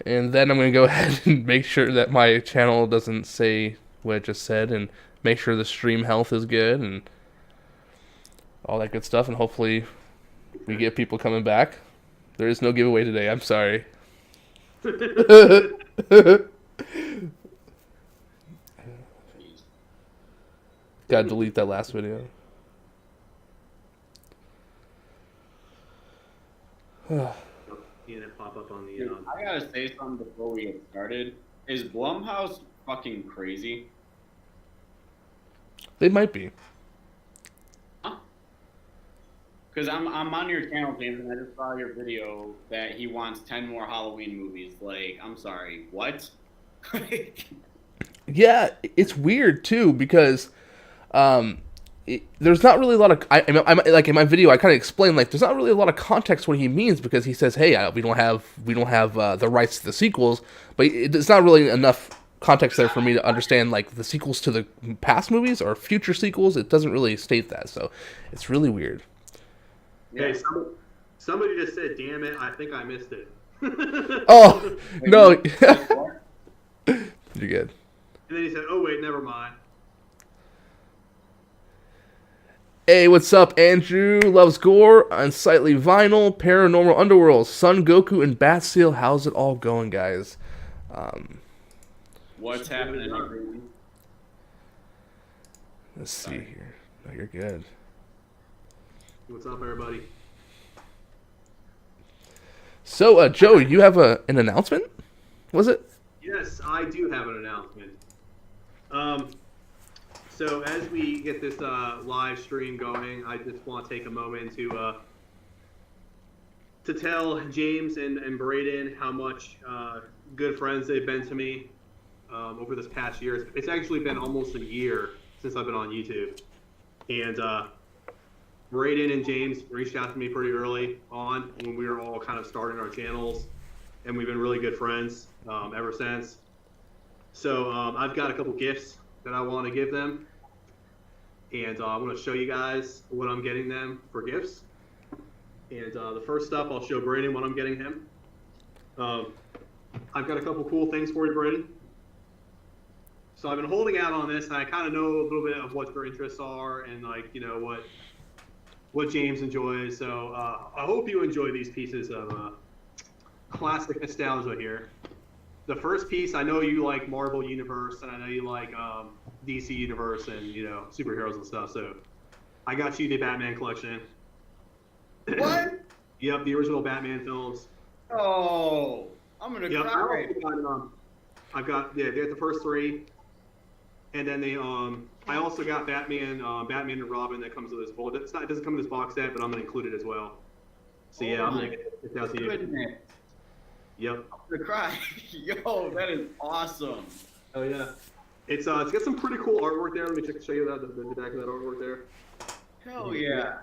And then I'm going to go ahead and make sure that my channel doesn't say what I just said, and make sure the stream health is good and all that good stuff. And hopefully we get people coming back. There is no giveaway today. I'm sorry. Gotta delete that last video. And it pop up on the. Dude, I gotta say something before we get started. Is Blumhouse fucking crazy? They might be. Huh? Because I'm on your channel, James, and I just saw your video that he wants 10 more Halloween movies. Like, I'm sorry, what? Yeah, it's weird too because there's not really a lot of I'm like in my video I kind of explained like there's not really a lot of context what he means because he says hey we don't have the rights to the sequels, but it's not really enough context there for me to understand like the sequels to the past movies or future sequels. It doesn't really state that, so it's really weird. Hey, somebody just said, "Damn it! I think I missed it." Oh no. You're good. And then he said, "Oh wait, never mind." Hey, what's up, Andrew? Loves gore, unsightly vinyl, paranormal underworld, Son Goku, and Bat Seal. How's it all going, guys? What's happening? Let's see here. No, you're good. What's up, everybody? So, Joe, you have an announcement? Was it? Yes, I do have an announcement. So as we get this live stream going, I just want to take a moment to tell James and Braden how much good friends they've been to me over this past year. It's actually been almost a year since I've been on YouTube, and Braden and James reached out to me pretty early on when we were all kind of starting our channels, and we've been really good friends ever since. So I've got a couple gifts that I want to give them, and I'm going to show you guys what I'm getting them for gifts. And the first stuff, I'll show Braden what I'm getting him. I've got a couple cool things for you, Braden. So I've been holding out on this, and I kind of know a little bit of what your interests are, and like what James enjoys. So I hope you enjoy these pieces of classic nostalgia here. The first piece, I know you like Marvel Universe, and I know you like DC Universe and superheroes and stuff. So I got you the Batman collection. What? Yep, the original Batman films. Oh, I'm gonna cry. I've got they got the first three, and then they I also got Batman and Robin that comes with this. Well, it doesn't come in this box set, but I'm gonna include it as well. So yeah, I'm gonna get it down to you. Yep. I'm gonna cry. Yo, that is awesome. Oh yeah. It's got some pretty cool artwork there. Let me show you the back of that artwork there. Hell yeah.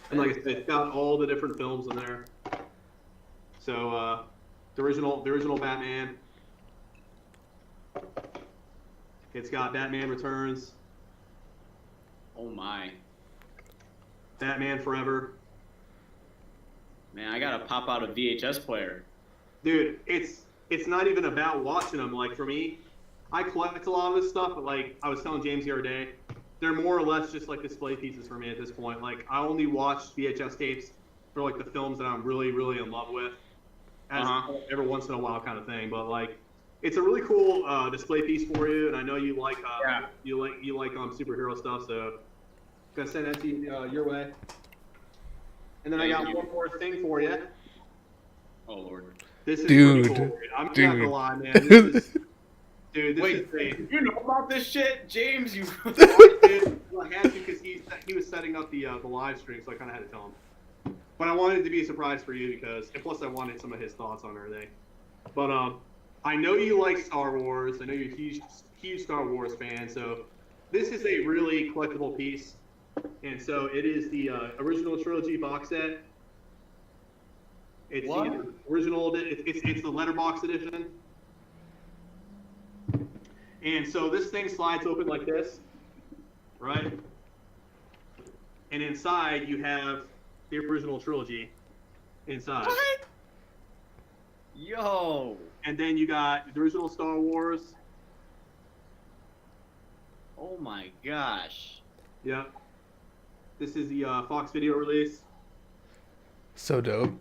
And like I said, it's got all the different films in there. So the original Batman. It's got Batman Returns. Oh my. Batman Forever. Man, I gotta pop out a VHS player. Dude, it's not even about watching them. Like for me, I collect a lot of this stuff, but like I was telling James the other day, they're more or less just like display pieces for me at this point. Like I only watch VHS tapes for like the films that I'm really, really in love with, as every once in a while kind of thing. But like, it's a really cool display piece for you, and I know you like you like superhero stuff, so gonna send that to you your way. And then I got one more thing for you. Oh Lord. This is Dude, pretty cool. I'm not dude. gonna lie, man. This is, dude, this Wait, is you know about this shit, James? You. dude, I had to because he was setting up the live stream, so I kind of had to tell him. But I wanted it to be a surprise for you because, and plus I wanted some of his thoughts on everything. But I know you like Star Wars. I know you're a huge Star Wars fan. So this is a really collectible piece. And so it is the original trilogy box set. It's the original. It's the letterbox edition. And so this thing slides open like this, right? And inside you have the original trilogy inside. What? Yo. And then you got the original Star Wars. Oh my gosh. Yep. This is the Fox Video release. So dope.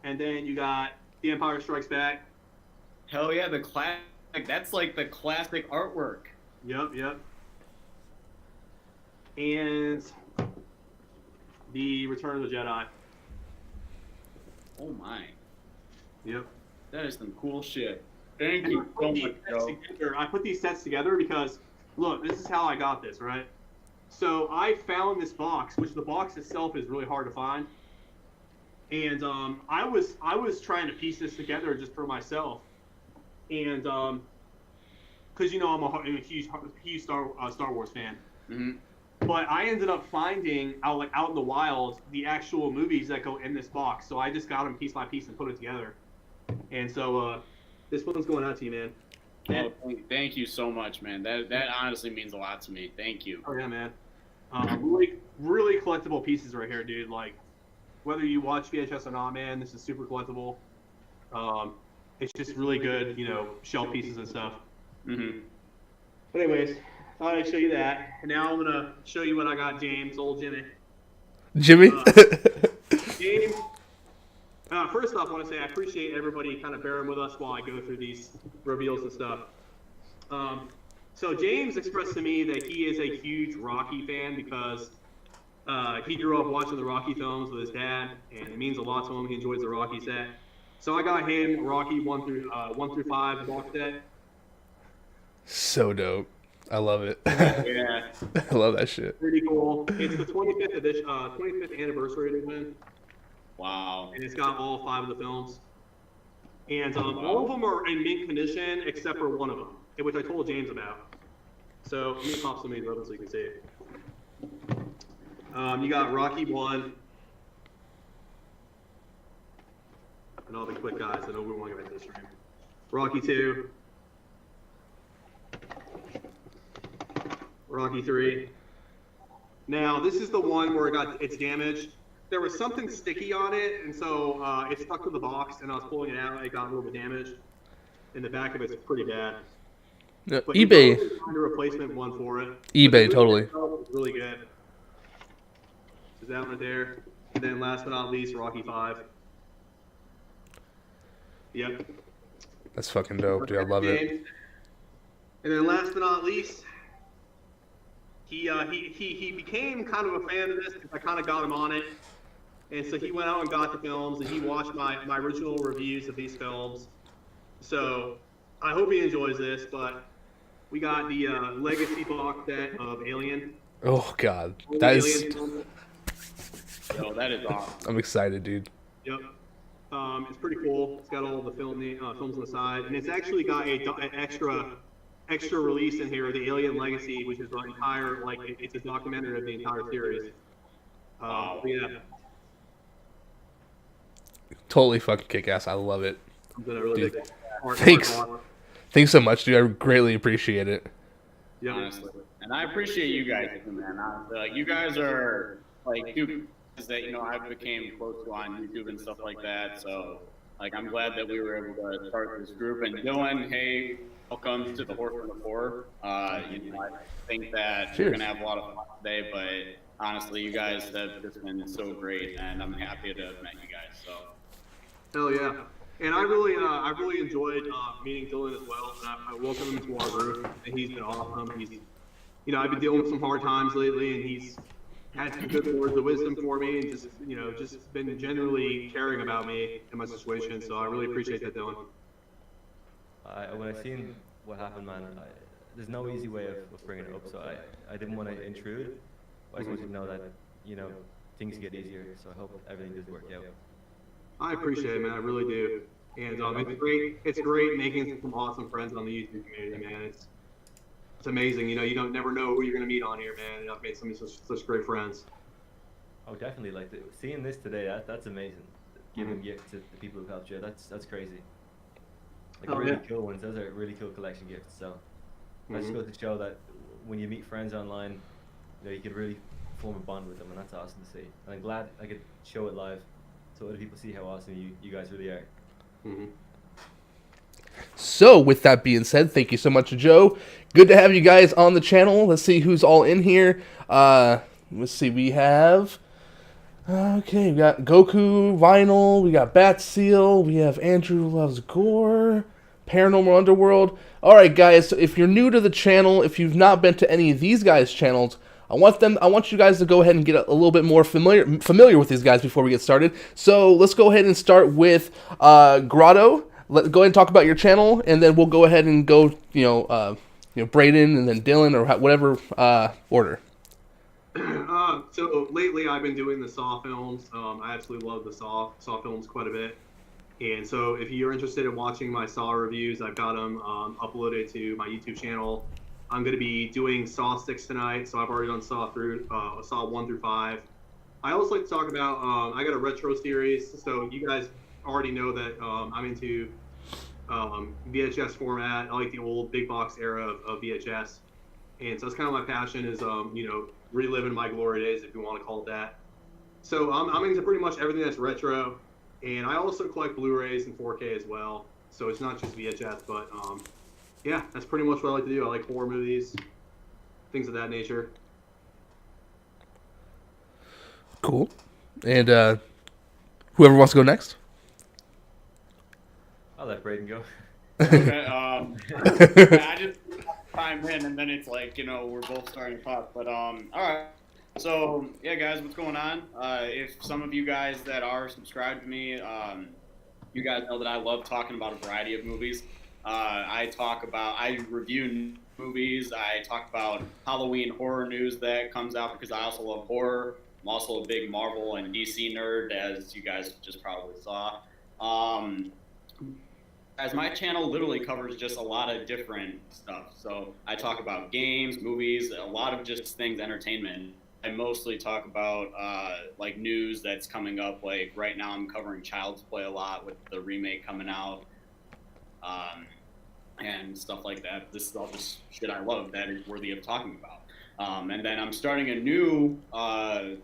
And then you got The Empire Strikes Back. Hell yeah, the classic. That's like the classic artwork. Yep. And The Return of the Jedi. Oh my. Yep. That is some cool shit. Thank And you so much, Joe. I put these sets together because, look, this is how I got this, right? So I found this box, which the box itself is really hard to find. And I was trying to piece this together just for myself. And because I'm a huge Star Wars fan. Mm-hmm. But I ended up finding out in the wild the actual movies that go in this box. So I just got them piece by piece and put it together. And so this one's going out to you, man. Oh, thank you so much, man. That honestly means a lot to me. Thank you. Oh yeah, man. Really collectible pieces right here, dude. Like, whether you watch VHS or not, man, this is super collectible. It's just really good, shell pieces and stuff. Mm-hmm. But anyways, thought I'd show you that. And now I'm gonna show you what I got, James, old Jimmy. Jimmy? James. First off, I want to say I appreciate everybody kind of bearing with us while I go through these reveals and stuff. So James expressed to me that he is a huge Rocky fan because he grew up watching the Rocky films with his dad, and it means a lot to him. He enjoys the Rocky set. So I got him Rocky 1 through 5 box set. So dope. I love it. Yeah. I love that shit. Pretty cool. It's the 25th edition, 25th anniversary edition. Wow. And it's got all 5 of the films. And all of them are in mint condition except for one of them, which I told James about. So let me pop some of these open so you can see it. You got Rocky 1. And I'll be quick, guys. I know we want to get back to the stream. Rocky 2. Rocky 3. Now, this is the one where it's damaged. There was something sticky on it, and so it stuck to the box, and I was pulling it out, it got a little bit damaged. And the back of it's pretty bad. No, But eBay. you can find a replacement one for it. eBay, But the totally. itself is really good. Is that one there? And then last but not least, Rocky 5. Yep. That's fucking dope, dude. I love it. And then last but not least, he became kind of a fan of this because I kind of got him on it. And so he went out and got the films, and he watched my original reviews of these films. So I hope he enjoys this, but we got the Legacy box set of Alien. Oh, God. That is... Alien. Yo, that is awesome. I'm excited, dude. Yep. It's pretty cool. It's got all the films on the side, and it's actually got an extra release in here, the Alien Legacy, which is the entire, it's a documentary of the entire series. Yeah. Totally fucking kick-ass. I love it. I'm gonna really Dude, big art. thanks. Thanks so much, dude. I greatly appreciate it. Yep. Honestly. And I appreciate you guys, man. Honestly, you guys are dude that I became close to on YouTube and stuff like that. So I'm glad that we were able to start this group. And Dylan, hey, welcome to the Horseman of Horror. I think that we're gonna have a lot of fun today, but honestly, you guys have just been so great, and I'm happy to have met you guys. So. Hell yeah. And I really enjoyed meeting Dylan as well. And I welcome him to our group, and he's been awesome. He's, I've been dealing with some hard times lately, and he's had some good words of wisdom for me, and just been generally caring about me and my situation. So I really appreciate that, Dylan. When I seen what happened, man, there's no easy way of bringing it up. So I didn't want to intrude. But I just wanted to know that things get easier. So I hope everything does work out. I appreciate it, man. I really do. And it's great. It's great making some awesome friends on the YouTube community, man. It's amazing. You don't never know who you're gonna meet on here, man. And I've made some such great friends. Oh, definitely. Seeing this today, that's amazing. Giving gifts to the people who helped you, that's crazy. Really cool ones. Those are really cool collection gifts. So that just goes to show that when you meet friends online, you can really form a bond with them, and that's awesome to see. And I'm glad I could show it live, so other people see how awesome you guys really are. So with that being said, thank you so much, Joe. Good to have you guys on the channel. Let's see who's all in here. Let's see, we have... Okay, we got Goku, Vinyl, we got Bat Seal, we have Andrew Loves Gore, Paranormal Underworld. Alright guys, so if you're new to the channel, if you've not been to any of these guys' channels, I want you guys to go ahead and get a little bit more familiar with these guys before we get started. So let's go ahead and start with Grotto. Let's go ahead and talk about your channel, and then we'll go ahead and go, Braden, and then Dylan, or whatever order. So lately I've been doing the Saw films. I absolutely love the Saw films quite a bit. And so if you're interested in watching my Saw reviews, I've got them uploaded to my YouTube channel. I'm going to be doing Saw 6 tonight, so I've already done Saw 1 through 5. I also like to talk about, I got a retro series, so you guys already know that I'm into VHS format. I like the old big box era of VHS. And so that's kind of my passion is, reliving my glory days, if you want to call it that. So I'm into pretty much everything that's retro. And I also collect Blu-rays and 4K as well. So it's not just VHS, but yeah, that's pretty much what I like to do. I like horror movies, things of that nature. Cool. And whoever wants to go next? I'll let Braden go. Okay, I just chime in, and then it's like, we're both starting to talk. But all right. So yeah, guys, what's going on? If some of you guys that are subscribed to me, you guys know that I love talking about a variety of movies. I review movies. I talk about Halloween horror news that comes out because I also love horror. I'm also a big Marvel and DC nerd, as you guys just probably saw. As my channel literally covers just a lot of different stuff. So I talk about games, movies, a lot of just things, entertainment. I mostly talk about like news that's coming up. Like right now I'm covering Child's Play a lot with the remake coming out. And stuff like that. This is all just shit I love that is worthy of talking about. And then I'm starting a new, I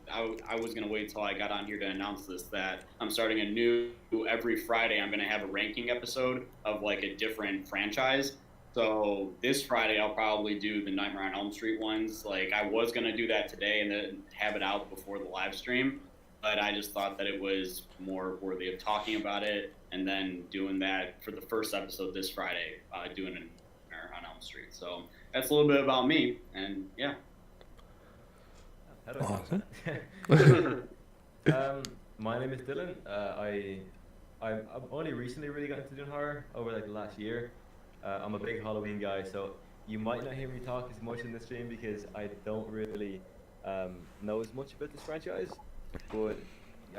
was going to wait till I got on here to announce this, that I'm starting a new, every Friday I'm going to have a ranking episode of like a different franchise. So this Friday I'll probably do the Nightmare on Elm Street ones. Like I was going to do that today and then have it out before the live stream. But I just thought that it was more worthy of talking about it, and then doing that for the first episode this Friday, doing a Nightmare on Elm Street. So that's a little bit about me, and yeah. Awesome. My name is Dylan. I've only recently really got into doing horror over like the last year. I'm a big Halloween guy, so you might not hear me talk as much in the stream because I don't really know as much about this franchise. But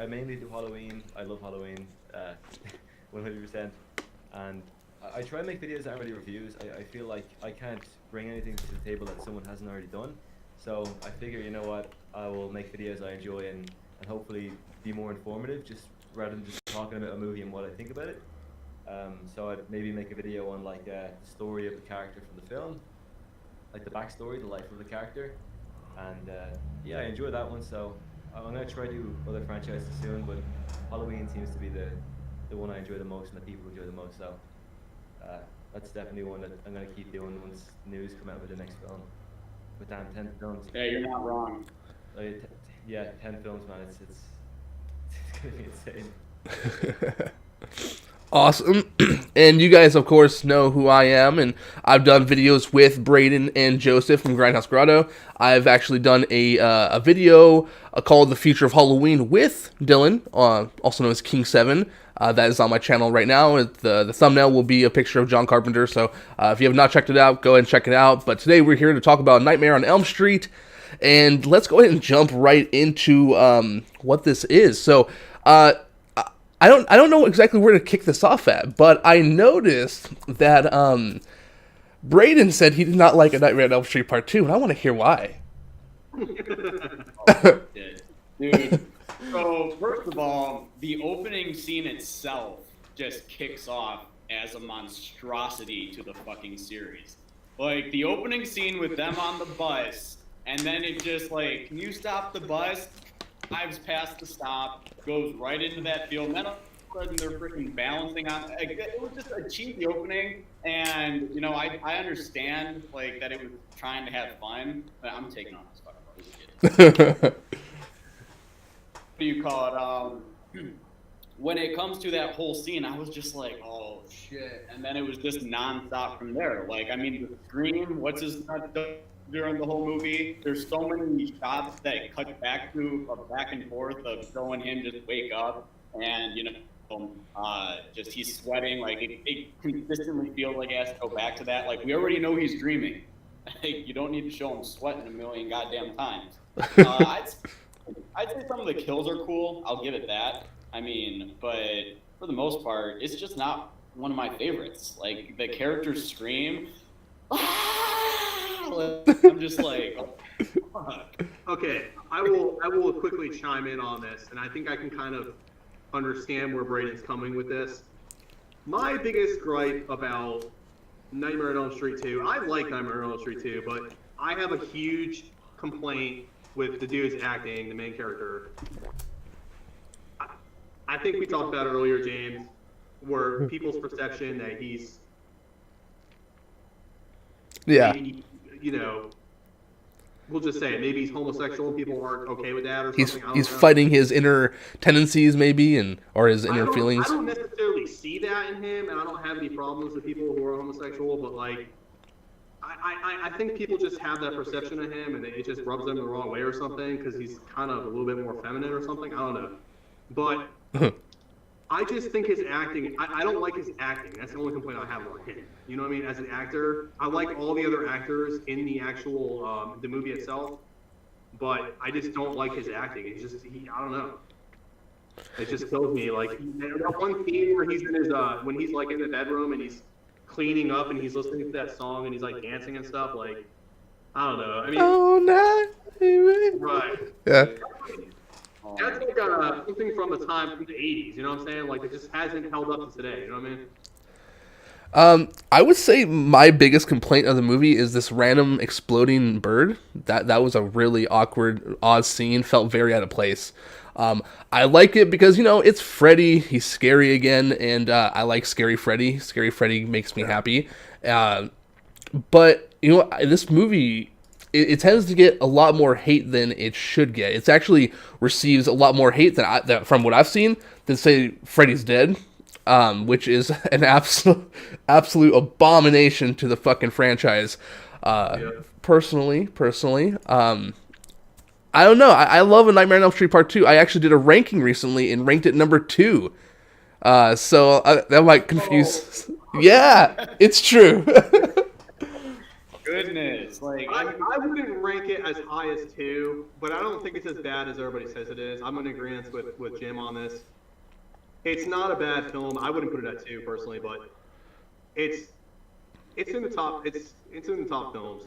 I mainly do Halloween. I love Halloween, 100%. And I try and make videos that aren't really reviews. I feel like I can't bring anything to the table that someone hasn't already done. So I figure, you know what, I will make videos I enjoy and hopefully be more informative, just rather than just talking about a movie and what I think about it. So I'd maybe make a video on like the story of the character from the film, like the backstory, the life of the character. And yeah, I enjoy that one. So I'm going to try to do other franchises soon, but Halloween seems to be the one I enjoy the most and the people enjoy the most, so that's definitely one that I'm going to keep doing once news come out with the next film. But damn, 10 films. Yeah, you're not wrong. Yeah, 10 films, man, it's going to be insane. Awesome. And you guys, of course, know who I am, and I've done videos with Braden and Joseph from Grindhouse Grotto. I've actually done a video called The Future of Halloween with Dylan, also known as King 7. That is on my channel right now. The thumbnail will be a picture of John Carpenter, so if you have not checked it out, go ahead and check it out. But today we're here to talk about Nightmare on Elm Street, and let's go ahead and jump right into what this is. So, I don't know exactly where to kick this off at, but I noticed that Braden said he did not like A Nightmare on Elm Street Part 2, and I want to hear why. Dude, so first of all, the opening scene itself just kicks off as a monstrosity to the fucking series. Like, the opening scene with them on the bus, and then it just can you stop the bus? Drives past the stop, goes right into that field. And then and they're freaking balancing on. Like, it was just a cheesy opening, and you know, I understand like that it was trying to have fun, but I'm taking on this fucking shit. What do you call it? When it comes to that whole scene, I was just like, oh shit, and then it was just nonstop from there. Like, I mean, the scream, what's his nuts during the whole movie? There's so many shots that cut back to back and forth of showing him just wake up, and you know, just he's sweating. Like, it consistently feels like it has to go back to that. Like, we already know he's dreaming. Like, you don't need to show him sweating a million goddamn times. I'd say some of the kills are cool. I'll give it that. I mean, but for the most part, it's just not one of my favorites. Like, the characters scream. I'm just like, oh, fuck. Okay, I will quickly chime in on this, and I think I can kind of understand where Braden's coming with this. My biggest gripe about Nightmare on Elm Street 2, I like Nightmare on Elm Street 2, but I have a huge complaint with the dude's acting, the main character. I think we talked about it earlier, James, where people's perception that he's, maybe, you know, we'll just say it, maybe he's homosexual and people aren't okay with that or something. He's fighting his inner tendencies maybe, or his inner feelings. I don't necessarily see that in him, and I don't have any problems with people who are homosexual, but like, I think people just have that perception of him, and it just rubs them the wrong way or something, because he's kind of a little bit more feminine or something. I don't know. But I just think his acting, I don't like his acting. That's the only complaint I have about him. You know what I mean? As an actor, I like all the other actors in the actual, the movie itself, but I just don't like his acting. It's just, I don't know. It just kills me. Like, that one scene where he's in his, when he's like in the bedroom and he's cleaning up and he's listening to that song and he's like dancing and stuff, like, I don't know. I mean, oh no, right? Yeah. That's like something from the time from the 80s. You know what I'm saying? Like, it just hasn't held up to today. You know what I mean? I would say my biggest complaint of the movie is this random exploding bird. That was a really awkward, odd scene. Felt very out of place. I like it because, you know, it's Freddy. He's scary again, and I like Scary Freddy. Scary Freddy makes me happy. But, you know, this movie, it tends to get a lot more hate than it should get. It actually receives a lot more hate than from what I've seen than, say, Freddy's Dead, which is an absolute abomination to the fucking franchise. Personally, I don't know. I love A Nightmare on Elm Street Part 2. I actually did a ranking recently and ranked it number 2. So that might confuse. Oh. Yeah, it's true. Goodness, like I wouldn't rank it as high as 2, but I don't think it's as bad as everybody says it is. I'm in agreement with Jim on this. It's not a bad film. I wouldn't put it at 2 personally, but it's in the top. It's in the top films.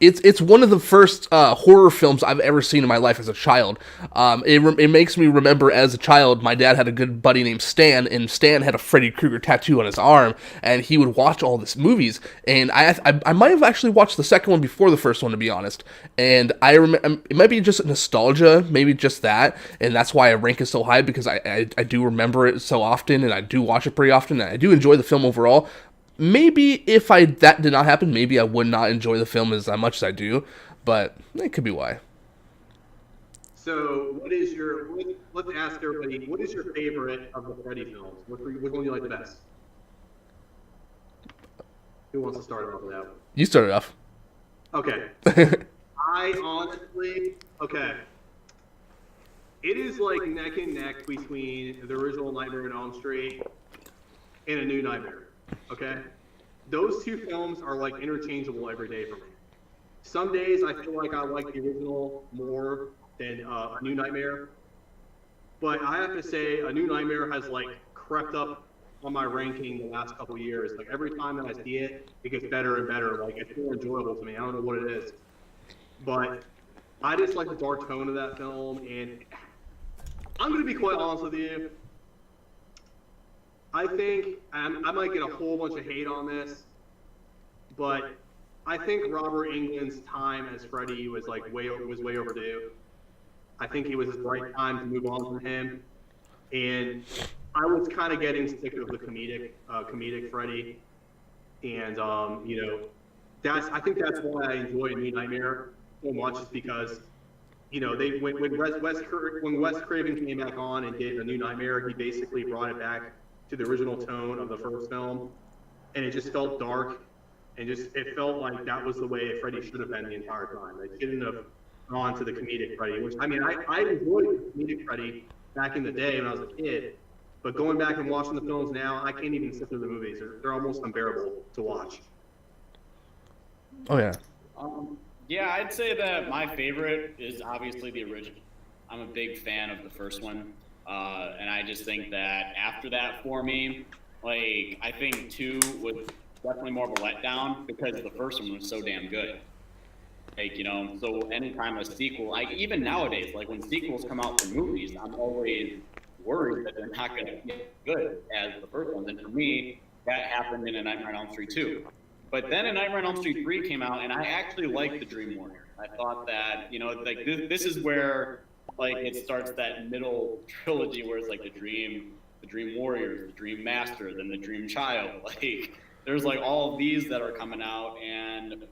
It's one of the first horror films I've ever seen in my life as a child. It makes me remember as a child, my dad had a good buddy named Stan, and Stan had a Freddy Krueger tattoo on his arm, and he would watch all these movies. And I might have actually watched the second one before the first one, to be honest. And I remember it might be just nostalgia, maybe just that, and that's why I rank it so high, because I do remember it so often, and I do watch it pretty often, and I do enjoy the film overall. Maybe if that did not happen, maybe I would not enjoy the film as much as I do, but it could be why. So, let's ask everybody, what is your favorite of the Freddy films? Which one do you like the best? Who wants to start off with that? You started off. Okay. I honestly, it is like neck and neck between the original Nightmare on Elm Street and A New Nightmare. Okay? Those two films are like interchangeable every day for me. Some days I feel like I like the original more than A New Nightmare. But I have to say, A New Nightmare has like crept up on my ranking the last couple years. Like, every time that I see it, it gets better and better. Like, it's more enjoyable to me. I don't know what it is. But I just like the dark tone of that film. And I'm going to be quite honest with you. I think I might get a whole bunch of hate on this, but I think Robert Englund's time as Freddy was way overdue. I think it was his right time to move on from him, and I was kind of getting sick of the comedic Freddy, and I think that's why I enjoy New Nightmare so much, is because they when Wes Craven came back on and did a New Nightmare, he basically brought it back to the original tone of the first film, and it just felt dark, and it felt like that was the way Freddy should have been the entire time. They shouldn't have gone to the comedic Freddy, which I enjoyed the comedic Freddy back in the day when I was a kid, but going back and watching the films now, I can't even sit through the movies. They're almost unbearable to watch. Oh yeah. Yeah, I'd say that my favorite is obviously the original. I'm a big fan of the first one, and I just think that after that, for me, like, I think 2 was definitely more of a letdown because the first one was so damn good. Like, so anytime a sequel, like even nowadays, like when sequels come out for movies, I'm always worried that they're not going to be good as the first ones. And for me, that happened in A Nightmare on Elm Street 2. But then A Nightmare on Elm Street 3 came out, and I actually liked the Dream Warrior. I thought that, like this is where like it starts that middle trilogy where it's like the Dream Warriors, the Dream Master, then the Dream Child. Like there's like all of these that are coming out, and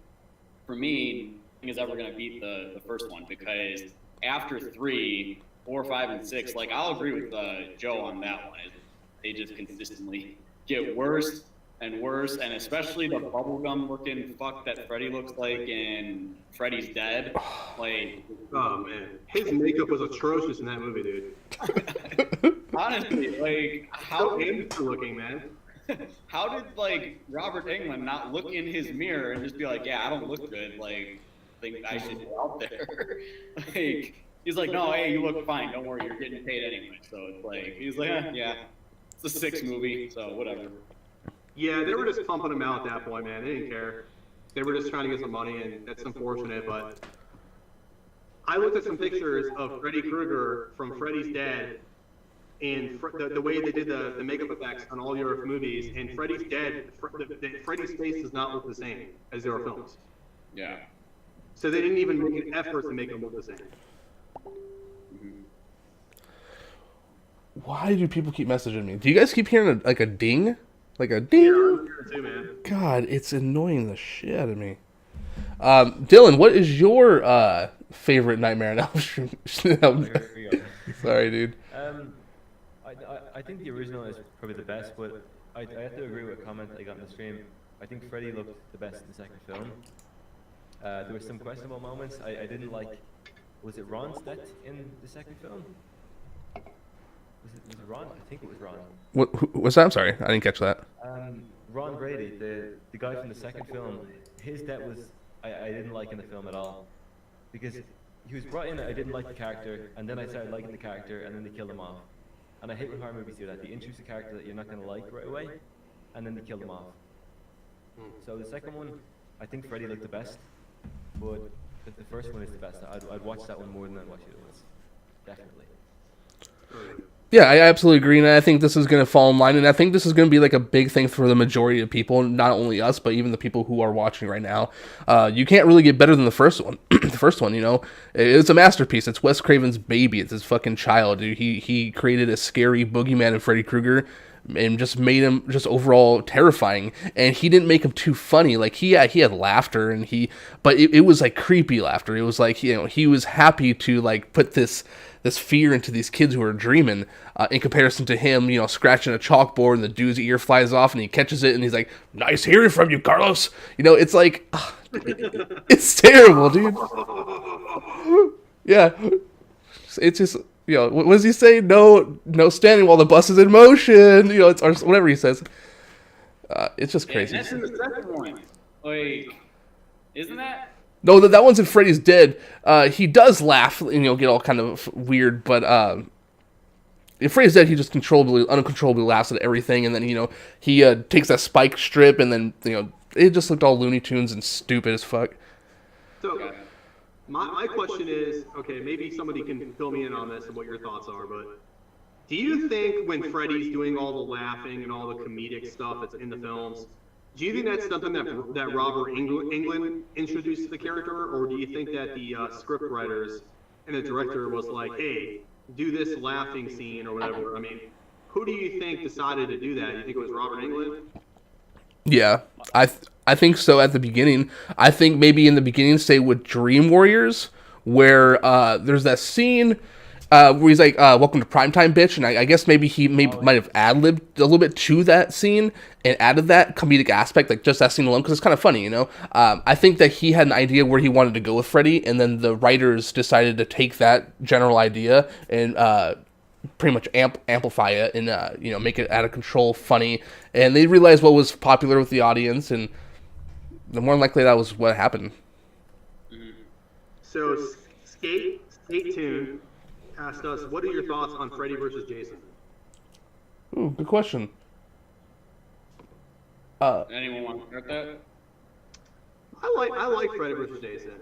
for me, nothing is ever going to beat the first one, because after 3, 4, 5, and 6, like I'll agree with Joe on that one. They just consistently get worse and worse, and especially the bubblegum looking fuck that Freddy looks like in Freddy's Dead. Like, oh man, his makeup was atrocious in that movie, dude. Honestly, like how amateur looking, man. How did like Robert Englund not look in his mirror and just be like, yeah, I don't look good, like think I should go out there? Like he's like, no, hey, you look fine, don't worry, you're getting paid anyway. So it's like he's like, yeah, it's a 6 movie, so whatever. Yeah, they were just pumping him out at that point, man. They didn't care. They were just trying to get some money, and that's unfortunate. But I looked at some pictures of Freddy Krueger from Freddy's Dead, and the way they did the makeup effects on all your movies. And Freddy's Dead, Freddy's face does not look the same as their films. Yeah. So they didn't even make an effort to make them look the same. Why do people keep messaging me? Do you guys keep hearing a ding? Like a ding? Yeah, I'm here too, man. God, it's annoying the shit out of me. Dylan, what is your favorite Nightmare on Elm Street? Sorry, dude. I think the original is probably the best, but I have to agree with a comment I got in the stream. I think Freddy looked the best in the second film. There were some questionable moments. I didn't like. Was it Ron's death in the second film? Was it Ron? I think it was Ron. What's that? I'm sorry, I didn't catch that. Ron Brady, the guy from the second film, his death was I didn't like in the film at all, because he was brought in. I didn't like the character, and then I started liking the character, and then they killed him off. And I hate when horror movies do that. They introduce a character that you're not going to like right away, and then they kill them off. So the second one, I think Freddy looked the best, but the first one is the best. I'd watch that one more than I'd watch the other ones. Definitely. Yeah, I absolutely agree, and I think this is going to fall in line, and I think this is going to be like a big thing for the majority of people, not only us, but even the people who are watching right now. You can't really get better than the first one. The first one, it's a masterpiece. It's Wes Craven's baby. It's his fucking child, dude. He created a scary boogeyman in Freddy Krueger and just made him just overall terrifying, and he didn't make him too funny. Like he had laughter, but it was like creepy laughter. It was like, he was happy to like put this fear into these kids who are dreaming, in comparison to him, scratching a chalkboard and the dude's ear flies off and he catches it and he's like, nice hearing from you, Carlos. It's like, it's terrible, dude. Yeah. It's just, what does he say? No standing while the bus is in motion, it's or whatever he says. It's just crazy. And that's in the second one. Like, isn't that? No, that one's in Freddy's Dead. He does laugh and get all kind of weird, but in Freddy's Dead he just uncontrollably laughs at everything, and then he takes that spike strip, and then it just looked all Looney Tunes and stupid as fuck. So my question is, okay, maybe somebody can fill me in on this and what your thoughts are, but do you think when Freddy's doing all the laughing and all the comedic stuff that's in the films, do you think that's something that Robert Englund introduced to the character, or do you think that the script writers and the director was like, hey, do this laughing scene or whatever? I mean, who do you think decided to do that? You think it was Robert Englund? Yeah, I think so at the beginning. I think maybe in the beginning, say with Dream Warriors, where there's that scene where he's like, "Welcome to primetime, bitch," and I guess maybe he might have ad-libbed a little bit to that scene and added that comedic aspect, like just that scene alone, because it's kind of funny, you know. I think that he had an idea where he wanted to go with Freddy, and then the writers decided to take that general idea and pretty much amplify it and make it out of control funny, and they realized what was popular with the audience, and the more likely that was what happened. So Skate Tune asked us, what are your thoughts on Freddy versus Jason? Ooh, good question. Anyone want to start that? I like Freddy versus Jason.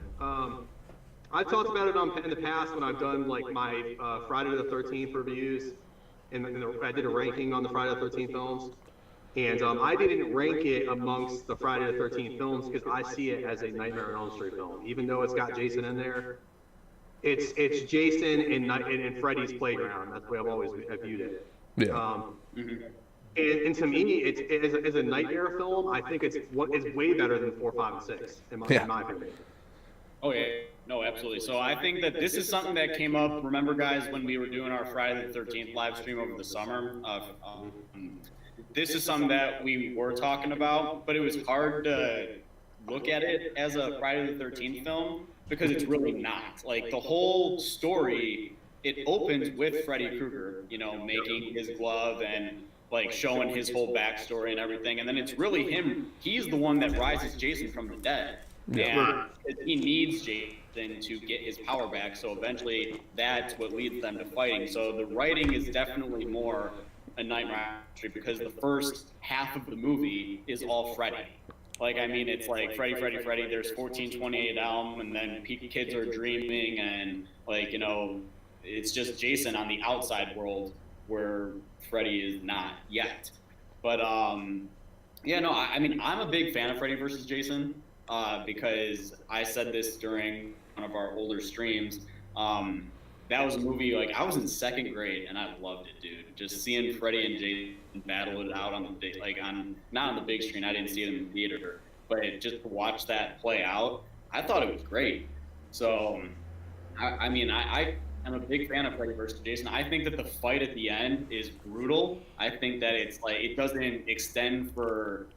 I've talked about it in the past when I've done like my Friday the 13th reviews, and I did a ranking on the Friday the 13th films, and I didn't rank it amongst the Friday the 13th films because I see it as a Nightmare on Elm Street film, even though it's got Jason in there. It's Jason and Freddy's playground. That's the way I've always viewed it. Yeah. And to me, as a Nightmare film, I think it's way better than 4, 5, and 6 in my opinion. Oh yeah, no, absolutely. So I think that this is something that came up. Remember, guys, when we were doing our Friday the 13th live stream over the summer? This is something that we were talking about, but it was hard to look at it as a Friday the 13th film because it's really not. Like the whole story, it opens with Freddy Krueger, making his glove and like showing his whole backstory and everything, and then it's really him. He's the one that rises Jason from the dead. And he needs Jason to get his power back, so eventually that's what leads them to fighting. So the writing is definitely more a Nightmare on Elm Street because the first half of the movie is all Freddy. Like, I mean, it's like Freddy, there's 1428 Elm, and then kids are dreaming, and like, it's just Jason on the outside world where Freddy is not yet. But I'm a big fan of Freddy versus Jason. Because I said this during one of our older streams. That was a movie, like, I was in second grade and I loved it, dude. Just seeing Freddy and Jason battle it out on the big, not on the big screen, I didn't see it in the theater, but just to watch that play out, I thought it was great. So, I am a big fan of Freddy versus Jason. I think that the fight at the end is brutal. I think that it's like, it doesn't extend for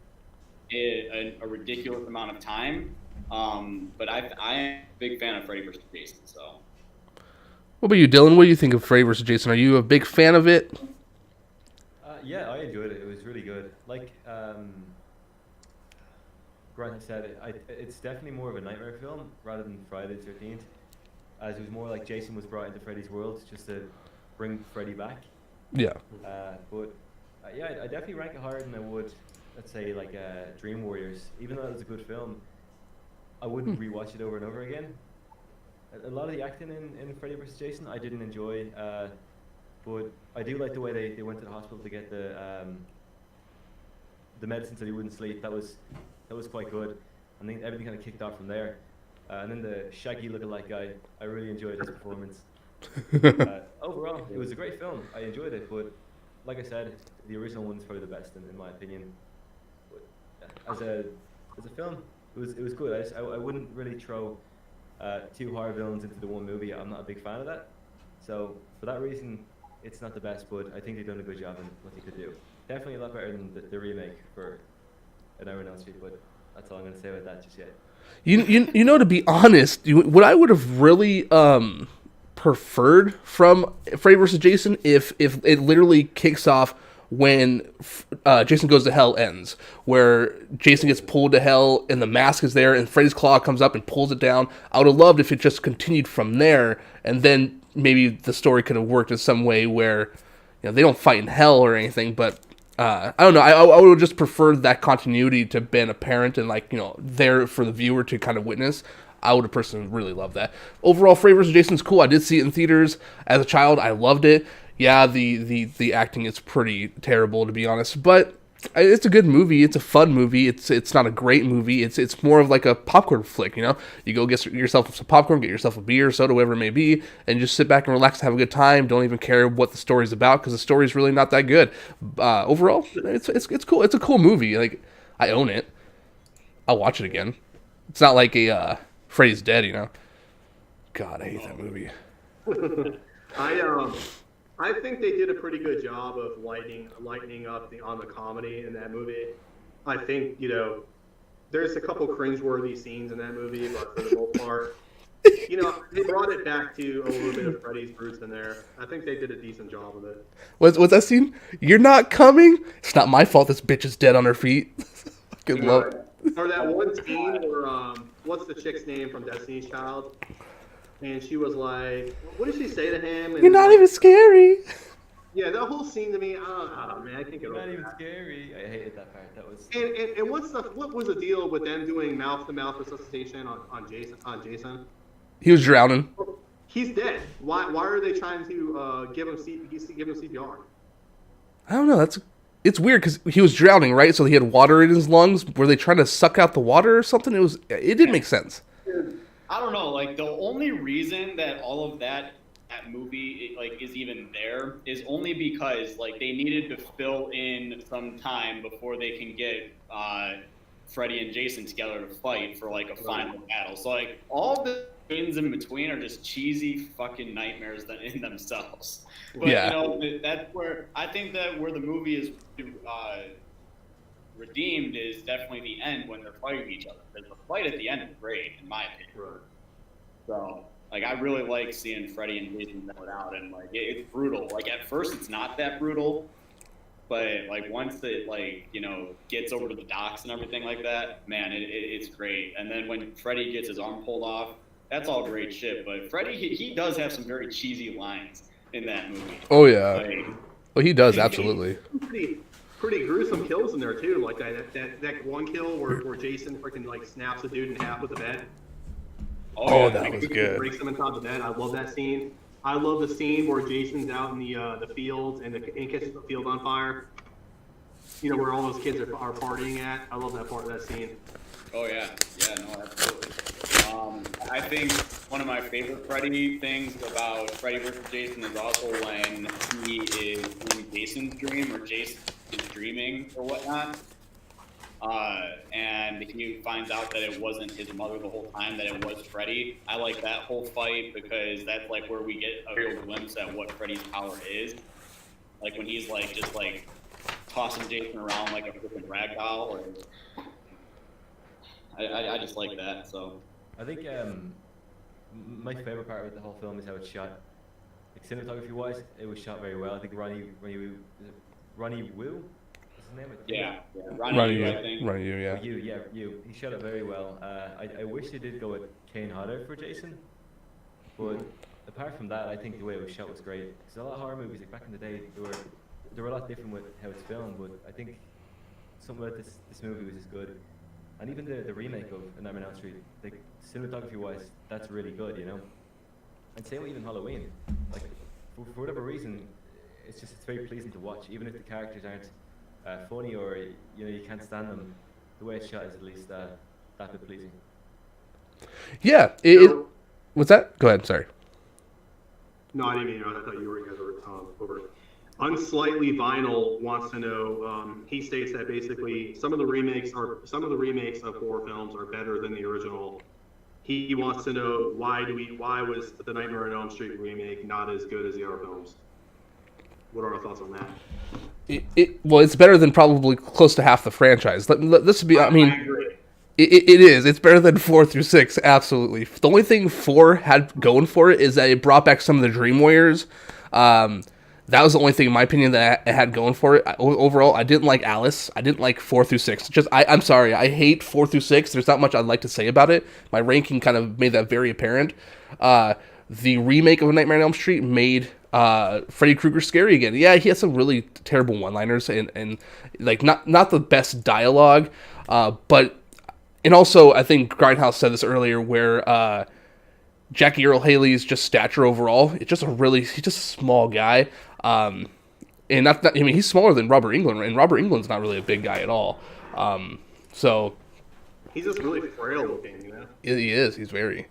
a ridiculous amount of time, but I am a big fan of Freddy vs. Jason. So, what about you, Dylan? What do you think of Freddy vs. Jason? Are you a big fan of it? Yeah, I enjoyed it. It was really good. Like Grant said, it's definitely more of a nightmare film rather than Friday the 13th, as it was more like Jason was brought into Freddy's world just to bring Freddy back. Yeah. I definitely rank it higher than I would, let's say, like Dream Warriors. Even though it was a good film, I wouldn't rewatch it over and over again. A lot of the acting in Freddy vs. Jason I didn't enjoy, but I do like the way they went to the hospital to get the medicine so he wouldn't sleep. That was quite good. I think everything kind of kicked off from there. And then the shaggy lookalike guy, I really enjoyed his performance. Overall, it was a great film. I enjoyed it, but like I said, the original one's probably the best in my opinion. As a film, it was good. I wouldn't really throw two horror villains into the one movie. I'm not a big fan of that. So for that reason, it's not the best, but I think they've done a good job in what they could do. Definitely a lot better than the remake for Nightmare on Elm Street, but that's all I'm going to say about that just yet. To be honest, what I would have really preferred from Freddy vs. Jason if it literally kicks off when Jason Goes to Hell ends, where Jason gets pulled to hell and the mask is there and Freddy's claw comes up and pulls it down. I would have loved if it just continued from there, and then maybe the story could have worked in some way where they don't fight in hell or anything, but I don't know. I would have just preferred that continuity to been apparent and there for the viewer to kind of witness. I would have personally really loved that. Overall, Freddy vs. Jason's cool. I did see it in theaters as a child. I loved it. Yeah, the acting is pretty terrible, to be honest, but It's a good movie. It's a fun movie. It's not a great movie. It's more of like a popcorn flick. You know, you go get yourself some popcorn, get yourself a beer, soda, whatever it may be, and just sit back and relax and have a good time. Don't even care what the story's about because the story's really not that good. Overall, it's cool. It's a cool movie. Like, I own it. I'll watch it again. It's not like a Freddy's Dead. You know. God, I hate that movie. I think they did a pretty good job of lightening up on the comedy in that movie. I think, there's a couple cringeworthy scenes in that movie, but for the most part, they brought it back to a little bit of Freddy's roots in there. I think they did a decent job of it. What's that scene? You're not coming? It's not my fault this bitch is dead on her feet. Good luck. Or that one scene where, what's the chick's name from Destiny's Child? And she was like, what did she say to him? And you're not even scary. Yeah, that whole scene to me, man, I think You're not even scary. I hated that part. That was. And what was the deal with them doing mouth-to-mouth resuscitation on Jason? He was drowning. He's dead. Why are they trying to give him CPR? I don't know. It's weird because he was drowning, right? So he had water in his lungs. Were they trying to suck out the water or something? It didn't make sense. I don't know. Like, the only reason that all of that movie is even there is only because like they needed to fill in some time before they can get Freddy and Jason together to fight for like a final battle. So like all the scenes in between are just cheesy fucking nightmares in themselves. But that's where I think that where the movie is redeemed is definitely the end when they're fighting each other. Because the fight at the end is great, in my opinion. Right. So, like, I really like seeing Freddy and Jason go out, and like, it's brutal. Like, at first, it's not that brutal, but like once it gets over to the docks and everything like that, man, it's great. And then when Freddy gets his arm pulled off, that's all great shit. But Freddy, he does have some very cheesy lines in that movie. Oh yeah. Well, he does absolutely. Pretty gruesome kills in there too, like that one kill where Jason freaking like snaps a dude in half with a bed. Oh, that was good. Breaks him inside the bed. I love that scene. I love the scene where Jason's out in the fields and catches the field on fire. Where all those kids are partying at. I love that part of that scene. Oh yeah, no, absolutely. I think one of my favorite Freddy things about Freddy vs. Jason is also when he is in Jason's dream or Jason is dreaming or whatnot. And he finds out that it wasn't his mother the whole time, that it was Freddy. I like that whole fight because that's like where we get a real glimpse at what Freddy's power is. Like when he's like just like tossing Jason around like a freaking rag doll. I just like that. So I think my favorite part of the whole film is how it's shot. Like cinematography wise, it was shot very well. I think Ronnie Wu, his name? Yeah. Ronnie Yu, I think. Ronnie Yu, yeah. Yu. He shot it very well. I wish they did go with Kane Hodder for Jason, but apart from that, I think the way it was shot was great. Because a lot of horror movies, like back in the day, they were a lot different with how it's filmed. But I think something about this movie was just good, and even the remake of Nightmare on Elm Street, like cinematography wise, that's really good, And same with even Halloween. Like for whatever reason, it's very pleasing to watch, even if the characters aren't funny or you can't stand them. The way it's shot is at least that bit pleasing. Yeah. What's that? Go ahead. Sorry. No, I didn't mean I thought you guys were over. Unslightly Vinyl wants to know. He states that basically some of the remakes of horror films are better than the original. He wants to know why was the Nightmare on Elm Street remake not as good as the other films? What are our thoughts on that? Well, it's better than probably close to half the franchise. This would be. I agree. It is. It's better than 4 through 6. Absolutely. The only thing 4 had going for it is that it brought back some of the Dream Warriors. That was the only thing, in my opinion, that it had going for it. Overall, I didn't like Alice. I didn't like 4 through 6. I'm sorry. I hate 4 through 6. There's not much I'd like to say about it. My ranking kind of made that very apparent. The remake of Nightmare on Elm Street made Freddy Krueger scary again. Yeah, he has some really terrible one-liners and like not the best dialogue, but and also I think Grindhouse said this earlier where Jackie Earle Haley's just stature overall. He's just a small guy. and not I mean, he's smaller than Robert Englund, and Robert Englund's not really a big guy at all. So He's just really frail looking, you know. he is. He's very.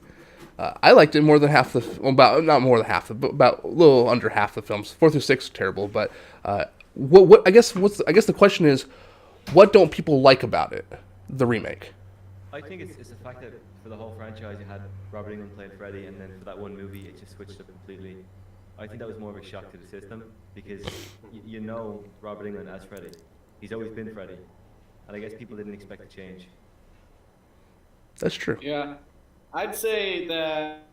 I liked it more than half about not more than half, but about a little under half the films. 4 through 6 terrible, but what I guess the question is, what don't people like about it, the remake? I think it's the fact that for the whole franchise you had Robert Englund playing Freddy, and then for that one movie it just switched up completely. I think that was more of a shock to the system because you know Robert Englund as Freddy. He's always been Freddy, and I guess people didn't expect a change. That's true. Yeah, I'd say that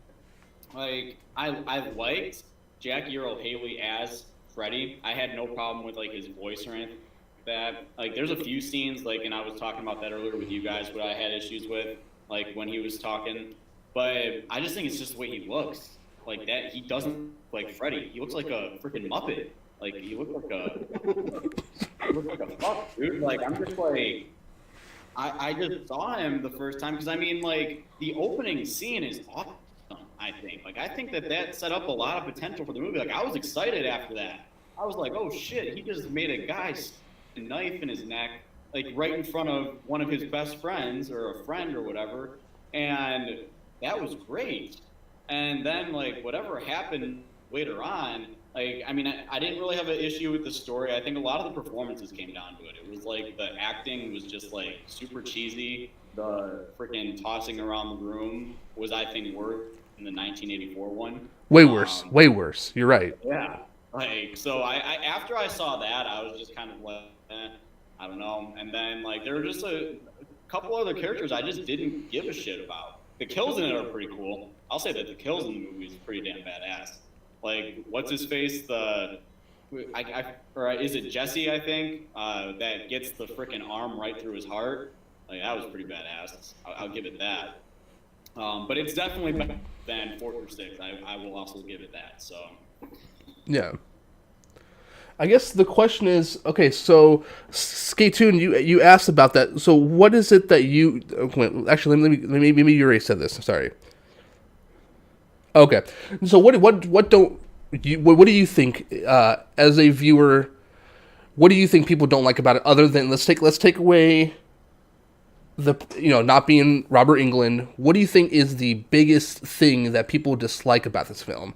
like I liked Jackie Earle Haley as Freddy. I had no problem with like his voice or anything like that. Like there's a few scenes like, and I was talking about that earlier with you guys, what I had issues with, like when he was talking. But I just think it's just the way he looks. Like that, he doesn't look like Freddy. He looks like a freaking Muppet. Like he looks like a fuck, dude. Like I'm just like. I just saw him the first time because I mean, like the opening scene is awesome. I think that set up a lot of potential for the movie. Like I was excited after that. I was like, oh shit, he just made a guy stick a knife in his neck, like right in front of one of his best friends or a friend or whatever, and that was great. And then like whatever happened later on. Like, I mean, I didn't really have an issue with the story. I think a lot of the performances came down to it. It was like the acting was just like super cheesy. The freaking tossing around the room was, I think, worse than the 1984 one. Way worse. You're right. Yeah. Like, so I after I saw that, I was just kind of like, I don't know. And then like there were just a couple other characters I just didn't give a shit about. The kills in it are pretty cool. I'll say that the kills in the movie is pretty damn badass. Like, what's his face? Or is it Jesse? I think that gets the freaking arm right through his heart. Like that was pretty badass. I'll give it that. But it's definitely better than 4 through 6. I will also give it that. So. Yeah. I guess the question is, okay, so Skatoon, you asked about that. So what is it that you? Actually, maybe you already said this. I'm sorry. Okay, so what do you think as a viewer? What do you think people don't like about it? Other than let's take away the not being Robert Englund. What do you think is the biggest thing that people dislike about this film?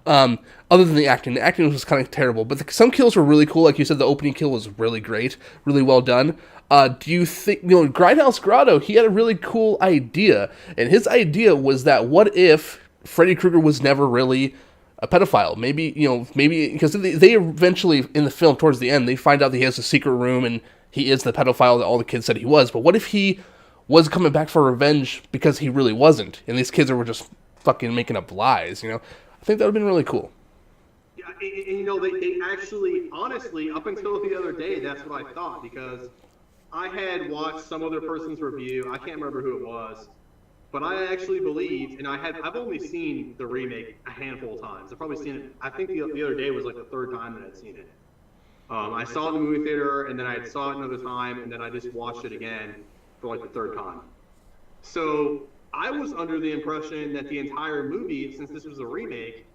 Other than the acting was kind of terrible, but some kills were really cool. Like you said, the opening kill was really great, really well done. Do you think, Grindhouse Grotto, he had a really cool idea, and his idea was that what if Freddy Krueger was never really a pedophile? Maybe because they eventually in the film towards the end they find out that he has a secret room and he is the pedophile that all the kids said he was. But what if he was coming back for revenge because he really wasn't, and these kids were just fucking making up lies? I think that would have been really cool. Yeah, and they actually, honestly, up until the other day, that's what I thought, because I had watched some other person's review. I can't remember who it was. But I actually believed, and I've only seen the remake a handful of times. I've probably seen it, I think the other day was like the third time that I'd seen it. I saw it in the movie theater, and then I saw it another time, and then I just watched it again for like the third time. So I was under the impression that the entire movie, since this was a remake,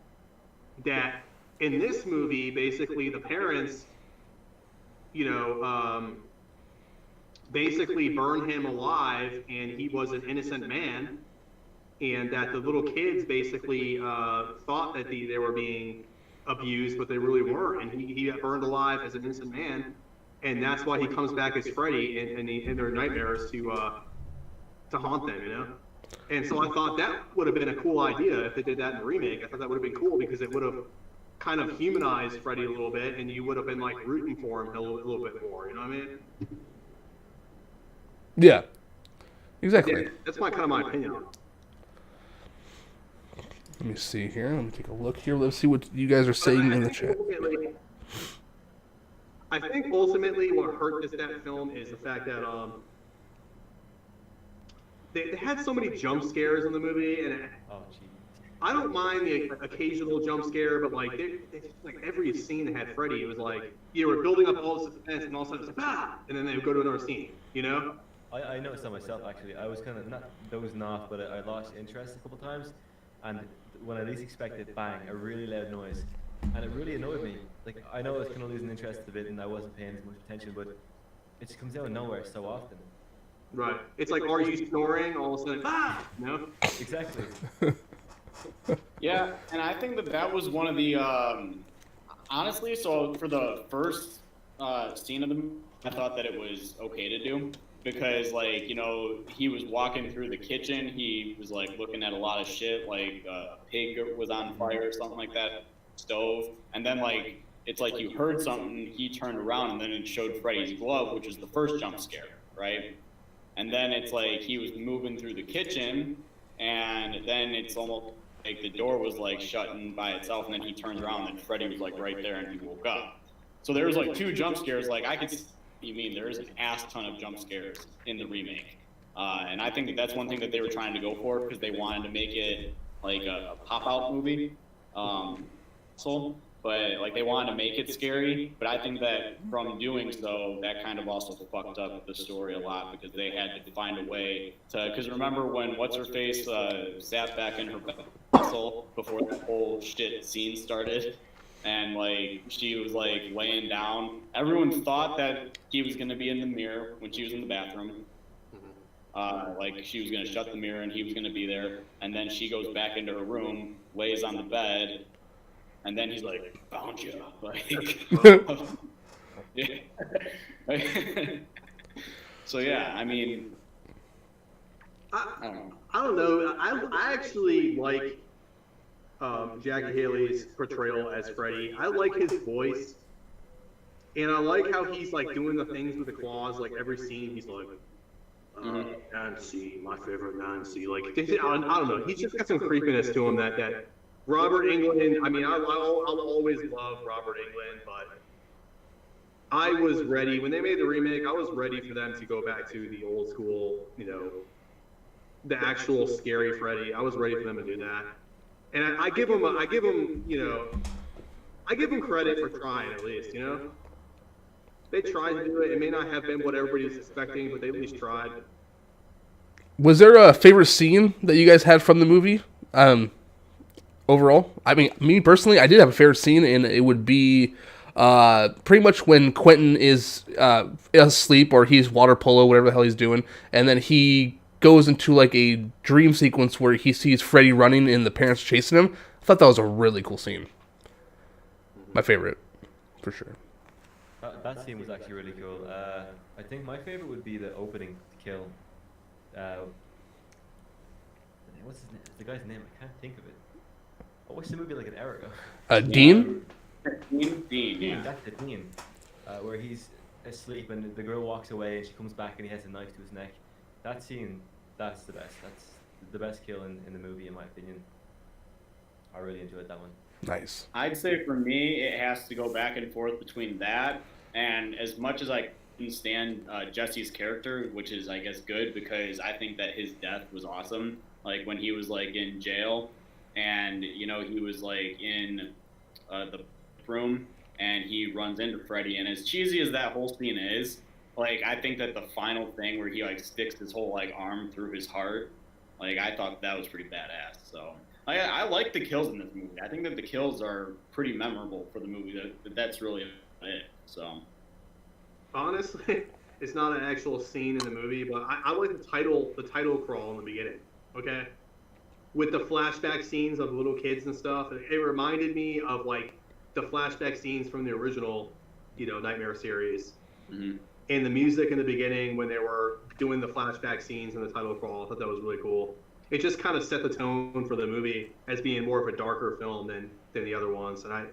that in this movie, basically the parents, basically burned him alive, and he was an innocent man, and that the little kids basically thought that they were being abused, but they really weren't, and he got burned alive as an innocent man, and that's why he comes back as Freddy in their nightmares to haunt them, And so I thought that would have been a cool idea if they did that in the remake. I thought that would have been cool because it would have kind of humanized Freddy a little bit, and you would have been like rooting for him a little bit more. You know what I mean? Yeah, exactly. Yeah, that's kind of my opinion. Let me see here. Let me take a look here. Let's see what you guys are saying in the chat. I think ultimately what hurt that film is the fact that they had so many jump scares in the movie, and I don't mind the occasional jump scare, but like every scene that had Freddy, it was like you were building up all this suspense, and all of a sudden it's like and then they would go to another scene, I noticed that myself, actually. I was kind of not dozing off, but I lost interest a couple times. And when I least expected, bang, a really loud noise. and it really annoyed me. Like, I know I was kind of losing interest a bit, and I wasn't paying as much attention, but it just comes out of nowhere so often. Right. It's like, are you snoring? All of a sudden, no. Exactly. Yeah, and I think that was one of the honestly. So for the first scene of the movie, I thought that it was okay to do because, like, you know, he was walking through the kitchen. He was like looking at a lot of shit, like a pig was on fire or something like that, stove, and then like it's like you heard something. He turned around and then it showed Freddy's glove, which is the first jump scare, right? And then it's like he was moving through the kitchen, and then it's almost like the door was like shutting by itself, and then he turns around and Freddy was like right there, and he woke up. So there was like 2 jump scares. Like I could see what you mean. There is an ass ton of jump scares in the remake, and I think that's one thing that they were trying to go for because they wanted to make it like a pop out movie. But like they wanted to make it scary, but I think that from doing so, that kind of also fucked up the story a lot because they had to find a way to. Because remember when what's her face sat back in her vessel before the whole shit scene started, and like she was like laying down. Everyone thought that he was gonna be in the mirror when she was in the bathroom. Like she was gonna shut the mirror and he was gonna be there, and then she goes back into her room, lays on the bed. And then he's like, found you. Like, yeah. So, yeah, I mean, I don't know. I don't know. I actually like Jackie Haley's portrayal as Freddy. I like his voice. And I like how he's, like, doing the things with the claws. Like, every scene, he's like, Nancy, my favorite Nancy. Like, I don't know. He's just got some creepiness to him that Robert Englund, I mean, I'll always love Robert Englund, but I was ready. When they made the remake, I was ready for them to go back to the old school, you know, the actual scary Freddy. I was ready for them to do that. And I give them, you know, I give them credit for trying at least, you know? They tried to do it. It may not have been what everybody was expecting, but they at least tried. Was there a favorite scene that you guys had from the movie? Overall, I mean, me personally, I did have a favorite scene, and it would be pretty much when Quentin is asleep or he's water polo, whatever the hell he's doing, and then he goes into like a dream sequence where he sees Freddy running and the parents chasing him. I thought that was a really cool scene. My favorite, for sure. That scene was actually really cool. I think my favorite would be the opening kill. What's his name? The guy's name? I can't think of it. I watched the movie like an hour ago. Dean? Dean, yeah. That's the Dean. Where he's asleep and the girl walks away and she comes back and he has a knife to his neck. That scene, that's the best. That's the best kill in the movie, in my opinion. I really enjoyed that one. Nice. I'd say for me, it has to go back and forth between that and as much as I can stand Jesse's character, which is, I guess, good because I think that his death was awesome. Like when he was like in jail. And, you know, he was, like, in the room, and he runs into Freddy. And as cheesy as that whole scene is, like, I think that the final thing where he, like, sticks his whole, like, arm through his heart, like, I thought that was pretty badass. So, I like the kills in this movie. I think that the kills are pretty memorable for the movie. That's really it, so. Honestly, it's not an actual scene in the movie, but I like the title crawl in the beginning, okay? With the flashback scenes of little kids and stuff, it reminded me of like the flashback scenes from the original, you know, Nightmare series. Mm-hmm. And the music in the beginning when they were doing the flashback scenes in the title crawl, I thought that was really cool. It just kind of set the tone for the movie as being more of a darker film than the other ones, and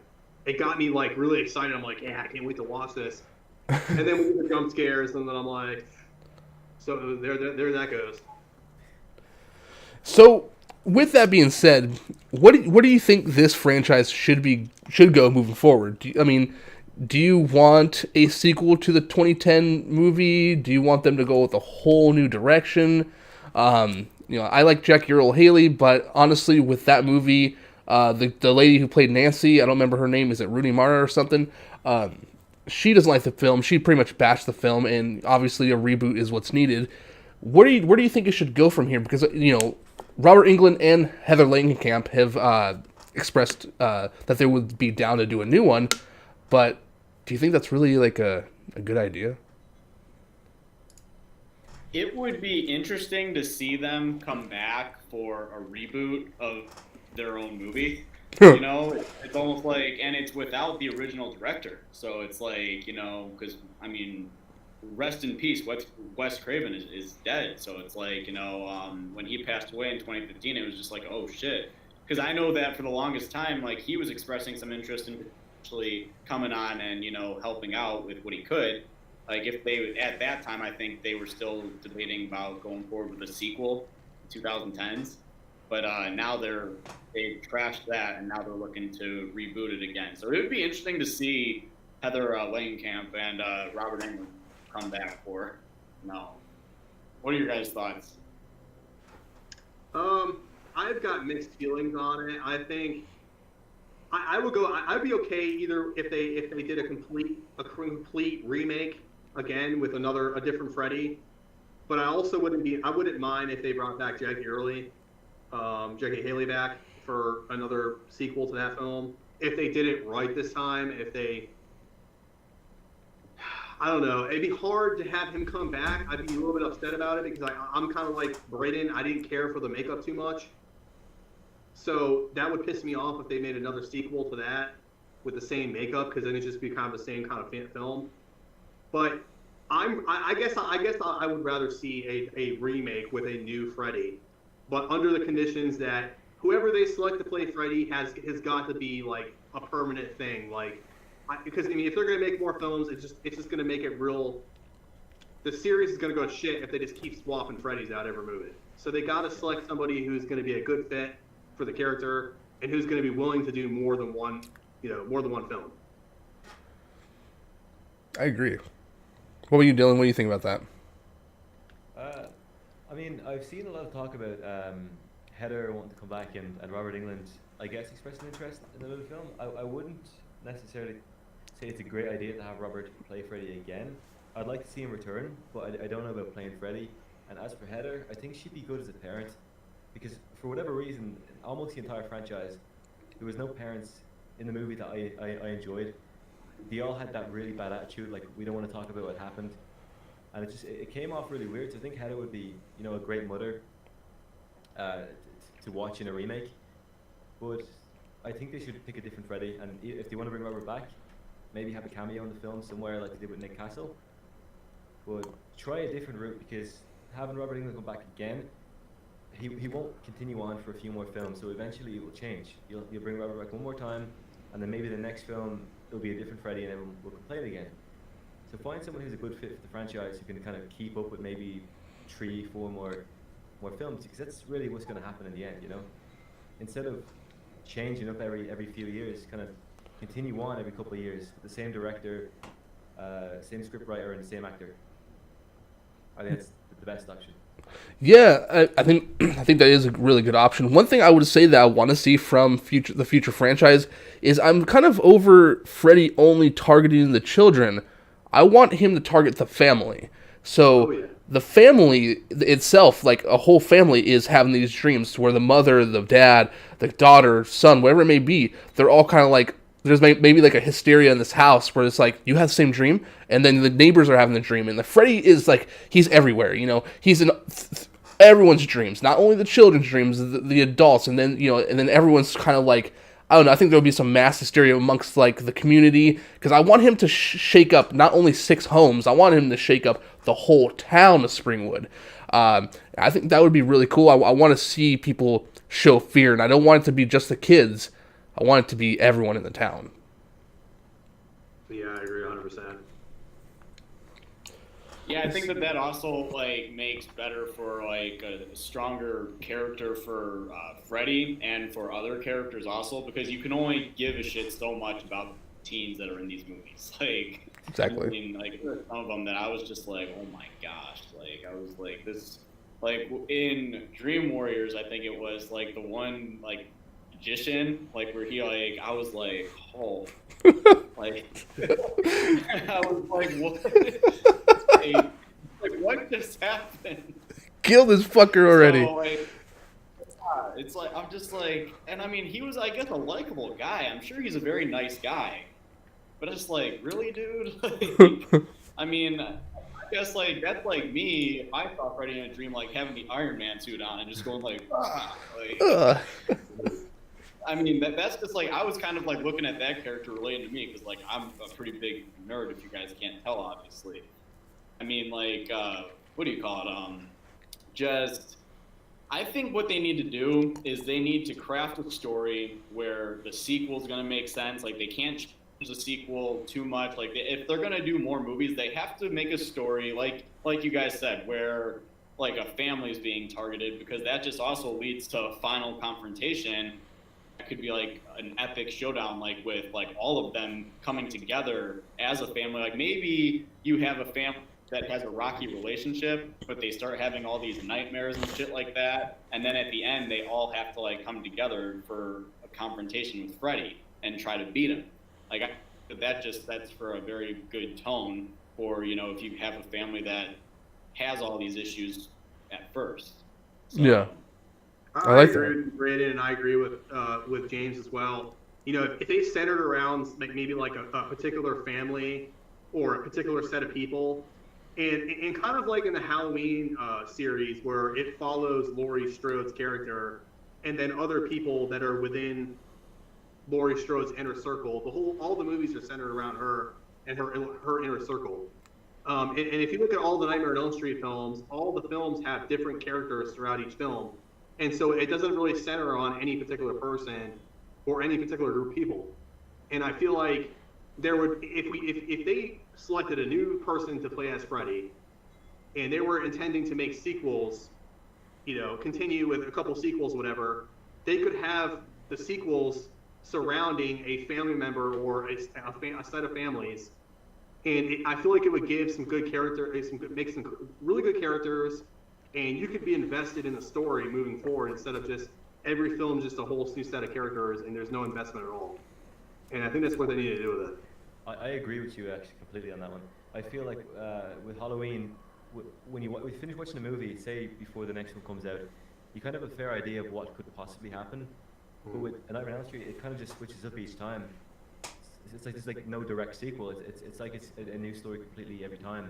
it got me like really excited. I'm like, yeah, I can't wait to watch this. And then we get the jump scares, and then I'm like, so there that goes. So, with that being said, what do you think this franchise should go moving forward? Do you want a sequel to the 2010 movie? Do you want them to go with a whole new direction? I like Jackie Earle Haley, but honestly, with that movie, the lady who played Nancy, I don't remember her name. Is it Rooney Mara or something? She doesn't like the film. She pretty much bashed the film, and obviously a reboot is what's needed. Where do you think it should go from here? Because Robert Englund and Heather Langenkamp expressed that they would be down to do a new one. But do you think that's really like a good idea? It would be interesting to see them come back for a reboot of their own movie. You know, it's almost like, and it's without the original director. So it's like, you know, because, I mean, rest in peace, Wes Craven is dead. So it's like, you know, when he passed away in 2015, it was just like, oh, shit. Because I know that for the longest time, like, he was expressing some interest in actually coming on and, you know, helping out with what he could. Like, if they, at that time, I think they were still debating about going forward with a sequel, 2010s. But now they've trashed that, and now they're looking to reboot it again. So it would be interesting to see Heather Langenkamp and Robert Englund come back for. No. What are your guys' thoughts? I've got mixed feelings on it. I think I would go. I'd be okay either if they did a complete remake again with a different Freddy. But I wouldn't mind if they brought back Jackie Haley back for another sequel to that film. If they did it right this time, I don't know. It'd be hard to have him come back. I'd be a little bit upset about it because I'm kind of like Braden. I didn't care for the makeup too much. So that would piss me off if they made another sequel to that with the same makeup, because then it'd just be kind of the same kind of film. But I guess I would rather see a remake with a new Freddy, but under the conditions that whoever they select to play Freddy has got to be like a permanent thing. Like, because I mean, if they're gonna make more films, it's just gonna make it real. The series is gonna go to shit if they just keep swapping Freddys out every movie. So they got to select somebody who's gonna be a good fit for the character and who's gonna be willing to do more than one film. I agree. What were you, Dylan? What do you think about that? I mean, I've seen a lot of talk about Heather wanting to come back and Robert Englund, I guess, expressing interest in the film. I wouldn't necessarily say it's a great idea to have Robert play Freddy again. I'd like to see him return, but I don't know about playing Freddy. And as for Heather, I think she'd be good as a parent, because for whatever reason, almost the entire franchise, there was no parents in the movie that I enjoyed. They all had that really bad attitude, like, we don't want to talk about what happened. And it came off really weird. So I think Heather would be, you know, a great mother to watch in a remake. But I think they should pick a different Freddy, and if they want to bring Robert back, maybe have a cameo in the film somewhere like they did with Nick Castle. But try a different route, because having Robert Englund come back again, he won't continue on for a few more films, so eventually it will change. You'll bring Robert back one more time, and then maybe the next film it'll be a different Freddy and everyone will complain again. So find someone who's a good fit for the franchise, who can kind of keep up with maybe 3-4 more films, because that's really what's going to happen in the end, you know? Instead of changing up every few years, kind of continue on every couple of years with the same director, same scriptwriter, and the same actor. I think that's the best option. Yeah, I think that is a really good option. One thing I would say that I want to see from the future franchise is I'm kind of over Freddy only targeting the children. I want him to target the family. So the family itself, like a whole family, is having these dreams where the mother, the dad, the daughter, son, whatever it may be, they're all kind of like, there's maybe like a hysteria in this house where it's like, you have the same dream, and then the neighbors are having the dream, and the Freddy is like, he's everywhere, you know, he's in everyone's dreams, not only the children's dreams, the adults, and then, you know, and then everyone's kind of like, I don't know, I think there'll be some mass hysteria amongst like the community, because I want him to shake up not only 6 homes, I want him to shake up the whole town of Springwood. I think that would be really cool. I want to see people show fear, and I don't want it to be just the kids. I want it to be everyone in the town. Yeah, I agree 100%. Yeah, I think that also like makes better for like a stronger character for Freddy and for other characters also, because you can only give a shit so much about teens that are in these movies. Like, exactly. I mean, like there are some of them that I was just like, oh my gosh, like I was like this, like in Dream Warriors, I think it was like the one like magician, like where he like I was like, oh, like I was like, what? Like what just happened? Kill this fucker already. So, like, it's like I'm just like, and I mean, he was, I guess, a likable guy. I'm sure he's a very nice guy, but it's like, really, dude? Like, I mean, I guess like that's like me if I saw Freddy in a dream, like having the Iron Man suit on and just going like, ah, like. Ugh. I mean, that's just like I was kind of like looking at that character relating to me because like I'm a pretty big nerd if you guys can't tell, obviously. I mean, like, what do you call it? Just, I think what they need to do is they need to craft a story where the sequel is going to make sense. Like, they can't change the sequel too much. Like, if they're going to do more movies, they have to make a story, like you guys said, where like a family is being targeted, because that just also leads to a final confrontation. It could be like an epic showdown, like with like all of them coming together as a family. Like maybe you have a family that has a rocky relationship, but they start having all these nightmares and shit like that, and then at the end they all have to like come together for a confrontation with Freddy and try to beat him. Like that's for a very good tone for, you know, if you have a family that has all these issues at first. So, Yeah. I like agree that. with Braden, and I agree with James as well. You know, if they centered around like maybe like a particular family or a particular set of people, and kind of like in the Halloween series where it follows Laurie Strode's character and then other people that are within Laurie Strode's inner circle. All the movies are centered around her and her inner circle. And if you look at all the Nightmare on Elm Street films, all the films have different characters throughout each film. And so it doesn't really center on any particular person or any particular group of people. And I feel like there would, if they selected a new person to play as Freddy, and they were intending to make sequels, you know, continue with a couple sequels, whatever, they could have the sequels surrounding a family member or a set of families. And I feel like it would give some good character, make some really good characters, and you could be invested in the story moving forward instead of just every film just a whole new set of characters and there's no investment at all. And I think that's what they need to do with it. I agree with you actually completely on that one. I feel like with Halloween, when you finish watching a movie, say before the next one comes out, you kind of have a fair idea of what could possibly happen. But with A Nightmare on Elm Street, it kind of just switches up each time. It's like there's like no direct sequel. It's like it's a new story completely every time.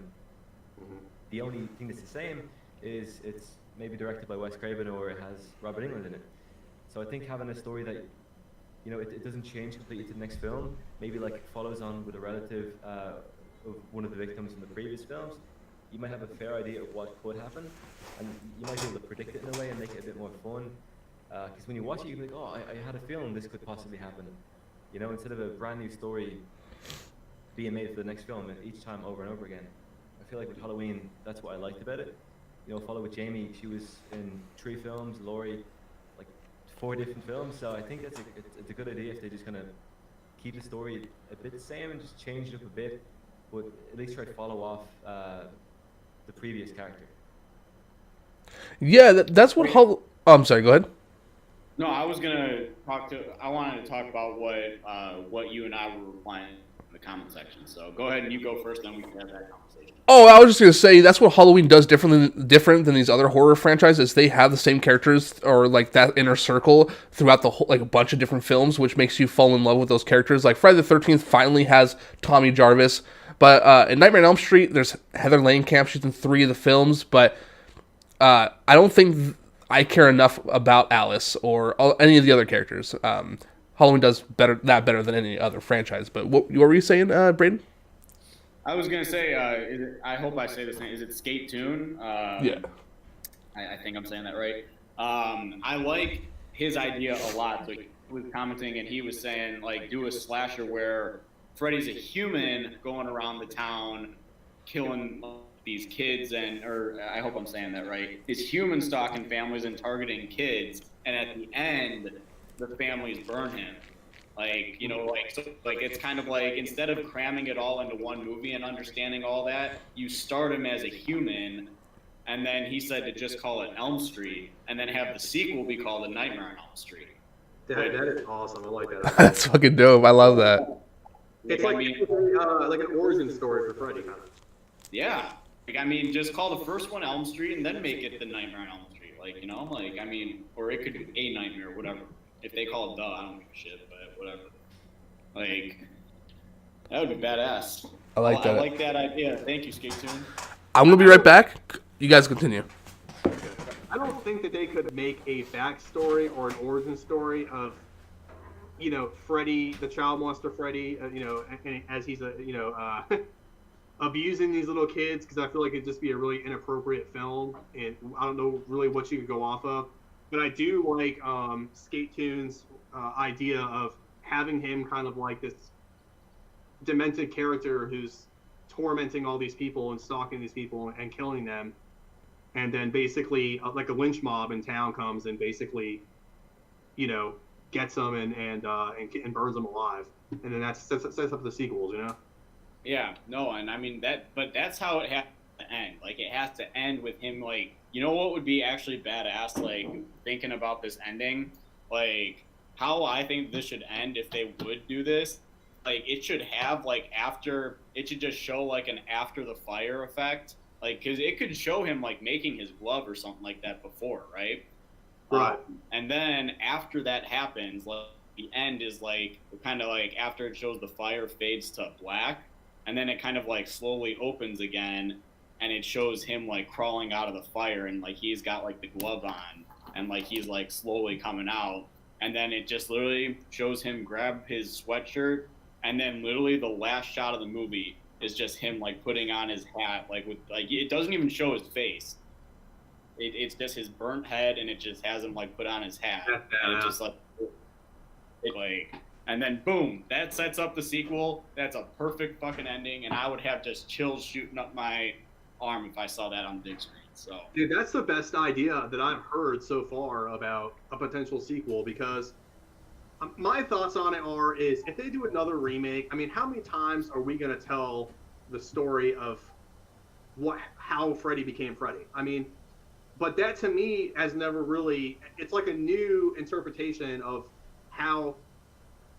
The only thing that's the same is it's maybe directed by Wes Craven or it has Robert Englund in it. So I think having a story that, you know, it doesn't change completely to the next film, maybe like it follows on with a relative of one of the victims in the previous films, you might have a fair idea of what could happen, and you might be able to predict it in a way and make it a bit more fun. Because when you watch it, you can be like, oh, I had a feeling this could possibly happen. You know, instead of a brand new story being made for the next film each time over and over again. I feel like with Halloween, that's what I liked about it. You know, follow with Jamie, she was in 3 films, Laurie, like 4 different films. So I think it's a good idea if they just kind of keep the story a bit the same and just change it up a bit, but at least try to follow off the previous character. Yeah, that's what Oh, I'm sorry. Go ahead. No, I wanted to talk about what you and I were replying in the comment section. So go ahead and you go first, then we can have that conversation. Oh, I was just gonna say that's what Halloween does different than these other horror franchises. They have the same characters or like that inner circle throughout the whole, like a bunch of different films, which makes you fall in love with those characters. Like Friday the 13th finally has Tommy Jarvis, but in Nightmare on Elm Street, there's Heather Langenkamp. She's in 3 of the films, but I don't think I care enough about Alice or any of the other characters. Halloween does better than any other franchise. But what were you saying, Braden? I was gonna say, I hope I say this name. Is it Skate Toon? Yeah. I think I'm saying that right. I like his idea a lot. So he was commenting and he was saying, like, do a slasher where Freddy's a human going around the town killing these kids or I hope I'm saying that right. These human stalking families and targeting kids, and at the end, the families burn him. Like, you know, like it's kind of like instead of cramming it all into one movie and understanding all that, you start him as a human, and then he said to just call it Elm Street, and then have the sequel be called A Nightmare on Elm Street. That is awesome. I like that. That's fucking dope. I love that. It's like an origin story for Freddy, kind of. Yeah. Like, I mean, just call the first one Elm Street and then make it The Nightmare on Elm Street. Like, you know, like, I mean, or it could be a nightmare, whatever. If they call it the, I don't give a shit, but whatever. Like, that would be badass. I like that. I like that idea. Thank you, Skate Tune. I'm gonna be right back. You guys continue. I don't think that they could make a backstory or an origin story of, you know, Freddy, the child monster Freddy, you know, as he's abusing these little kids, because I feel like it'd just be a really inappropriate film, and I don't know really what you could go off of. But I do like Skate Tune's idea of having him kind of like this demented character who's tormenting all these people and stalking these people and killing them, and then basically like a lynch mob in town comes and basically, you know, gets them and burns them alive, and then that sets up the sequels, you know. Yeah, no, and I mean but that's how it has to end. Like, it has to end with him, like, you know what would be actually badass, like, thinking about this ending, like, how I think this should end if they would do this, like, it should have, like, it should just show, like, an after the fire effect, like, because it could show him, like, making his glove or something like that before, right? Right. And then after that happens, like, the end is, like, kind of like after it shows the fire fades to black, and then it kind of, like, slowly opens again, and it shows him, like, crawling out of the fire, and, like, he's got, like, the glove on, and, like, he's, like, slowly coming out, and then it just literally shows him grab his sweatshirt, and then literally the last shot of the movie is just him, like, putting on his hat, like, with, like, it doesn't even show his face. It's just his burnt head, and it just has him, like, put on his hat, and it's just, like, and then boom, that sets up the sequel. That's a perfect fucking ending, and I would have just chills shooting up my arm if I saw that on the big screen. So, dude, that's the best idea that I've heard so far about a potential sequel, because my thoughts on it is if they do another remake, I mean, how many times are we going to tell the story of how Freddy became Freddy? I mean, but that to me has never really, it's like a new interpretation of how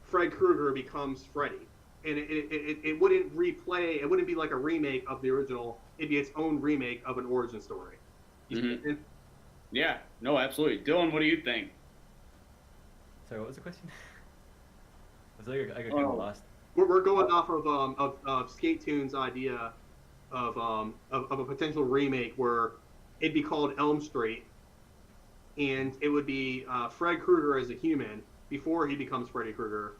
Fred Krueger becomes Freddy. And it wouldn't replay, it wouldn't be like a remake of the original, it'd be its own remake of an origin story. Mm-hmm. Yeah, no, absolutely. Dylan, what do you think? Sorry, what was the question? I got kind of lost. We're going off of Skate Tune's idea of a potential remake where it'd be called Elm Street, and it would be Fred Krueger as a human before he becomes Freddy Krueger.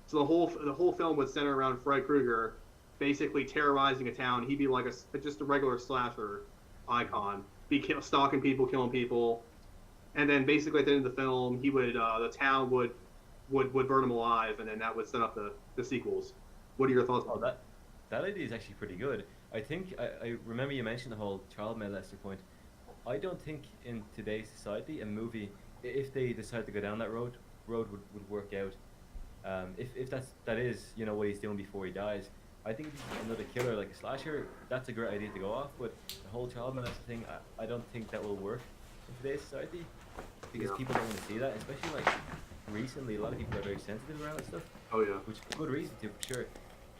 So the whole film would center around Fred Krueger basically terrorizing a town. He'd be like just a regular slasher icon, stalking people, killing people, and then basically at the end of the film, he would the town would burn him alive, and then that would set up the sequels. What are your thoughts on that? That idea is actually pretty good. I think I remember you mentioned the whole child molester point. I don't think in today's society a movie, if they decide to go down that road would work out. If that is, you know, what he's doing before he dies. I think another killer like a slasher, that's a great idea to go off. But the whole child molester thing, I don't think that will work in today's society, because people don't want to see that. Especially like recently, a lot of people are very sensitive around that stuff. Oh yeah. Which is a good reason to, for sure.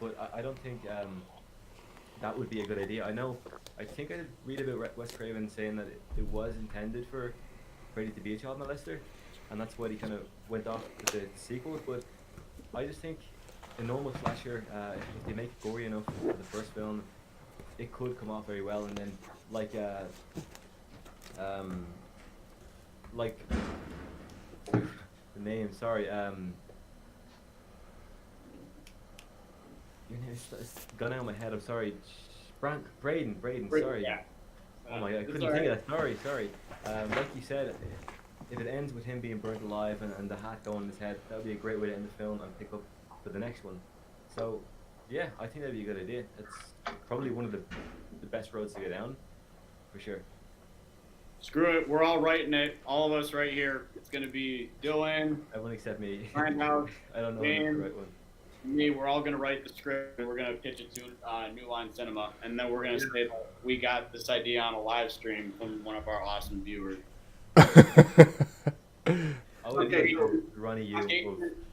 But I don't think that would be a good idea. I think I did read about Wes Craven saying that it was intended for Freddy to be a child molester, and that's why he kind of went off with the sequel. But I just think a normal slasher, if they make it gory enough for the first film, it could come off very well. And then like the name, sorry, your name it's gone out of my head. I'm sorry, Braden. Sorry. Yeah. Oh my god, I couldn't think of that. Sorry. Like you said, if it ends with him being burnt alive and the hat going in his head, that would be a great way to end the film and pick up for the next one. So, yeah, I think that'd be a good idea. It's probably one of the best roads to go down, for sure. Screw it, we're all writing it. All of us right here. It's gonna be Dylan. Everyone except me. Grindhouse. I don't know Dan, the right one. Me, we're all gonna write the script, and we're gonna pitch it to New Line Cinema, and then we're gonna say that we got this idea on a live stream from one of our awesome viewers. Okay, Ronnie, you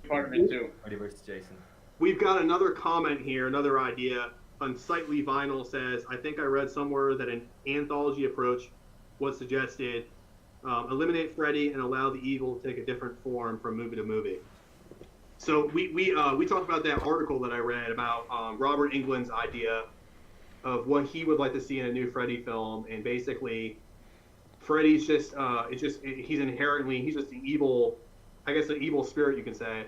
Department too. Ronnie versus Jason. We've got another comment here, another idea. Unsightly Vinyl says, I think I read somewhere that an anthology approach was suggested, eliminate Freddy and allow the evil to take a different form from movie to movie. So we talked about that article that I read about Robert Englund's idea of what he would like to see in a new Freddy film, and basically, Freddy's just he's just an evil, I guess an evil spirit you can say,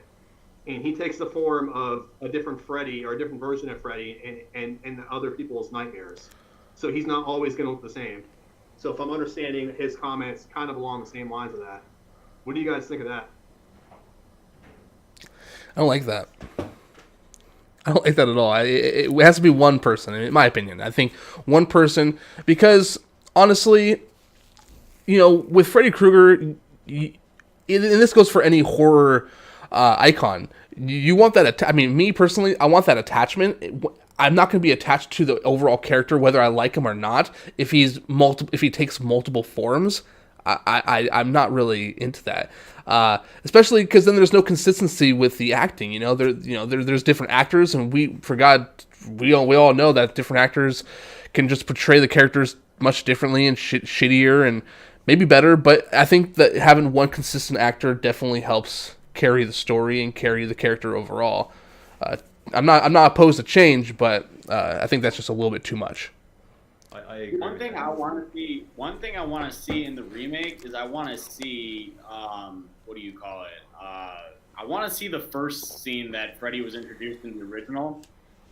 and he takes the form of a different Freddy or a different version of Freddy and other people's nightmares. So he's not always going to look the same. So if I'm understanding his comments, kind of along the same lines of that. What do you guys think of that? I don't like that. I don't like that at all. It has to be one person, in my opinion. I think one person, because honestly, with Freddy Krueger, and this goes for any horror icon, you want that. Me personally, I want that attachment. I'm not going to be attached to the overall character, whether I like him or not. If he takes multiple forms, I'm not really into that. Especially because then there's no consistency with the acting. There's different actors, and we all know that different actors can just portray the characters much differently and shittier and maybe better. But I think that having one consistent actor definitely helps carry the story and carry the character overall. I'm not opposed to change, but I think that's just a little bit too much. I agree. One thing I want to see in the remake is I want to see what do you call it? I want to see the first scene that Freddy was introduced in the original.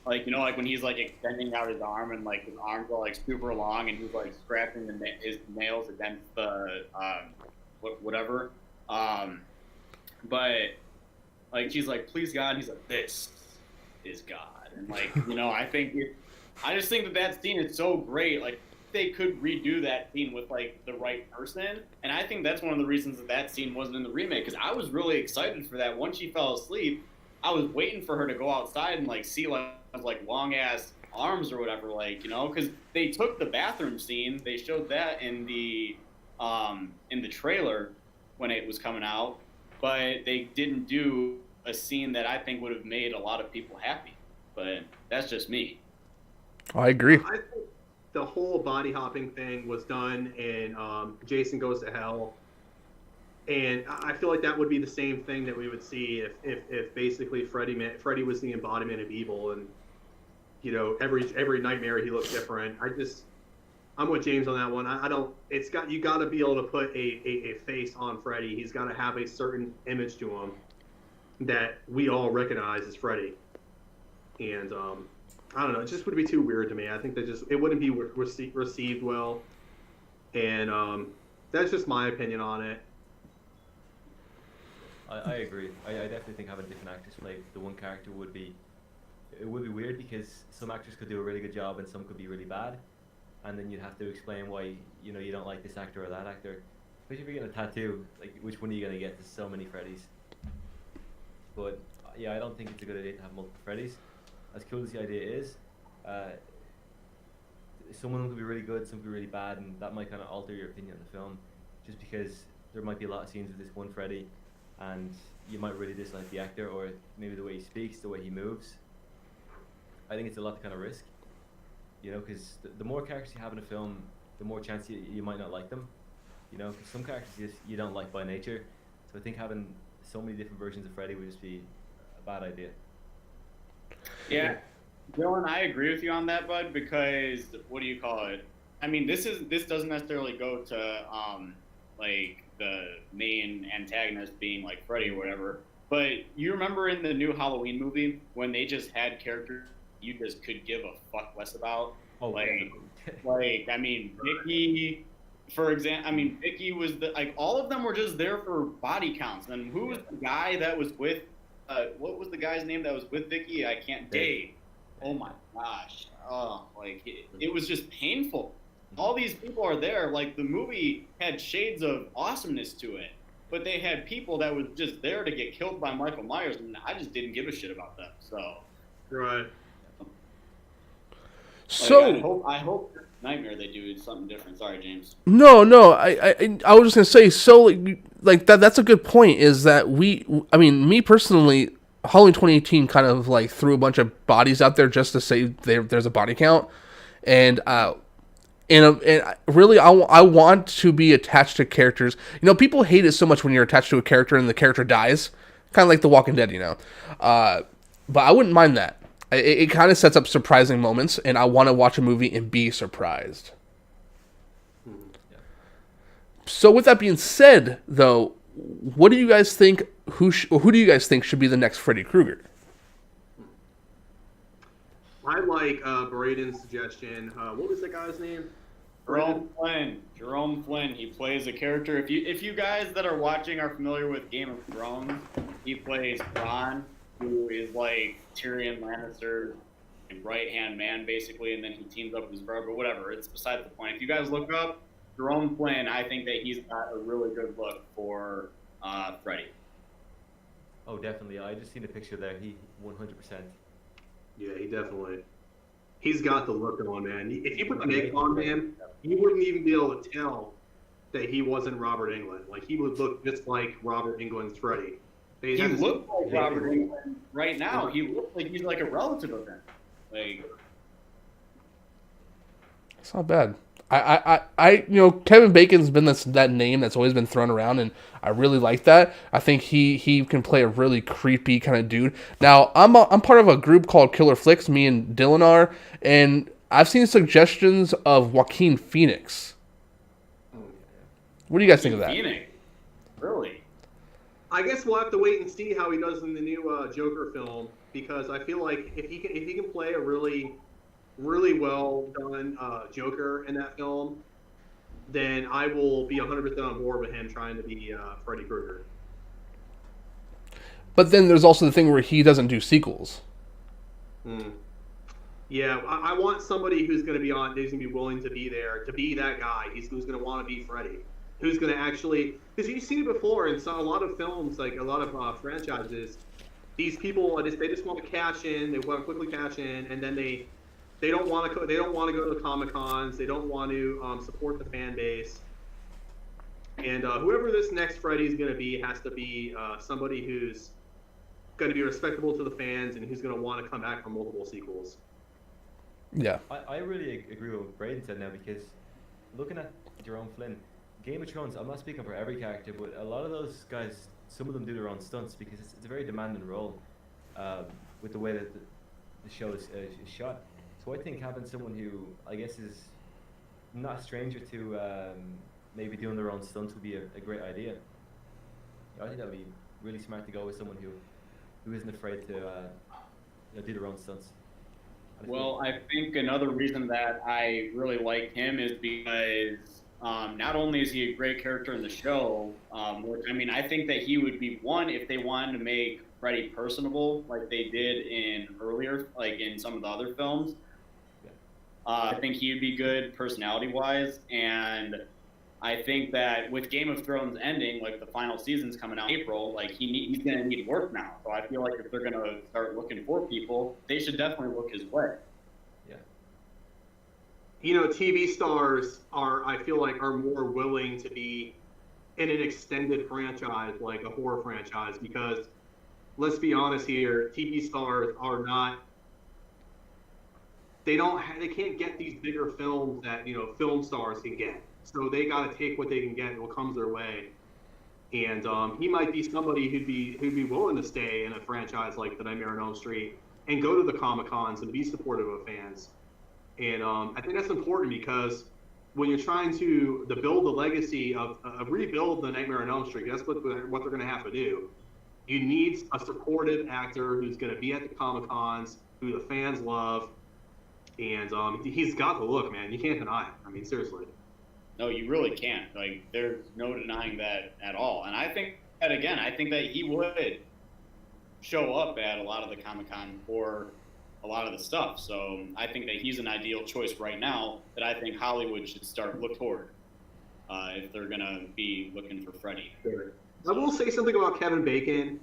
Like when he's like extending out his arm and like his arms are like super long and he's like scratching his nails against the whatever. But like she's like, please God, and he's like, this is God, and like I just think that scene is so great. Like they could redo that scene with like the right person, and I think that's one of the reasons that scene wasn't in the remake, because I was really excited for that. Once she fell asleep, I was waiting for her to go outside and like see like long ass arms or whatever, because they took the bathroom scene, they showed that in the trailer when it was coming out, but they didn't do a scene that I think would have made a lot of people happy. But that's just me. I agree. I think the whole body hopping thing was done in Jason Goes to Hell, and I feel like that would be the same thing that we would see if basically Freddy was the embodiment of evil, and every nightmare he looks different. I'm with James on that one. You got to be able to put a face on Freddy. He's got to have a certain image to him that we all recognize as Freddy. And I don't know, it just would be too weird to me. I think that it wouldn't be received well. And that's just my opinion on it. I agree. I definitely think having different actors play the one character would be weird, because some actors could do a really good job and some could be really bad, and then you'd have to explain why you don't like this actor or that actor. Especially if you're getting a tattoo, like which one are you gonna get? There's so many Freddys. But yeah, I don't think it's a good idea to have multiple Freddys. As cool as the idea is, some of them could be really good, some could be really bad, and that might kind of alter your opinion of the film, just because there might be a lot of scenes with this one Freddy, and you might really dislike the actor, or maybe the way he speaks, the way he moves. I think it's a lot to kind of risk, because the more characters you have in a film, the more chance you might not like them, because some characters you don't like by nature. So I think having so many different versions of Freddy would just be a bad idea. Yeah, Dylan, I agree with you on that, bud, because what do you call it? I mean, this doesn't necessarily go to like the main antagonist being like Freddy or whatever, but you remember in the new Halloween movie when they just had characters you just could give a fuck less about? Oh, like I mean, Vicky, for example. I mean, Vicky was all of them were just there for body counts. And who was the guy that was with? What was the guy's name that was with Vicky? I can't. Dave. Oh my gosh. Oh, it was just painful. All these people are there. Like the movie had shades of awesomeness to it, but they had people that was just there to get killed by Michael Myers, and I just didn't give a shit about them. So. Right. So I hope Nightmare they do something different. Sorry, James. No, I was just gonna say, so like that's a good point. Is that me personally, Halloween 2018 kind of threw a bunch of bodies out there just to say there's a body count, and And really, I want to be attached to characters. People hate it so much when you're attached to a character and the character dies, kind of like The Walking Dead, But I wouldn't mind that. It kind of sets up surprising moments, and I want to watch a movie and be surprised. So with that being said, though, what do you guys think? Who do you guys think should be the next Freddy Krueger? I like Braden's suggestion. What was that guy's name? Jerome Flynn. He plays a character. If you guys that are watching are familiar with Game of Thrones, he plays Ron, who is like Tyrion Lannister's right-hand man, basically, and then he teams up with his brother. But whatever, it's besides the point. If you guys look up Jerome Flynn, I think that he's got a really good look for Freddy. Oh, definitely. I just seen a picture there. He 100%. Yeah, he definitely. He's got the look on, man. If you put the makeup on him, you wouldn't even be able to tell that he wasn't Robert Englund. Like, he would look just like Robert Englund's Freddy. He looks like Robert Englund right now. He looks like he's like a relative of him. Like, it's not bad. Kevin Bacon's been that name that's always been thrown around, and I really like that. I think he can play a really creepy kind of dude. Now, I'm part of a group called Killer Flicks. Me and Dylan are, and I've seen suggestions of Joaquin Phoenix. What do you guys think of that? Phoenix, really? I guess we'll have to wait and see how he does in the new Joker film, because I feel like if he can play a really well done Joker in that film, then I will be 100% on board with him trying to be Freddy Krueger. But then there's also the thing where he doesn't do sequels. Yeah, I want somebody who's going to be willing to be there, to be that guy. Who's going to want to be Freddy. Who's going to actually, because you've seen it before in a lot of films, like a lot of franchises. These people they just want to cash in. They want to quickly cash in, and then they don't want to. They don't want to go to the Comic Cons. They don't want to support the fan base. And whoever this next Freddy is going to be has to be somebody who's going to be respectable to the fans and who's going to want to come back for multiple sequels. Yeah, I really agree with what Braden said now, because looking at Jerome Flynn, Game of Thrones, I'm not speaking for every character, but a lot of those guys, some of them do their own stunts, because it's a very demanding role with the way that the show is shot. So I think having someone who, I guess, is not a stranger to maybe doing their own stunts would be a great idea. I think that would be really smart to go with someone who isn't afraid to do their own stunts. Well, I think another reason that I really like him is because not only is he a great character in the show, which, I mean, I think that he would be one if they wanted to make Freddy personable, like they did in earlier, like in some of the other films. I think he would be good personality-wise, and I think that with Game of Thrones ending, like the final season's coming out in April, like he's going to need work now. So I feel like if they're going to start looking for people, they should definitely look his way. Yeah. TV stars I feel like, are more willing to be in an extended franchise, like a horror franchise, because let's be honest here, TV stars are not. They can't get these bigger films that film stars can get. So they got to take what they can get, what comes their way. And he might be somebody who'd be willing to stay in a franchise like the Nightmare on Elm Street and go to the Comic Cons and be supportive of fans. And I think that's important, because when you're trying to build the legacy of rebuild the Nightmare on Elm Street, that's what they're going to have to do. You need a supportive actor who's going to be at the Comic Cons, who the fans love. And he's got the look, man. You can't deny it. I mean, seriously. No, you really can't. Like, there's no denying that at all. And I think that he would show up at a lot of the Comic-Con for a lot of the stuff. So I think that he's an ideal choice right now that I think Hollywood should look toward if they're going to be looking for Freddy. Sure. I will say something about Kevin Bacon,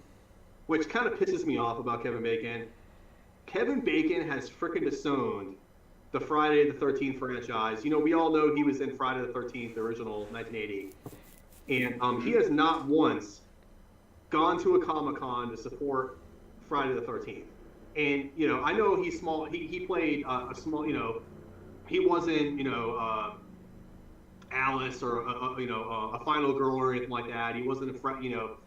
which kind of pisses me off about Kevin Bacon. Kevin Bacon has frickin' disowned the Friday the 13th franchise. We all know he was in Friday the 13th, the original 1980. And he has not once gone to a Comic-Con to support Friday the 13th. And, I know he's small. He played a small, he wasn't, Alice or a final girl or anything like that. He wasn't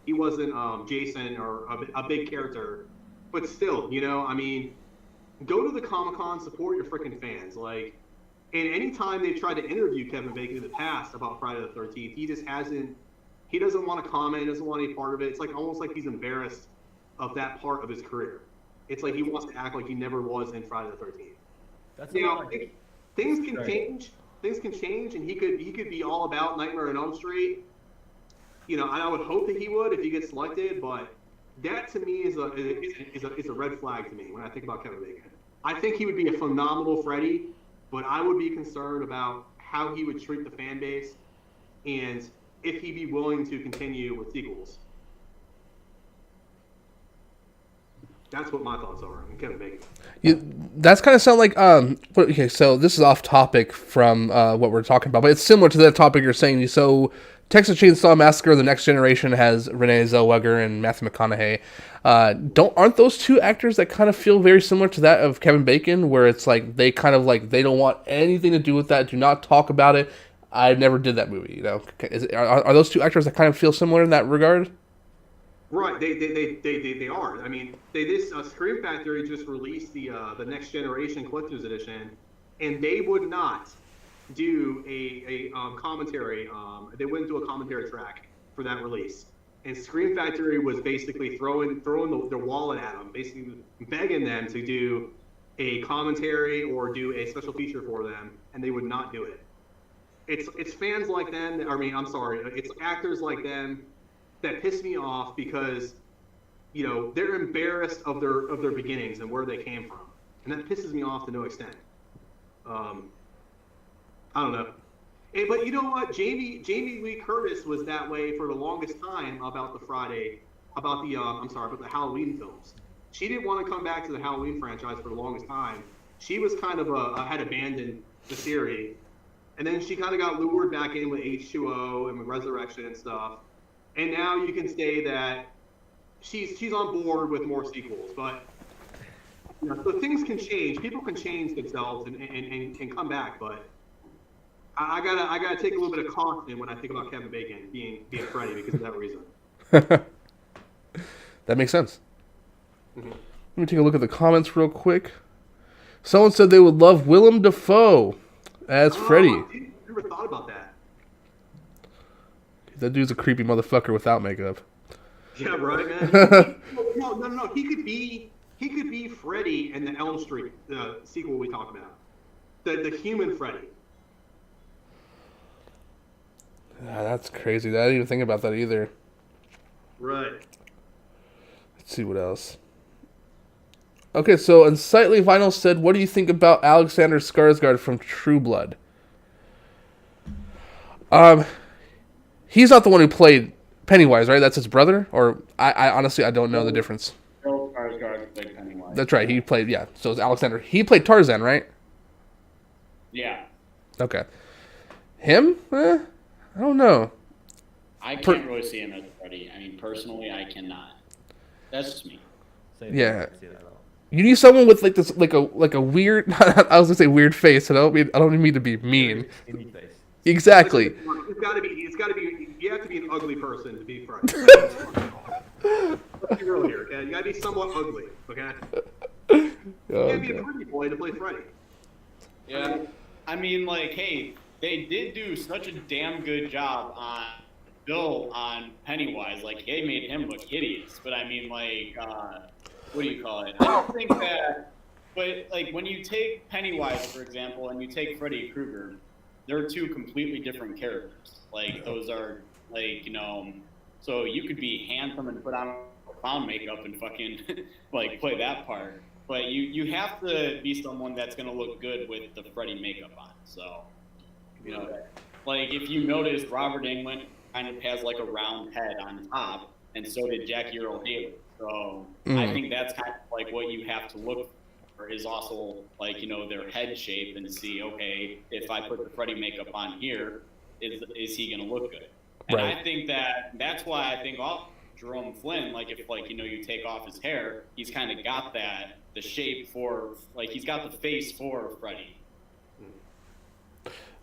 he wasn't Jason or a big character, but still, I mean, go to the Comic-Con, support your freaking fans. Like, and anytime they've tried to interview Kevin Bacon in the past about Friday the 13th, he just hasn't. He doesn't want to comment. He doesn't want any part of it. It's like almost like he's embarrassed of that part of his career. It's like he wants to act like he never was in Friday the 13th. That's Things can change. Things can change, and he could be all about Nightmare on Elm Street. And I would hope that he would if he gets selected, but that to me is a red flag to me when I think about Kevin Bacon. I think he would be a phenomenal Freddy, but I would be concerned about how he would treat the fan base and if he'd be willing to continue with sequels. That's what my thoughts are on Kevin Bacon. That's kind of sound like okay, so this is off topic from what we're talking about, but it's similar to that topic you're saying. So Texas Chainsaw Massacre: The Next Generation has Renee Zellweger and Matthew McConaughey. Aren't those two actors that kind of feel very similar to that of Kevin Bacon, where it's like they kind of like they don't want anything to do with that, do not talk about it. I never did that movie. Are those two actors that kind of feel similar in that regard? Right, they are. I mean, this Scream Factory just released the Next Generation Collector's Edition, and they would not do a commentary. They wouldn't do a commentary track for that release. And Scream Factory was basically throwing their wallet at them, basically begging them to do a commentary or do a special feature for them, and they would not do it. It's fans like them. It's actors like them that piss me off because, they're embarrassed of their beginnings and where they came from, and that pisses me off to no extent. I don't know, but you know what? Jamie Lee Curtis was that way for the longest time about the Halloween films. She didn't want to come back to the Halloween franchise for the longest time. She was kind of had abandoned the series, and then she kind of got lured back in with H2O and with Resurrection and stuff. And now you can say that she's on board with more sequels, but so things can change. People can change themselves and come back, but I gotta take a little bit of caution when I think about Kevin Bacon being Freddy because of that reason. That makes sense. Mm-hmm. Let me take a look at the comments real quick. Someone said they would love Willem Dafoe as Freddy. I never thought about that. That dude's a creepy motherfucker without makeup. Yeah, right, man. No. He could be Freddy in the Elm Street sequel we talked about. The human Freddy. That's crazy. I didn't even think about that either. Right. Let's see what else. Okay, so Unsightly Vinyl said, what do you think about Alexander Skarsgård from True Blood? He's not the one who played Pennywise, right? That's his brother? Or I honestly don't know the difference. Bill Skarsgård played Pennywise. That's right. He played, yeah. So it's Alexander. He played Tarzan, right? Yeah. Okay. Him? I don't know. I can't really see him as Freddy. I mean, personally, I cannot. That's just me. Yeah. You need someone with like this, like a weird. I was gonna say weird face, and I don't mean to be mean. Exactly. It's got to be. You have to be an ugly person to be Freddy. Let's be real here, okay? You got to be somewhat ugly, okay? You can't be a pretty boy to play Freddy. Yeah. I mean, like, hey, they did do such a damn good job on Bill on Pennywise. Like, they made him look hideous. But I mean, like, what do you call it? I don't think that. But like, when you take Pennywise, for example, and you take Freddy Krueger, they're two completely different characters. Like, those are, like, so you could be handsome and put on clown makeup and fucking, like, play that part. But you have to be someone that's going to look good with the Freddy makeup on. So, like, if you notice, Robert Englund kind of has, like, a round head on top, and so did Jackie Earle Haley. So I think that's kind of, like, what you have to look for is also, like, their head shape and see, okay, if I put the Freddy makeup on here, is he going to look good? And right. I think that's why I think Jerome Flynn, like, if, like, you take off his hair, he's kind of got the shape for, like, he's got the face for Freddy.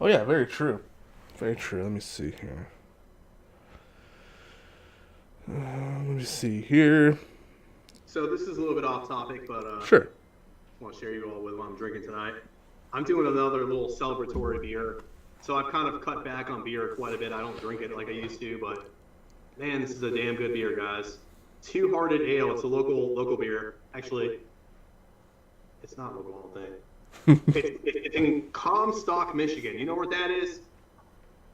Oh yeah, very true. Very true. Let me see here. Let me see here. So this is a little bit off topic, but Sure. I want to share you all with what I'm drinking tonight. I'm doing another little celebratory beer. So I've kind of cut back on beer quite a bit. I don't drink it like I used to, but man, this is a damn good beer, guys. Two Hearted Ale. It's a local beer. Actually, it's not local, I don't think. It's in Comstock, Michigan. You know where that is?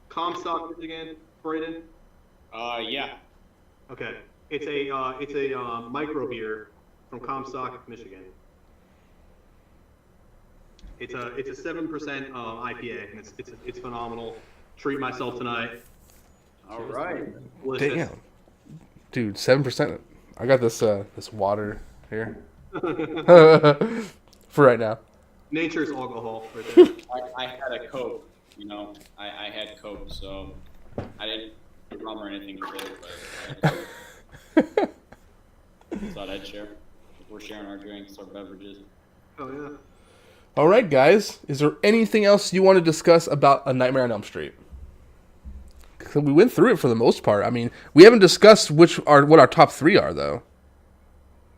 Comstock, Michigan, Braden? Yeah. Okay. It's a micro beer from Comstock, Michigan. It's a 7% IPA, and it's phenomenal. Treat myself tonight. All right. Delicious. Damn. Dude, 7%. I got this this water here. For right now. Nature's alcohol right there. I had a Coke, you know. I had Coke, so I didn't rum or anything today, but I thought I'd share. We're sharing our drinks, our beverages. Oh yeah. All right, guys. Is there anything else you want to discuss about A Nightmare on Elm Street? 'Cause we went through it for the most part. I mean, we haven't discussed what our top 3 are, though.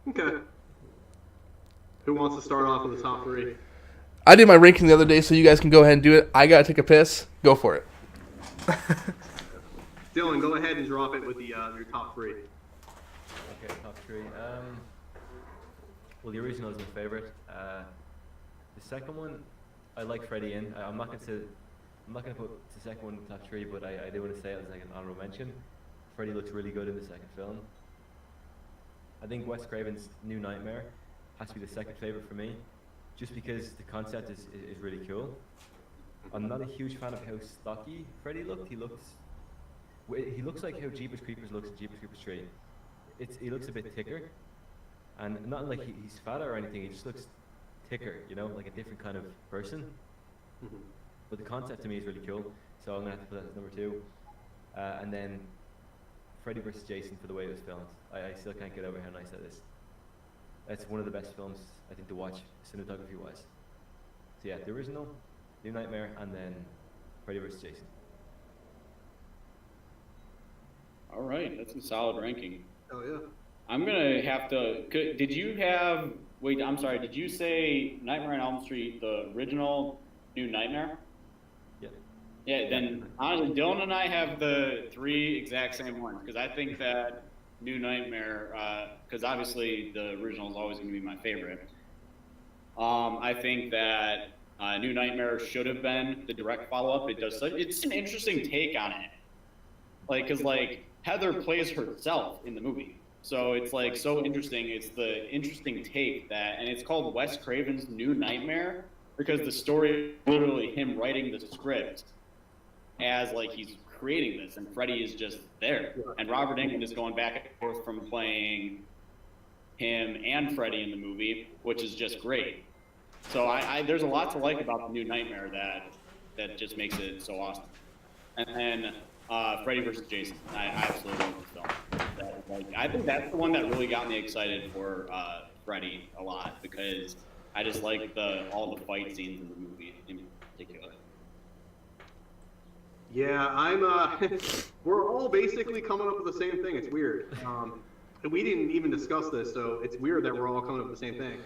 Okay. Who wants to start off with the top 3? I did my ranking the other day, so you guys can go ahead and do it. I gotta take a piss. Go for it. Dylan, go ahead and drop it with the your top 3. Okay, top 3. Well, the original is my favorite. The second one, I like Freddy in. I'm not gonna put the second one in the top 3, but I do want to say it as like an honorable mention. Freddy looks really good in the second film. I think Wes Craven's New Nightmare has to be the second favorite for me, just because the concept is really cool. I'm not a huge fan of how stocky Freddy looked. He looks like how Jeepers Creepers looks in Jeepers Creepers 3. He looks a bit thicker, and not like he's fatter or anything. He just looks thicker, you know, like a different kind of person. But the concept to me is really cool, so I'm gonna have to put that as number 2. And then Freddy vs. Jason for the way it was filmed. I still can't get over how nice that is. It's one of the best films I think to watch cinematography wise. So yeah, the original, New Nightmare, and then Freddy vs. Jason. All right, that's a solid ranking. Oh yeah. I'm gonna have to. Did you have? Wait, I'm sorry. Did you say Nightmare on Elm Street, the original New Nightmare? Yeah. Yeah. Then honestly, Dylan and I have the 3 exact same ones because I think that New Nightmare, because obviously the original is always going to be my favorite. I think that New Nightmare should have been the direct follow-up. It's an interesting take on it, because Heather plays herself in the movie, so it's so interesting. It's the interesting take and it's called Wes Craven's New Nightmare because the story is literally him writing the script as he's creating this, and Freddy is just there, and Robert Englund is going back and forth from playing him and Freddy in the movie, which is just great. So there's a lot to like about the New Nightmare that just makes it so awesome. And then Freddy vs. Jason, I absolutely love this film. I think that's the one that really got me excited for Freddy a lot because I just like all the fight scenes in the movie in particular. Yeah, we're all basically coming up with the same thing. It's weird. We didn't even discuss this, so it's weird that we're all coming up with the same thing.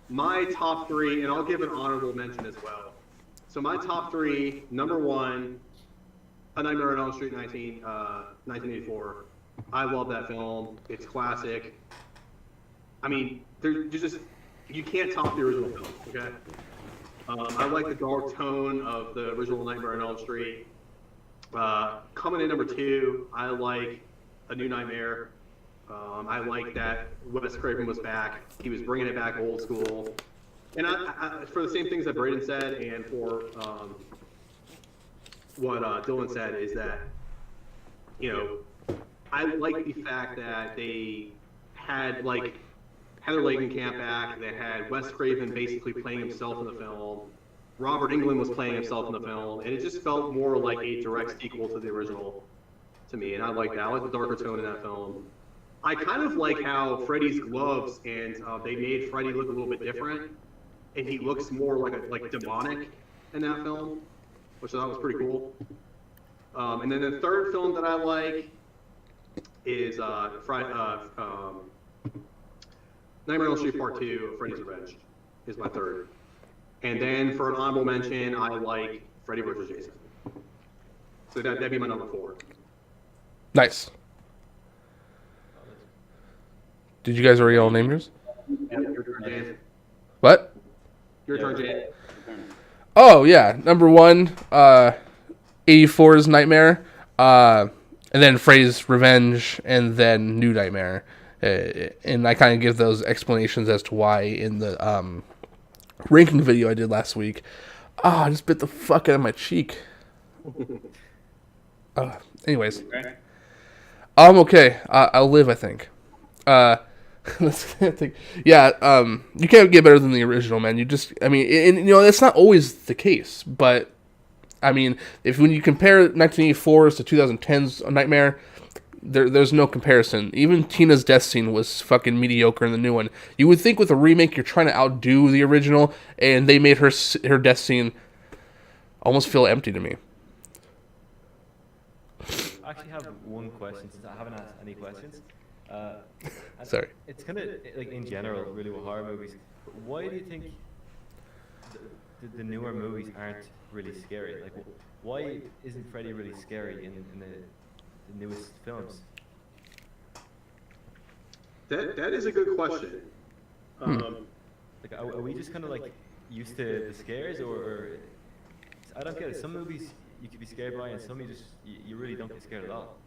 My top 3, and I'll give an honorable mention as well. So my top 3, number 1, A Nightmare on Elm Street 1984. I love that film. It's classic. I mean, you can't top the original film, okay? I like the dark tone of the original Nightmare on Elm Street. Coming in number 2, I like A New Nightmare. I like that Wes Craven was back. He was bringing it back old school. And I for the same things that Braden said and for what Dylan said is that, I like the fact that they had Heather Langenkamp back. They had Wes Craven basically playing himself in the film. Robert Englund was playing himself in the film, and it just felt more like a direct sequel to the original to me, and I like that. I like the darker tone in that film. I kind of like how Freddy's gloves, and they made Freddy look a little bit different, and he looks more like demonic in that film. which I thought was pretty cool. And then the third film that I like is Nightmare on Elm Street Part 2, Freddy's Revenge, is my third. And then for an honorable mention, I like Freddy vs. Jason. So that'd be my number 4. Nice. Did you guys already all name yours? Yeah, your turn, James. What? Your turn, James. Oh yeah, number 1, 84's Nightmare, and then Freddy's Revenge, and then New Nightmare. And I kind of give those explanations as to why in the ranking video I did last week. I just bit the fuck out of my cheek. Anyways, I'm okay. I'll live, I think. Let's think. Yeah, you can't get better than the original, man. That's not always the case, but I mean, when you compare 1984's to 2010's Nightmare, there's no comparison. Even Tina's death scene was fucking mediocre in the new one. You would think with a remake you're trying to outdo the original, and they made her death scene almost feel empty to me. I actually have one question since I haven't asked any questions. Sorry. It's kind of like in general, really, with horror movies. But why do you think the newer movies aren't really scary? Like, why isn't Freddy really scary in the newest films? That is a good question. Like, are we just kind of like used to the scares, or I don't get it. Some movies you could be scared by, and some you really don't get scared at all.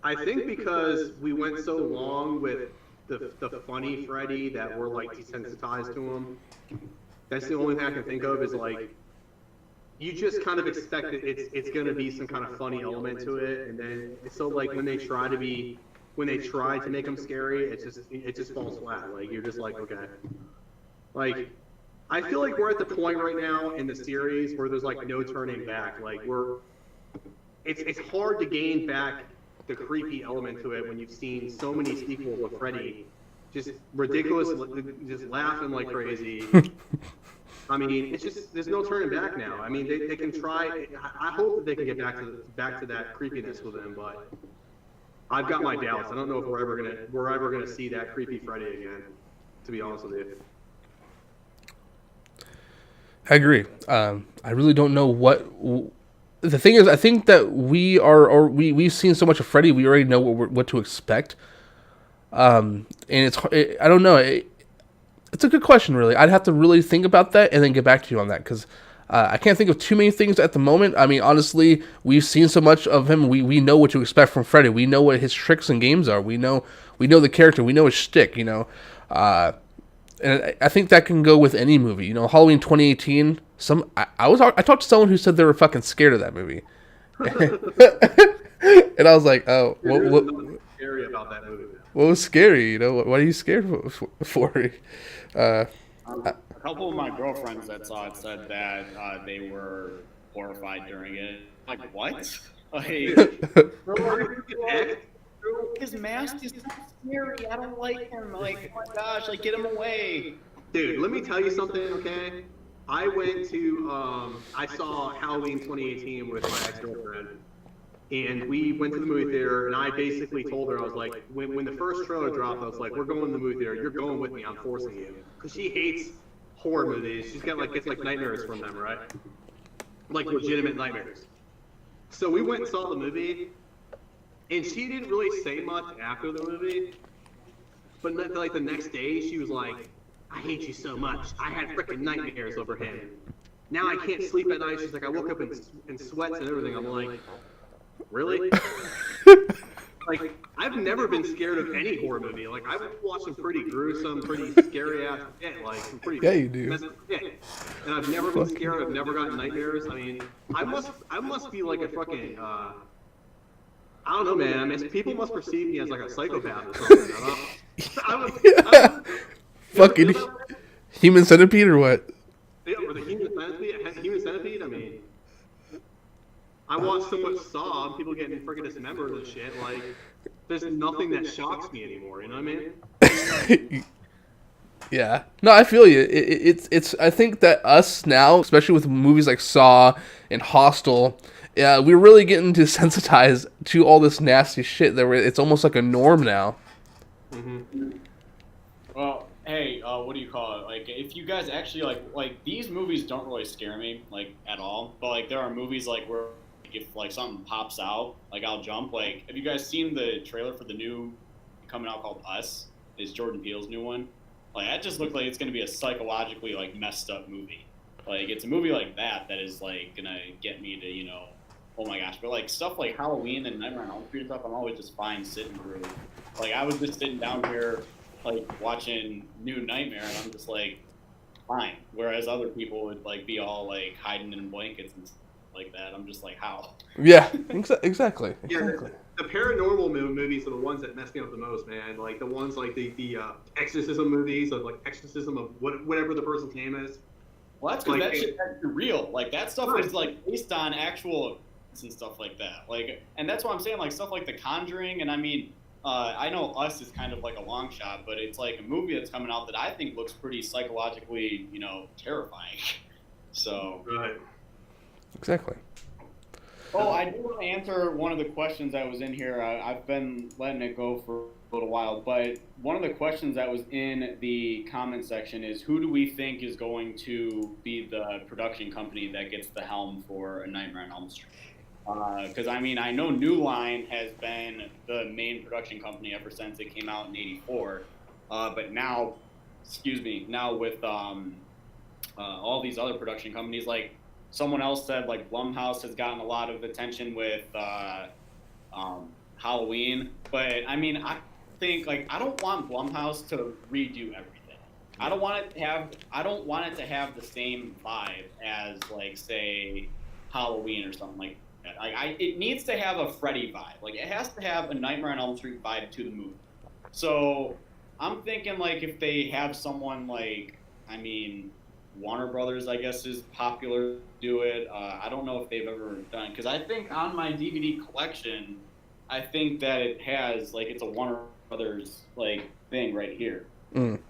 I think because we went so long with the funny Freddy that we're like desensitized to him. That's the only thing I can think of is like you just kind of expect that it's going to be some kind of funny element to it, and then so like when they try to make them scary, it just falls flat. Like you're just like, okay, like I feel like we're at the point right now in the series where there's like no turning back. Like it's hard to gain back the creepy element to it when you've seen so many sequels of Freddy, just ridiculous, just laughing like crazy. I mean, it's just there's no turning back now. I mean, they can try. I hope that they can get back to that creepiness with him, but I've got my doubts. I don't know if we're ever gonna see that creepy Freddy again. To be honest with you. I agree. I really don't know what. The thing is, I think that we've seen so much of Freddy, we already know what to expect. And I don't know. It's a good question, really. I'd have to really think about that and then get back to you on that, because I can't think of too many things at the moment. I mean, honestly, we've seen so much of him. We know what to expect from Freddy. We know what his tricks and games are. We know the character. We know his shtick. And I think that can go with any movie. Halloween 2018. I talked to someone who said they were fucking scared of that movie, and I was like, "Oh, what scary about that movie? What was scary? What are you scared for?" A couple of my girlfriends that saw it said that they were horrified during it. Like, what? Like, his mask is so scary. I don't like him. Like, oh my gosh, like, get him away. Dude, let me tell you something, okay? I went to, I saw Halloween 2018 with my ex-girlfriend, and we went to the movie theater, and I basically told her, I was like, when the first trailer dropped, I was like, we're going to the movie theater, you're going with me, I'm forcing you. Because she hates horror movies. She's got, gets nightmares from them, right? Like, legitimate nightmares. So we went and saw the movie, and she didn't really say much after the movie, but the next day, she was like, I hate you so much. I had freaking nightmares over him. Now I can't sleep at night. She's like, I woke up in sweats and everything. I'm like, really? Like, I've never been scared of any horror movie. Like, I've watched some pretty gruesome, pretty scary ass shit. Like, some pretty you do. shit. And I've never been scared. I've never gotten nightmares. I mean, I must be like a fucking, I don't know, man. I mean, people must perceive me as like a psychopath or something. I don't Fucking human centipede or what? Yeah, or the human centipede. I mean, I watched so much Saw, people getting freaking dismembered and shit. Like, there's nothing that shocks me anymore. You know what I mean? Yeah. No, I feel you. It's. I think that us now, especially with movies like Saw and Hostel, yeah, we're really getting desensitized to all this nasty shit. It's almost like a norm now. Mm-hmm. Well, hey, what do you call it? Like, if you guys actually like these movies don't really scare me like at all. But like, there are movies like where if like something pops out, like I'll jump. Like, have you guys seen the trailer for the new coming out called Us? Is Jordan Peele's new one? Like, that just looked like it's gonna be a psychologically like messed up movie. Like, it's a movie like that is like gonna get me to oh my gosh. But like stuff like Halloween and Nightmare on Elm Street and stuff, I'm always just fine sitting through. Like, I was just sitting down here like watching New Nightmare, and I'm just like, fine. Whereas other people would like be all like hiding in blankets and stuff like that. I'm just like, how? Yeah. Exactly. Yeah, Exactly. the paranormal movies are the ones that mess me up the most, man. Like the ones like the exorcism movies of like exorcism of whatever the person's name is. Well, that's because Like, that shit's actually real. Like, that stuff Right. is like based on actual events and stuff like that. Like, and that's why I'm saying like stuff like The Conjuring. And I mean, I know Us is kind of like a long shot, but it's like a movie that's coming out that I think looks pretty psychologically, terrifying. So. Right. Exactly. Oh, I do want to answer one of the questions that was in here. I've been letting it go for a little while, but one of the questions that was in the comment section is, who do we think is going to be the production company that gets the helm for A Nightmare on Elm Street? Because, I mean, I know New Line has been the main production company ever since it came out in '84, but now, now with all these other production companies, like, someone else said like Blumhouse has gotten a lot of attention with Halloween, but I mean I think like I don't want Blumhouse to redo everything. I don't want it to have the same vibe as like say Halloween or something like that. It needs to have a Freddy vibe. Like it has to have a Nightmare on Elm Street vibe to the movie. So I'm thinking like if they have someone like Warner Brothers, I guess, is popular to do it. I don't know if they've ever done, because I think on my DVD collection, I think that it has like it's a Warner Brothers like thing right here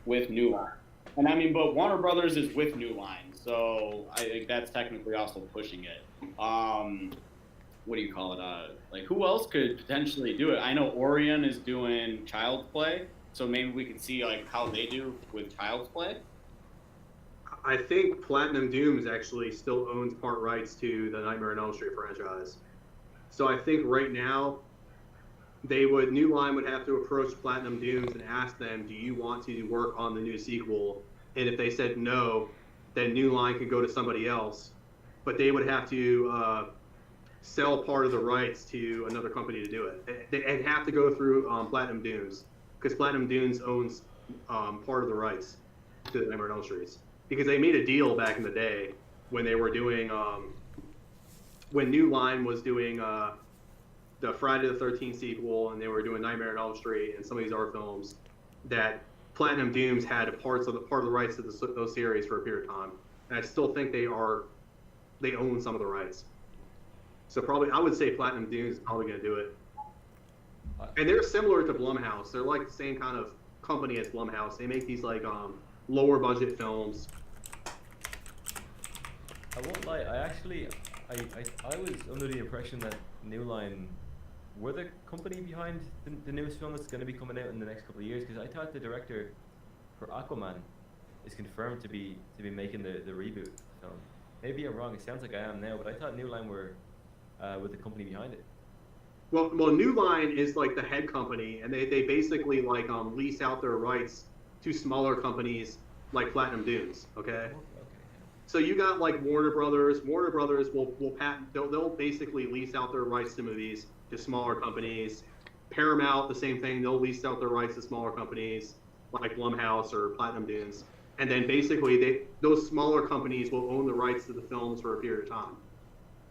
with New Line, and I mean, but Warner Brothers is with New Line, so I think that's technically also pushing it. What do you call it? Like who else could potentially do it? I know Orion is doing Child's Play, so maybe we could see like how they do with Child's Play. I think Platinum Dooms actually still owns part rights to the Nightmare on Elm Street franchise. So I think right now, New Line would have to approach Platinum Dooms and ask them, do you want to work on the new sequel? And if they said no, then New Line could go to somebody else. But they would have to sell part of the rights to another company to do it. They'd have to go through Platinum Dooms, because Platinum Dooms owns part of the rights to the Nightmare on Elm Street. Because they made a deal back in the day when they were doing, when New Line was doing the Friday the 13th sequel, and they were doing Nightmare on Elm Street and some of these other films, that Platinum Dooms had part of the rights to those series for a period of time. And I still think they own some of the rights. So probably, I would say Platinum Dooms is probably going to do it. And they're similar to Blumhouse. They're like the same kind of company as Blumhouse. They make these like lower budget films. I won't lie. I was under the impression that New Line were the company behind the newest film that's going to be coming out in the next couple of years. Because I thought the director for Aquaman is confirmed to be making the reboot film. Maybe I'm wrong. It sounds like I am now, but I thought New Line were with the company behind it. Well, New Line is like the head company, and they basically like lease out their rights to smaller companies like Platinum Dooms. Okay. So you got like Warner Brothers. Warner Brothers will patent. They'll basically lease out their rights to movies to smaller companies. Paramount, the same thing. They'll lease out their rights to smaller companies like Blumhouse or Platinum Dunes. And then basically those smaller companies will own the rights to the films for a period of time.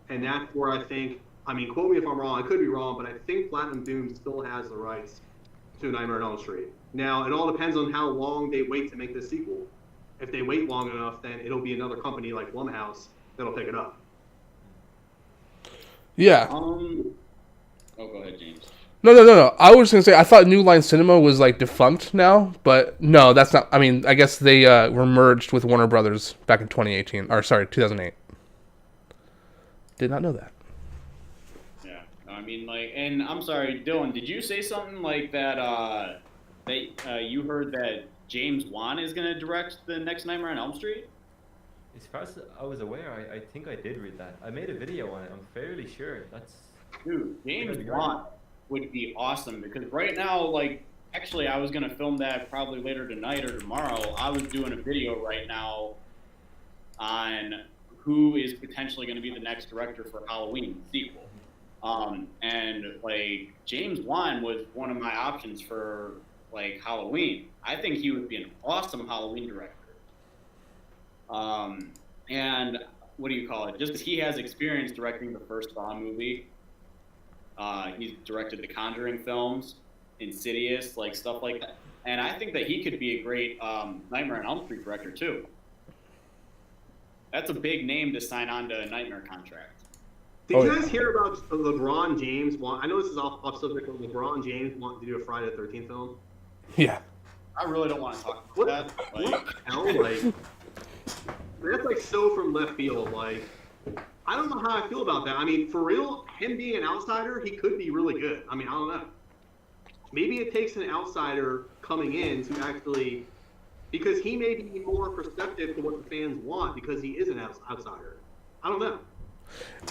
And that's where I think, quote me if I'm wrong, I could be wrong, but I think Platinum Doom still has the rights to Nightmare on Elm Street. Now, it all depends on how long they wait to make this sequel. If they wait long enough, then it'll be another company like Blumhouse that'll pick it up. Yeah. Oh, go ahead, James. No. I was gonna say I thought New Line Cinema was like defunct now, but no, that's not. I mean, I guess they were merged with Warner Brothers back in 2018, or sorry, 2008. Did not know that. Yeah, I mean, like, and I'm sorry, Dylan, did you say something like that? You heard that James Wan is gonna direct the next Nightmare on Elm Street? As far as I was aware, I think I did read that. I made a video on it. I'm fairly sure. Dude, James Wan would be awesome because right now, like, actually, I was gonna film that probably later tonight or tomorrow. I was doing a video right now on who is potentially going to be the next director for Halloween sequel. And like James Wan was one of my options for like Halloween. I think he would be an awesome Halloween director. And what do you call it? Just because he has experience directing the first Saw movie. He's directed the Conjuring films, Insidious, like stuff like that. And I think that he could be a great Nightmare on Elm Street director too. That's a big name to sign on to a Nightmare contract. Did you guys hear about LeBron James? I know this is off subject, but LeBron James wanting to do a Friday the 13th film. Yeah. I really don't want to talk about that. What the hell? Like, that's like so from left field. Like, I don't know how I feel about that. I mean, for real, him being an outsider, he could be really good. I mean, I don't know. Maybe it takes an outsider coming in to actually, because he may be more perceptive to what the fans want because he is an outsider. I don't know.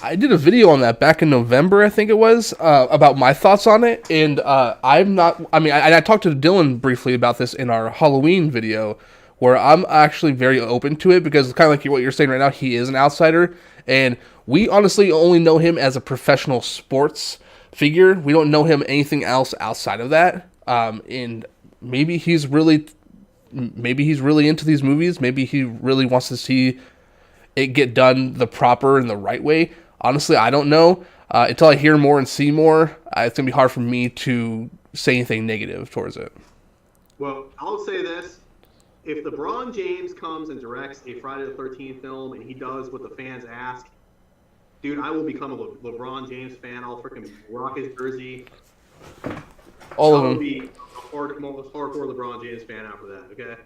I did a video on that back in November, I think it was, about my thoughts on it, and I'm not. I mean, I talked to Dylan briefly about this in our Halloween video, where I'm actually very open to it because kind of like what you're saying right now, he is an outsider, and we honestly only know him as a professional sports figure. We don't know him anything else outside of that, and maybe he's really into these movies. Maybe he really wants to see it get done the proper and the right way. Honestly, I don't know. Until I hear more and see more, it's going to be hard for me to say anything negative towards it. Well, I'll say this. If LeBron James comes and directs a Friday the 13th film and he does what the fans ask, dude, I will become a LeBron James fan. I'll freaking rock his jersey. All of them. I'll be most hardcore LeBron James fan after that, okay?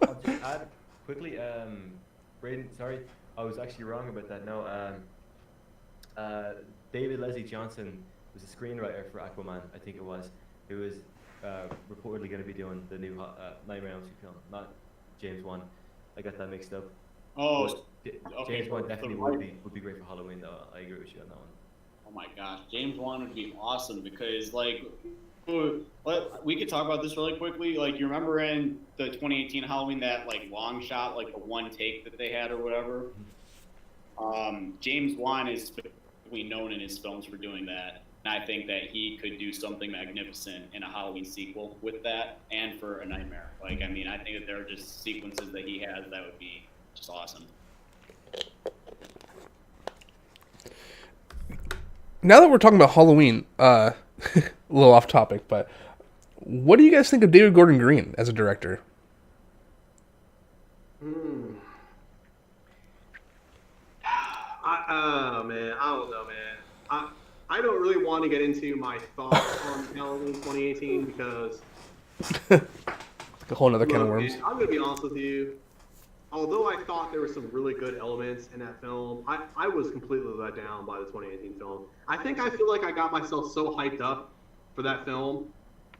I'll just add quickly, Braden, sorry, I was actually wrong about that. No, David Leslie Johnson was a screenwriter for Aquaman, I think it was, who was reportedly going to be doing the new Nightmare on Elm Street film, not James Wan. I got that mixed up. Oh, James Wan definitely would be great for Halloween, though. I agree with you on that one. Oh my gosh, James Wan would be awesome because, like, we could talk about this really quickly. Like, you remember in the 2018 Halloween that like long shot, like the one take that they had or whatever? James Wan is specifically known in his films for doing that, and I think that he could do something magnificent in a Halloween sequel with that, and for a Nightmare. Like, I mean, I think that there are just sequences that he has that would be just awesome. Now that we're talking about Halloween, a little off topic, but what do you guys think of David Gordon Green as a director? Oh man, I don't know, man. I don't really want to get into my thoughts on Halloween 2018 because A whole other can of worms. Man, I'm gonna be honest with you. Although I thought there were some really good elements in that film, I was completely let down by the 2018 film. I feel like I got myself so hyped up for that film,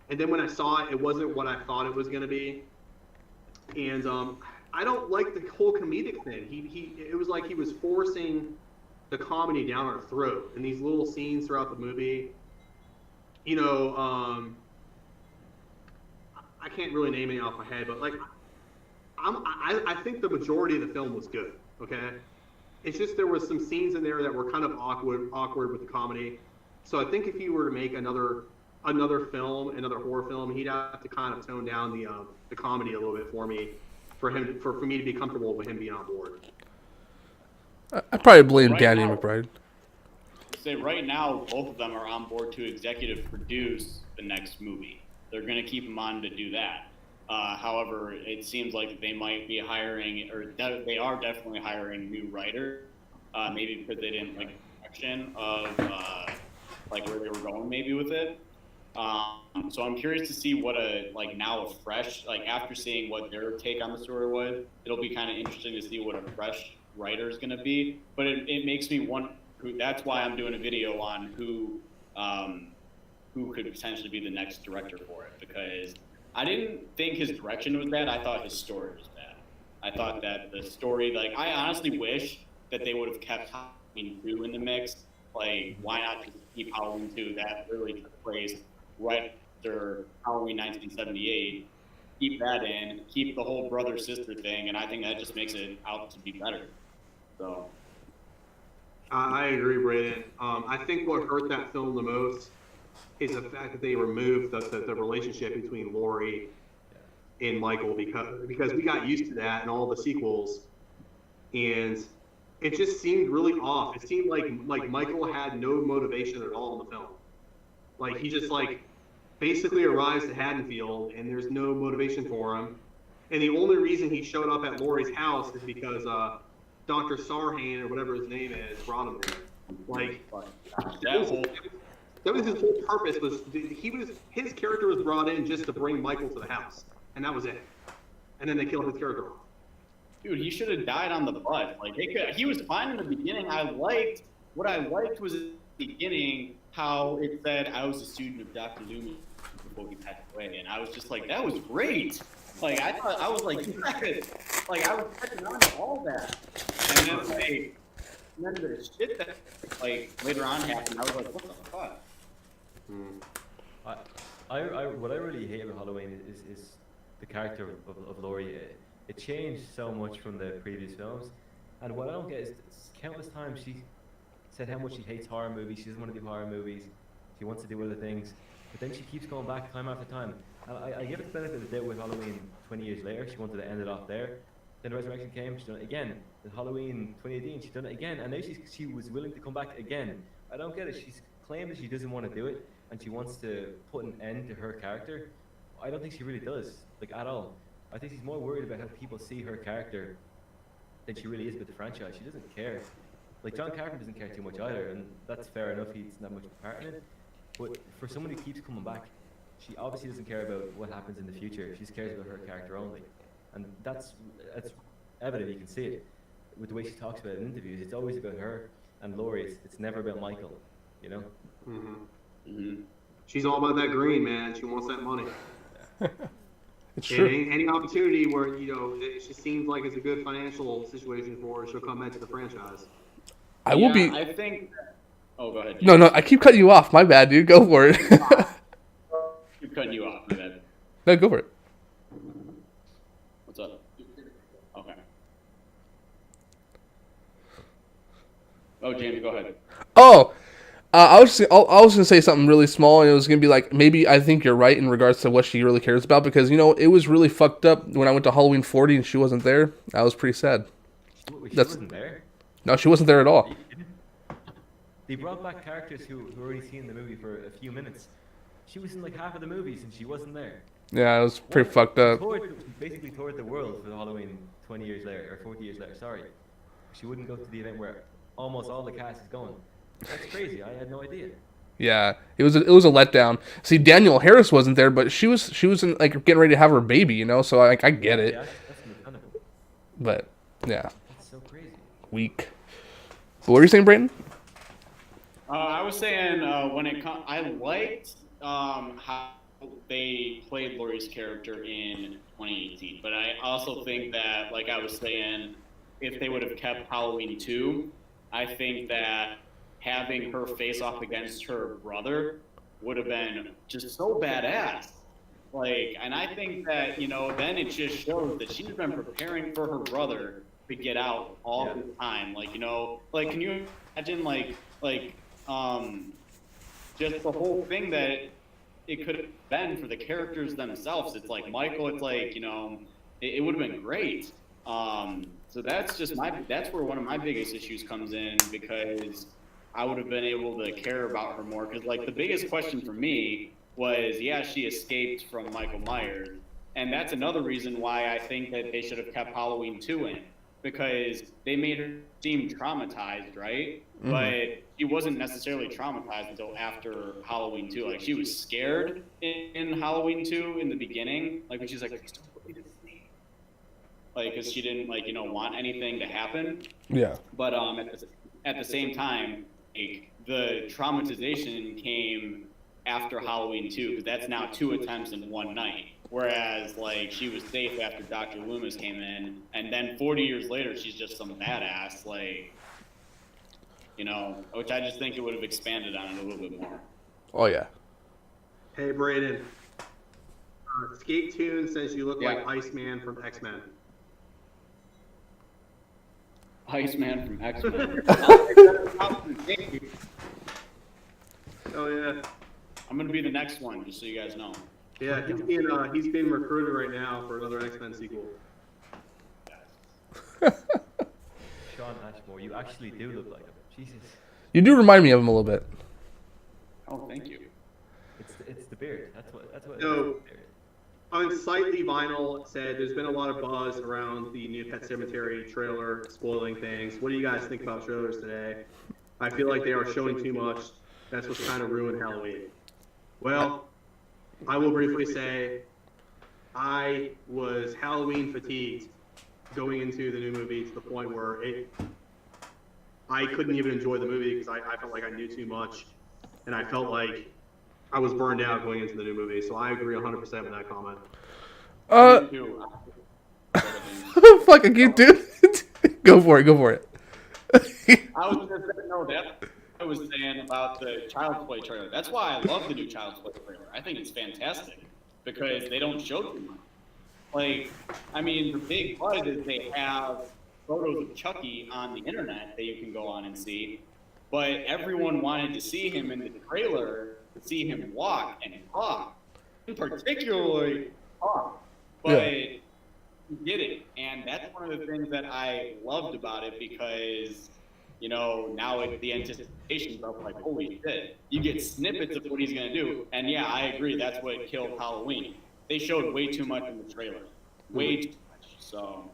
and then when I saw it, it wasn't what I thought it was going to be. And I don't like the whole comedic thing. It was like he was forcing the comedy down our throat in these little scenes throughout the movie. You know, I can't really name any off my head, but like, I think the majority of the film was good. Okay, it's just there was some scenes in there that were kind of awkward with the comedy. So I think if he were to make another film, another horror film, he'd have to kind of tone down the comedy a little bit for me to be comfortable with him being on board. I probably blame Right Danny now- McBride. Say right now, both of them are on board to executive produce the next movie. They're going to keep them on to do that. However, it seems like they might be hiring, or they are definitely hiring new writers. Maybe because they didn't like the direction of like where they were going maybe with it. So I'm curious to see what now a fresh, like after seeing what their take on the story was, it'll be kind of interesting to see what a fresh writer is going to be. But it makes me wonder. That's why I'm doing a video on who could potentially be the next director for it, because I didn't think his direction was bad. I thought his story was bad. I thought that the story, like, I honestly wish that they would have kept Halloween 2 in the mix. Like, why not just keep Halloween 2? That really took place right after Halloween 1978. Keep that in, keep the whole brother-sister thing, and I think that just makes it out to be better. So. I agree, Braden. I think what hurt that film the most is the fact that they removed the relationship between Laurie and Michael, because we got used to that in all the sequels, and it just seemed really off. It seemed like Michael had no motivation at all in the film. Like, he just basically arrives to Haddonfield and there's no motivation for him, and the only reason he showed up at Laurie's house is because Dr. Sarhain, or whatever his name is, brought him there. Like, that was his whole purpose. His character was brought in just to bring Michael to the house, and that was it. And then they killed his character. Dude, he should have died on the bus. Like, he was fine in the beginning. What I liked was in the beginning how it said I was a student of Dr. Loomis before he passed away, and I was just like, that was great. Like, I was like, yes. Like, I was catching on to all that. And then the shit that later on happened, I was like, what the fuck? What I really hate about Halloween is the character of Laurie. It changed so much from the previous films, and what I don't get is countless times she said how much she hates horror movies. She doesn't want to do horror movies. She wants to do other things, but then she keeps going back time after time. And I give it the benefit of the doubt with Halloween 20 years later. She wanted to end it off there. Then Resurrection came. She done it again. With Halloween 2018, she done it again, and now she was willing to come back again. I don't get it. She's claimed that she doesn't want to do it, and she wants to put an end to her character. I don't think she really does, at all. I think she's more worried about how people see her character than she really is with the franchise. She doesn't care. John Carpenter doesn't care too much either, and that's fair enough. He's not much of a part in it. But for someone who keeps coming back, she obviously doesn't care about what happens in the future. She just cares about her character only. And that's evident. You can see it with the way she talks about it in interviews. It's always about her and Laurie. It's never about Michael, you know? Mm-hmm. Mm-hmm. She's all about that green, man. She wants that money. It's true. Any opportunity where, it just seems like it's a good financial situation for her, she'll come back to the franchise. I think... Oh, go ahead. No, I keep cutting you off. My bad, dude. Go for it. Keep cutting you off. My bad. No, go for it. What's up? Okay. Oh, James, go ahead. Oh, I was gonna say something really small, and it was gonna be like, maybe I think you're right in regards to what she really cares about, because it was really fucked up when I went to Halloween 40 and she wasn't there. I was pretty sad. She wasn't there? No, she wasn't there at all. They brought back characters who already seen the movie for a few minutes. She was in half of the movies and she wasn't there. Yeah, it was pretty fucked up. Basically toured the world for Halloween 20 years later, or 40 years later, sorry. She wouldn't go to the event where almost all the cast is going. That's crazy. I had no idea. Yeah, it was a letdown. See, Danielle Harris wasn't there, but she was in, getting ready to have her baby, so I get it. Yeah, that's understandable. But yeah, that's so crazy. Weak. What were you saying, Brayden? I was saying I liked how they played Laurie's character in 2018, but I also think that, like I was saying, if they would have kept Halloween 2, I think that having her face off against her brother would have been just so badass. And I think that, then it just shows that she's been preparing for her brother to get out all the time. Can you imagine, just the whole thing that it could have been for the characters themselves? It's like Michael, it would have been great. So that's where one of my biggest issues comes in, because I would have been able to care about her more. Because the biggest question for me was, she escaped from Michael Myers, and that's another reason why I think that they should have kept Halloween 2 in, because they made her seem traumatized, right? But she wasn't necessarily traumatized until after Halloween 2. Like, she was scared in Halloween 2 in the beginning, like when she's like, "Please don't put me to sleep," like, because she didn't, like, want anything to happen. Yeah. But at the same time, like, the traumatization came after Halloween 2, because that's now 2 attempts in one night. Whereas, like, she was safe after Dr. Loomis came in, and then 40 years later, she's just some badass, like, which I just think it would have expanded on it a little bit more. Oh, yeah. Hey, Braden. Skate Tune says you look like Iceman from X-Men. Iceman from X-Men. Oh, yeah. I'm going to be the next one, just so you guys know. Yeah, he's being recruited right now for another X-Men sequel. Sean Ashmore, you actually do look like him. Jesus. You do remind me of him a little bit. Oh, thank you. It's the beard. That's what. So, Unsightly Vinyl said there's been a lot of buzz around the new Pet Sematary trailer spoiling things. What do you guys think about trailers today? I feel like they are showing too much. That's what's kind of ruined Halloween. Well, I will briefly say I was Halloween fatigued going into the new movie to the point where I couldn't even enjoy the movie because I felt like I knew too much, and I felt like I was burned out going into the new movie. So I agree 100% with that comment. Fucking you, dude. Go for it. I was just I was saying about the Child's Play trailer. That's why I love the new Child's Play trailer. I think it's fantastic because they don't show too much. Like, I mean, the big buzz is they have photos of Chucky on the internet that you can go on and see, but everyone wanted to see him in the trailer, to see him walk and talk, particularly talk. But you get it, and that's one of the things that I loved about it because, now the anticipation's up, like, holy shit. You get snippets of what he's going to do, and yeah, I agree, that's what killed Halloween. They showed way too much in the trailer. Way too much, so...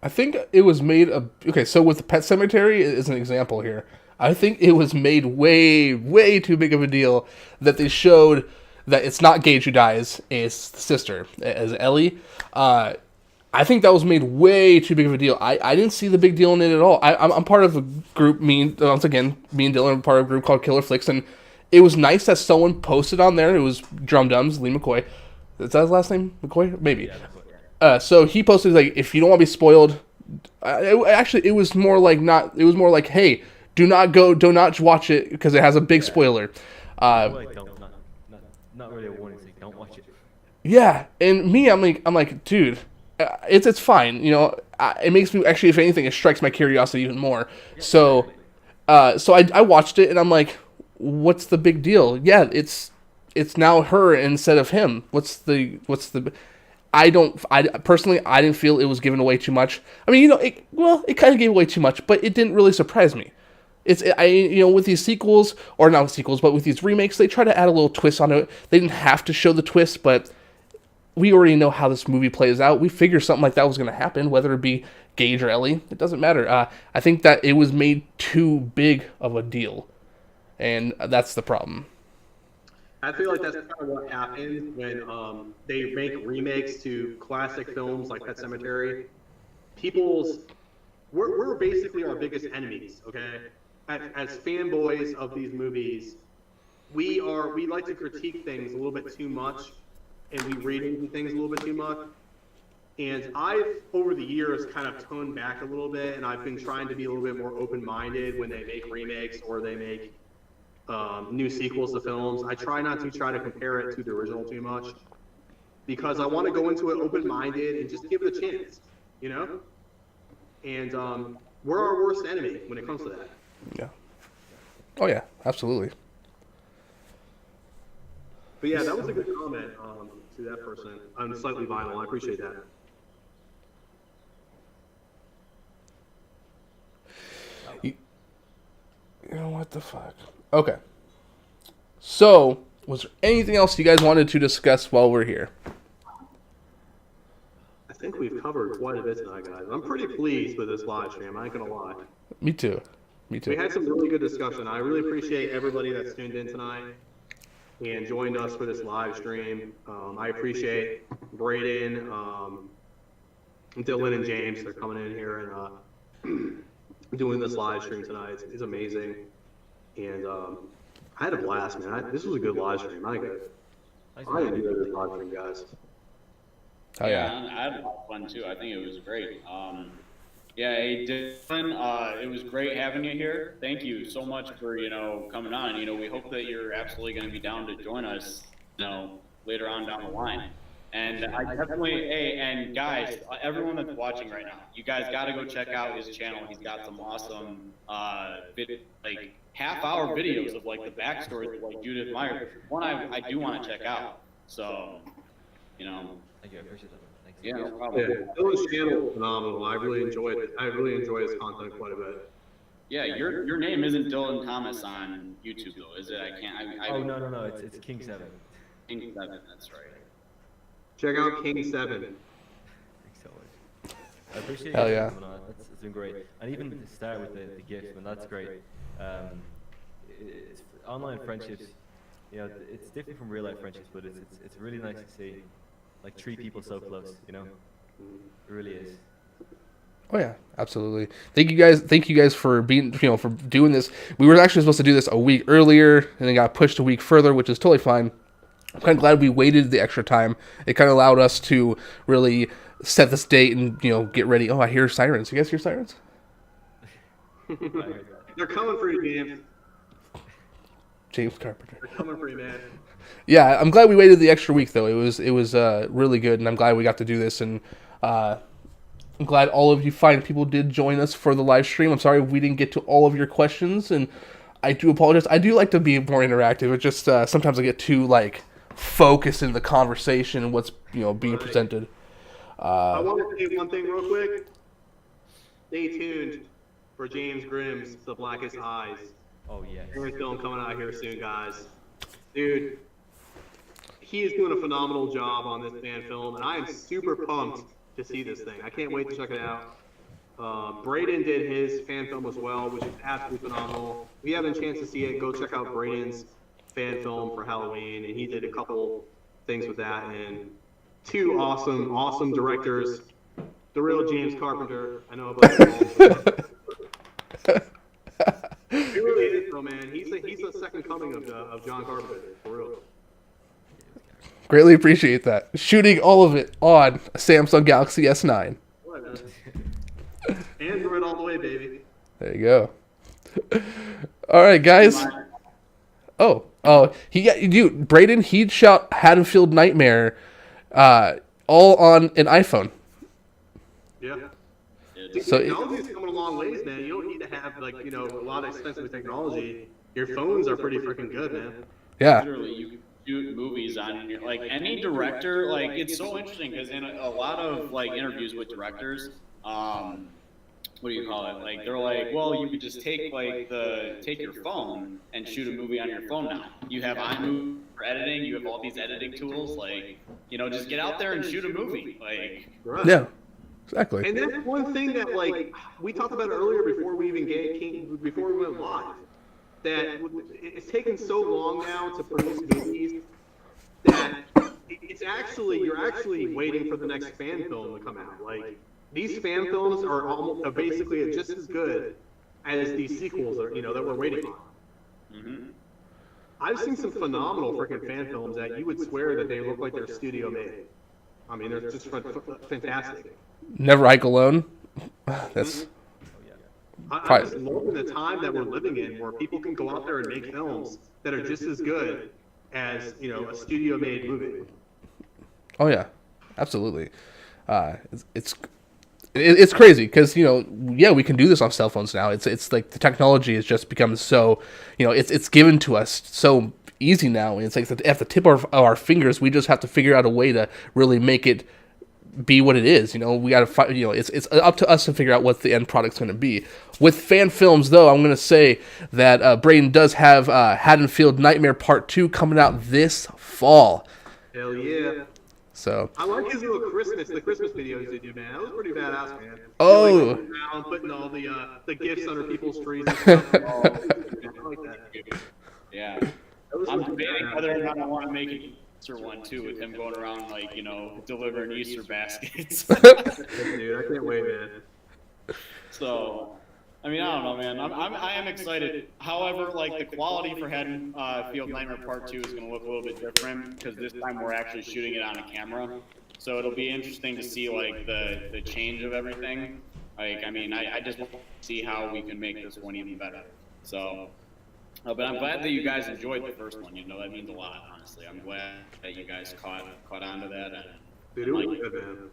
I think it was made okay, so with the Pet Sematary is an example here. I think it was made way, way too big of a deal that they showed that it's not Gage who dies, it's the sister, as Ellie. I think that was made way too big of a deal. I didn't see the big deal in it at all. I'm part of a group, me and Dylan are part of a group called Killer Flicks, and it was nice that someone posted on there. It was Drum Dums, Lee McCoy. Is that his last name? McCoy? Maybe. Yeah, so he posted, like, if you don't want to be spoiled, it was more like, hey, do not watch it because it has a big spoiler. Not really a warning, so don't watch it. Yeah, and me, I'm like, dude, it's fine, it makes me, actually, if anything, it strikes my curiosity even more. Yeah, so I watched it and I'm like, what's the big deal? Yeah, it's now her instead of him. I personally didn't feel it was giving away too much. I mean, it kind of gave away too much, but it didn't really surprise me. With these sequels, or not sequels, but with these remakes, they try to add a little twist on it. They didn't have to show the twist, but we already know how this movie plays out. We figured something like that was going to happen, whether it be Gage or Ellie. It doesn't matter. I think that it was made too big of a deal, and that's the problem. I feel like that's kind of what happens when they make remakes to classic films like Pet Sematary. We're basically our biggest enemies, okay? As fanboys of these movies, we like to critique things a little bit too much, and we read into things a little bit too much. And I've, over the years, kind of toned back a little bit, and I've been trying to be a little bit more open-minded when they make remakes or they make new sequels to films. I try not to compare it to the original too much because I want to go into it open-minded and just give it a chance, And we're our worst enemy when it comes to that. Yeah. Oh yeah, absolutely. But yeah, that was a good comment to that person. I'm slightly vinyl. I appreciate that. What the fuck? Okay. So, was there anything else you guys wanted to discuss while we're here? I think we've covered quite a bit tonight, guys. I'm pretty pleased with this live stream. I ain't gonna lie. Me too. Me too. We had some really good discussion. I really appreciate everybody that's tuned in tonight and joined us for this live stream. I appreciate Braden, Dylan, and James. They're coming in here and doing this live stream tonight. It's amazing. And I had a blast, man. This was a good live stream. I enjoyed this live stream, guys. Oh yeah. I had a lot of fun too. I think it was great. Yeah, hey, Dylan, it was great having you here. Thank you so much for, coming on. We hope that you're absolutely going to be down to join us, later on down the line. And I definitely, and guys, everyone that's watching right now, you guys got to go check out his channel. He's got some awesome, half-hour videos of, the backstories of, Judith Meyer. One I do want to check out. So, Thank you. I appreciate that. Thanks. Yeah, no problem. Yeah, Dylan's channel is phenomenal. I really enjoy his content quite a bit. Yeah, your name isn't Dylan Thomas on YouTube though, is it? I can't. No. It's King 7. King 7. That's right. Check out King 7. Thanks so much. I appreciate Hell you yeah. coming on. It's been great. And even to start with the gift, man, that's great. It's online friendships. It's different from real life friendships, but it's really nice to see. 3 people so close, it really is. Oh yeah, absolutely. Thank you guys for being, for doing this. We were actually supposed to do this a week earlier, and it got pushed a week further, which is totally fine. I'm kind of glad we waited the extra time. It kind of allowed us to really set this date and get ready. Oh, I hear sirens. You guys hear sirens? They're coming for you, James. James Carpenter. They're coming for you, man. Yeah, I'm glad we waited the extra week though. It was really good, and I'm glad we got to do this. And I'm glad all of you fine people did join us for the live stream. I'm sorry we didn't get to all of your questions, and I do apologize. I do like to be more interactive. It just sometimes I get too focused in the conversation and what's being presented. I want to say one thing real quick. Stay tuned for James Grimm's The Blackest Eyes. Oh yes. There's film coming out here soon, guys. Dude, he is doing a phenomenal job on this fan film, and I am super pumped to see this thing. I can't wait to check it out. Braden did his fan film as well, which is absolutely phenomenal. If you haven't a chance to see it, go check out Braden's fan film for Halloween, and he did a couple things with that. And 2 awesome directors, the real James Carpenter. I know about that. He really is, though, man. He's the second coming of John Carpenter, for real. Greatly appreciate that. Shooting all of it on a Samsung Galaxy S9. Android all the way, baby. There you go. All right, guys. Oh, dude, Braden, he shot Haddonfield Nightmare, all on an iPhone. Yeah. So technology's coming a long ways, man. You don't need to have a lot of expensive technology. Your phones are pretty freaking good, man. Yeah. Literally, you can shoot movies on your any director. It's so interesting because in a lot of interviews with directors, what do you call it? They're well, you could just take take your phone and shoot a movie on your phone now. You have iMovie for editing. You have all these editing tools. Just get out there and shoot a movie. Right. Yeah. Exactly. And that's one thing that we talked about earlier before we even before we went live. That it's taken so long now to produce movies that you're actually waiting for the next fan film to come out. These fan films are basically just as good as these sequels that we're waiting on. Mm-hmm. I've seen some phenomenal freaking fan films that you would swear that they look like they're studio made. I mean, they're just fantastic. Never Hike Alone. That's I'm just loving the time that we're living in, where people can go out there and make films that are just as good as a studio-made movie. Oh yeah, absolutely. It's crazy because we can do this on cell phones now. It's like the technology has just become so it's given to us so easy now, and it's at the tip of our fingers. We just have to figure out a way to really make it be what it is. We got to find. It's up to us to figure out what the end product's going to be. With fan films, though, I'm going to say that Braden does have Haddonfield Nightmare Part 2 coming out this fall. Hell yeah! So I like his little the Christmas videos they do, man. That was pretty badass, man. Oh. He, like, around putting all the gifts under people's trees and stuff. I like that. Yeah. I'm debating whether or not I want to make an Easter one too, with him going around like, delivering Easter baskets. Dude, I can't wait, man. So, I mean, I don't know, man. I am excited. However, like the quality for Haddonfield Nightmare Part 2 is going to look a little bit different because this time we're actually shooting it on a camera. So it'll be interesting to see like the change of everything. Like, I mean, I just want to see how we can make this one even better. So, but I'm glad that you guys enjoyed the first one. That means a lot, honestly. I'm glad that you guys caught on to that. And, Dude, it was good, man.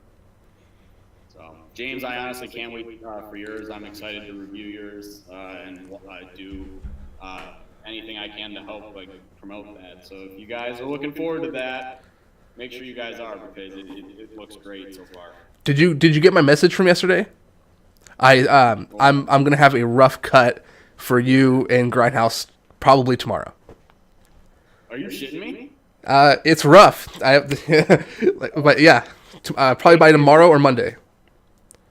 So, James, I honestly can't wait for yours. I'm excited to review yours and do anything I can to help promote that. So if you guys are looking forward to that, make sure you guys are, because it looks great so far. Did you get my message from yesterday? I'm gonna have a rough cut for you and Grindhouse probably tomorrow. Are you shitting me? It's rough. But yeah, probably by tomorrow or Monday.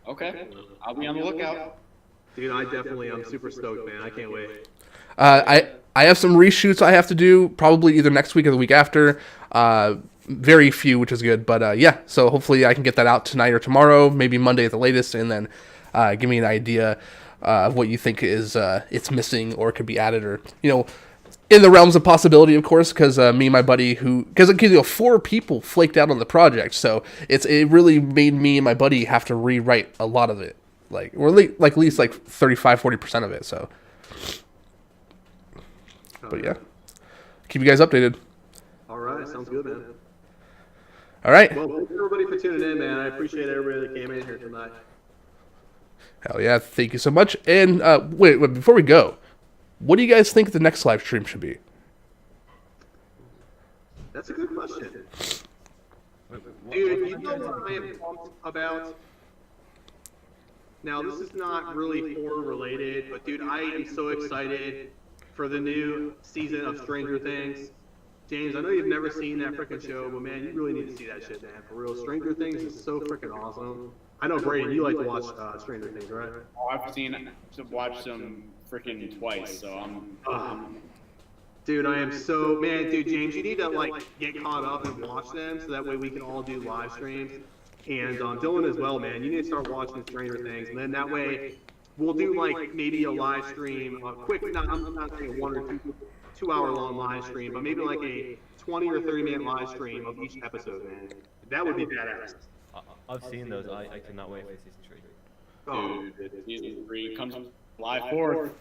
Okay, I'll be on the lookout. Dude, I'm super stoked, man. I can't wait. I have some reshoots I have to do probably either next week or the week after. Very few, which is good. But yeah, so hopefully I can get that out tonight or tomorrow, maybe Monday at the latest, and then give me an idea of what you think is it's missing or could be added, or in the realms of possibility, of course, because me and my buddy because 4 people flaked out on the project, so it really made me and my buddy have to rewrite a lot of it, or at least 35-40% of it. So, but yeah, keep you guys updated. All right, sounds good, man. All right. Well, thanks everybody for tuning in, man. I appreciate everybody that came in here tonight. Hell yeah, thank you so much. And wait, before we go, what do you guys think the next live stream should be? That's a good question. Dude, you know what I am pumped about? Now, this is not really horror related, but dude, I am so excited for the new season of Stranger Things. James, I know you've never seen that freaking show, but man, you really need to see that shit, man. For real, Stranger Things is so freaking awesome. I know, Braden, you like to watch Stranger Things, right? Oh, I've watched them freaking twice, so I'm. Dude, I am dude, James, you need to get caught up and watch them so that way we can all do live streams. And Dylan as well, man. You need to start watching Stranger Things, and then that way we'll do maybe a live stream, I'm not saying a 1 or 2 hour long live stream, but maybe a 20 or 30-minute live stream of each episode, man. That would be badass. I've seen those. I cannot wait for season 3. Dude, season 3 comes live 4th.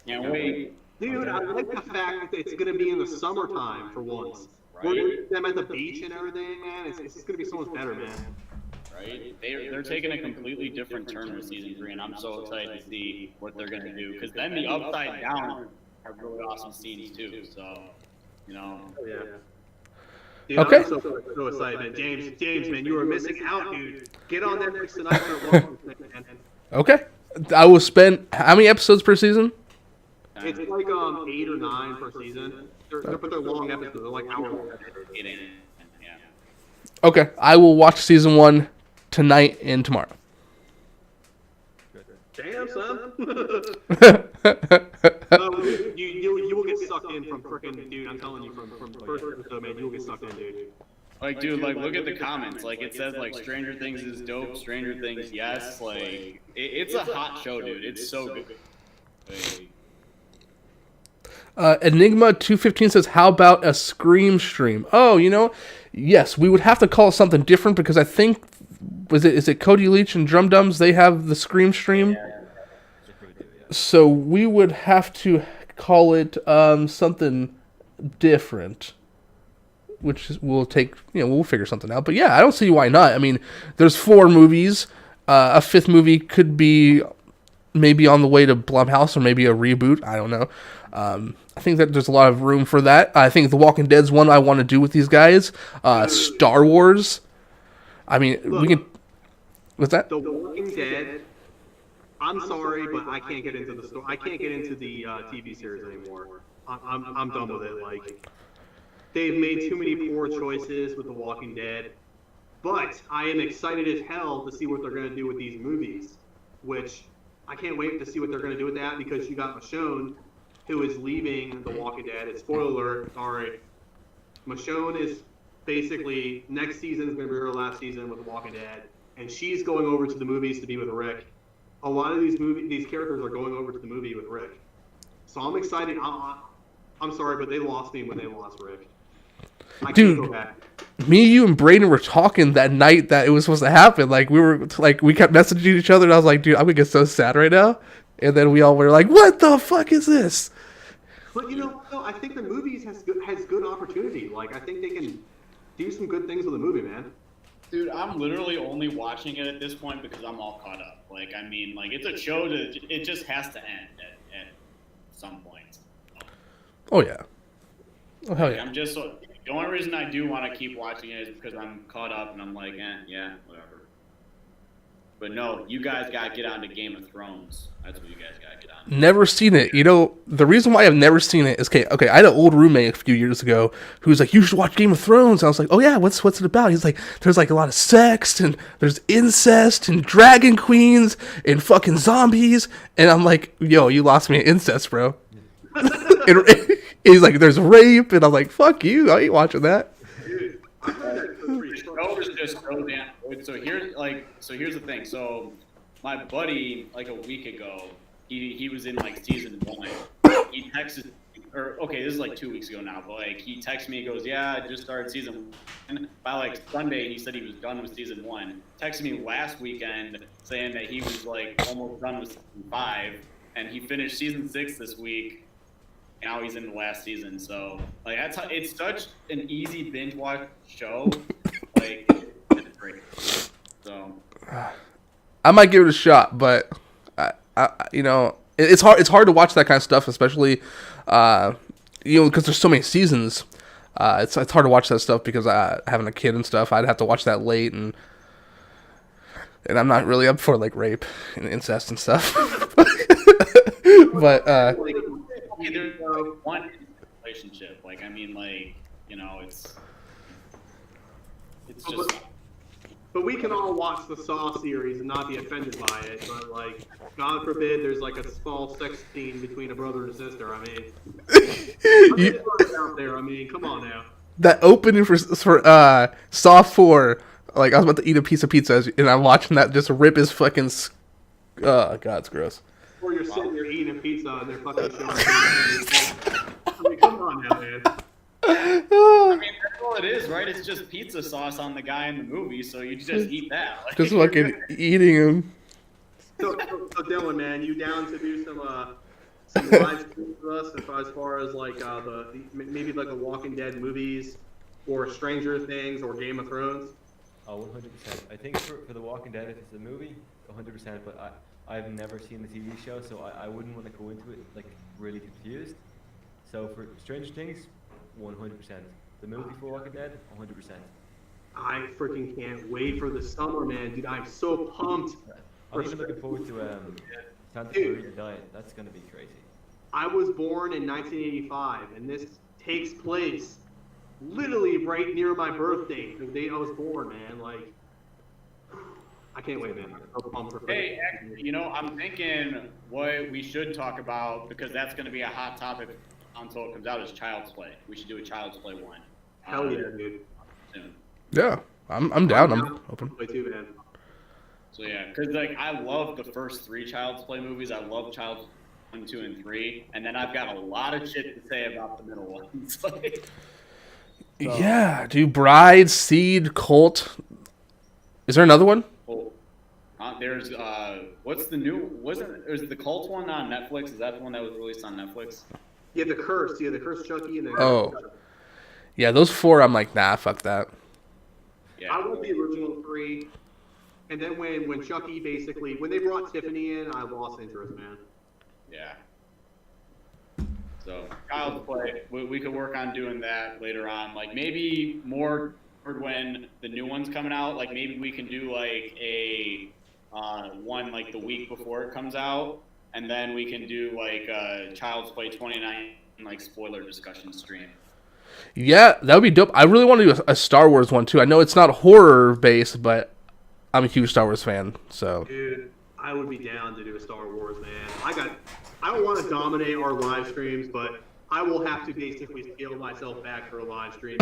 Can't wait. Dude, I like the fact that it's going to be in the summertime for once. Right. We're going to get them at the beach and everything, man. It's going to be so much better, man. Right? They're taking a completely different turn with season 3, and I'm so excited to see what they're going to do. Because then the Upside Down are really awesome scenes, too. So, Yeah. Dude, Okay. I'm so excited, man. James, man, you are missing out, dude. Get on Netflix tonight for man. Okay. I will spend how many episodes per season? It's 8 or 9 per season. But they're long episodes. They're hour long. Yeah. Okay. I will watch season 1 tonight and tomorrow. Damn, son. You will get sucked in from frickin' dude. I'm telling you, from the first episode, man, you will get sucked in, dude. Dude, look at the comments. It says Stranger Things is dope. Stranger Things, yes. It's a hot show, dude. It's so good. Enigma 215 says, "How about a Scream stream?" Oh, yes, we would have to call it something different because I think is it Cody Leach and Drum Dums? They have the Scream stream. Yeah. So we would have to call it something different, which we'll take. We'll figure something out. But yeah, I don't see why not. I mean, there's 4 movies. A 5th movie could be maybe on the way to Blumhouse or maybe a reboot. I don't know. I think that there's a lot of room for that. I think The Walking Dead's one I want to do with these guys. Star Wars. I mean, we can. What's that? The Walking Dead. I'm sorry, but I can't get into the story. I can't get into the TV series anymore. I'm done with it. They've made too many poor choices with The Walking Dead. But I am excited as hell to see what they're going to do with these movies, which I can't wait to see what they're going to do with that because you got Michonne, who is leaving The Walking Dead. It's spoiler alert, sorry. Michonne is basically, next season is going to be her last season with The Walking Dead, and she's going over to the movies to be with Rick. A lot of these characters are going over to the movie with Rick. So I'm excited. I'm sorry, but they lost me when they lost Rick. I Dude, can't go back. Me, you, and Braden were talking that night that it was supposed to happen. Like we kept messaging each other, and I was like, dude, I'm gonna get so sad right now. And then we all were like, what the fuck is this? But I think the movies has good opportunity. Like I think they can do some good things with the movie, man. Dude, I'm literally only watching it at this point because I'm all caught up. Like, I mean, like it's a show it just has to end at some point. Oh yeah. Oh hell yeah. I'm just the only reason I do want to keep watching it is because I'm caught up and I'm like, yeah, whatever. But no, you guys gotta get on to Game of Thrones. That's what you guys gotta get on. Never seen it. You know, the reason why I've never seen it is okay. I had an old roommate a few years ago who was like, "You should watch Game of Thrones." And I was like, "Oh yeah, what's it about?" He's like, "There's like a lot of sex and there's incest and dragon queens and fucking zombies." And I'm like, "Yo, you lost me at incest, bro." And he's like, "There's rape," and I'm like, "Fuck you, I ain't watching that." Dude, The show is just so damn good. So here's the thing. So my buddy, like a week ago, he was in like season 1. He texted, this is like 2 weeks ago now, but like he texted me, he goes, "Yeah, I just started season 1." By like Sunday, he said he was done with season 1. Texted me last weekend saying that he was like almost done with season 5, and he finished season 6 this week. Now he's in the last season, so like it's such an easy binge watch show. Like it's great. So I might give it a shot, but it's hard. It's hard to watch that kind of stuff, especially because there's so many seasons. It's hard to watch that stuff because having a kid and stuff, I'd have to watch that late, and I'm not really up for like rape and incest and stuff. But there's one relationship. Like I mean, like it's just. But we can all watch the Saw series and not be offended by it. But like, God forbid, there's like a small sex scene between a brother and sister. I mean, out there. I mean, come on now. That opening for Saw 4, like I was about to eat a piece of pizza and I'm watching that just rip his fucking. Oh God, it's gross. Or you're sitting there eating a pizza and they're fucking showing. I mean, come on now, man. I mean, that's all it is, right? It's just pizza sauce on the guy in the movie, so you just eat that. Like, Just fucking eating him. So Dylan, man, you down to do some live streams with us as far as like maybe like the Walking Dead movies or Stranger Things or Game of Thrones? Oh, 100%. I think for The Walking Dead, if it's a movie, 100%. But I've never seen the TV show, so I wouldn't want to go into it like really confused. So for Stranger Things, 100%. The movie for Walking Dead, 100%. I freaking can't wait for the summer, man, dude. I'm so pumped. I'm even looking forward to Santa Clarita Diet. That's gonna be crazy. I was born in 1985, and this takes place literally right near my birth date, the date I was born, man. Like, I can't wait, man. I'm so pumped for Hey, actually, I'm thinking what we should talk about, because that's going to be a hot topic until it comes out, is Child's Play. We should do a Child's Play one. Hell yeah, dude. Soon. Yeah, I'm down. I'm open. Play too, man. So yeah, because like I love the first 3 Child's Play movies. I love Child's 1, 2, and 3, and then I've got a lot of shit to say about the middle ones. Yeah, dude. Bride, Seed, Cult. Is there another one? There's what's the new? Is the Cult one on Netflix? Is that the one that was released on Netflix? Yeah, the Curse. Yeah, the Curse Chucky and the. Oh. Yeah, those 4. I'm like, nah, fuck that. Yeah. I want the original 3, and then when Chucky basically when they brought Tiffany in, I lost interest, man. Yeah. So Child's Play, we could work on doing that later on. Like maybe more when the new one's coming out. Like maybe we can do like a one like the week before it comes out, and then we can do like Child's Play 29 like spoiler discussion stream. Yeah, that would be dope. I really want to do a Star Wars one too. I know it's not horror based, but I'm a huge Star Wars fan. So, Dude, I would be down to do a Star Wars, man. I don't want to dominate our live streams, but I will have to basically scale myself back for a live stream.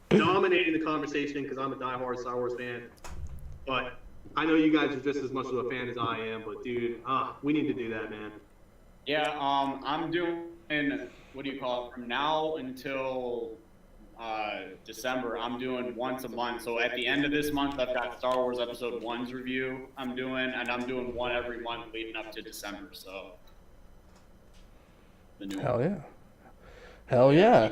Dominating the conversation because I'm a diehard Star Wars fan. But I know you guys are just as much of a fan as I am. But dude, we need to do that, man. Yeah, I'm doing, what do you call it, from now until December, I'm doing once a month. So at the end of this month, I've got Star Wars Episode 1's review I'm doing, and I'm doing one every month leading up to December. So the new hell one. yeah, hell yeah.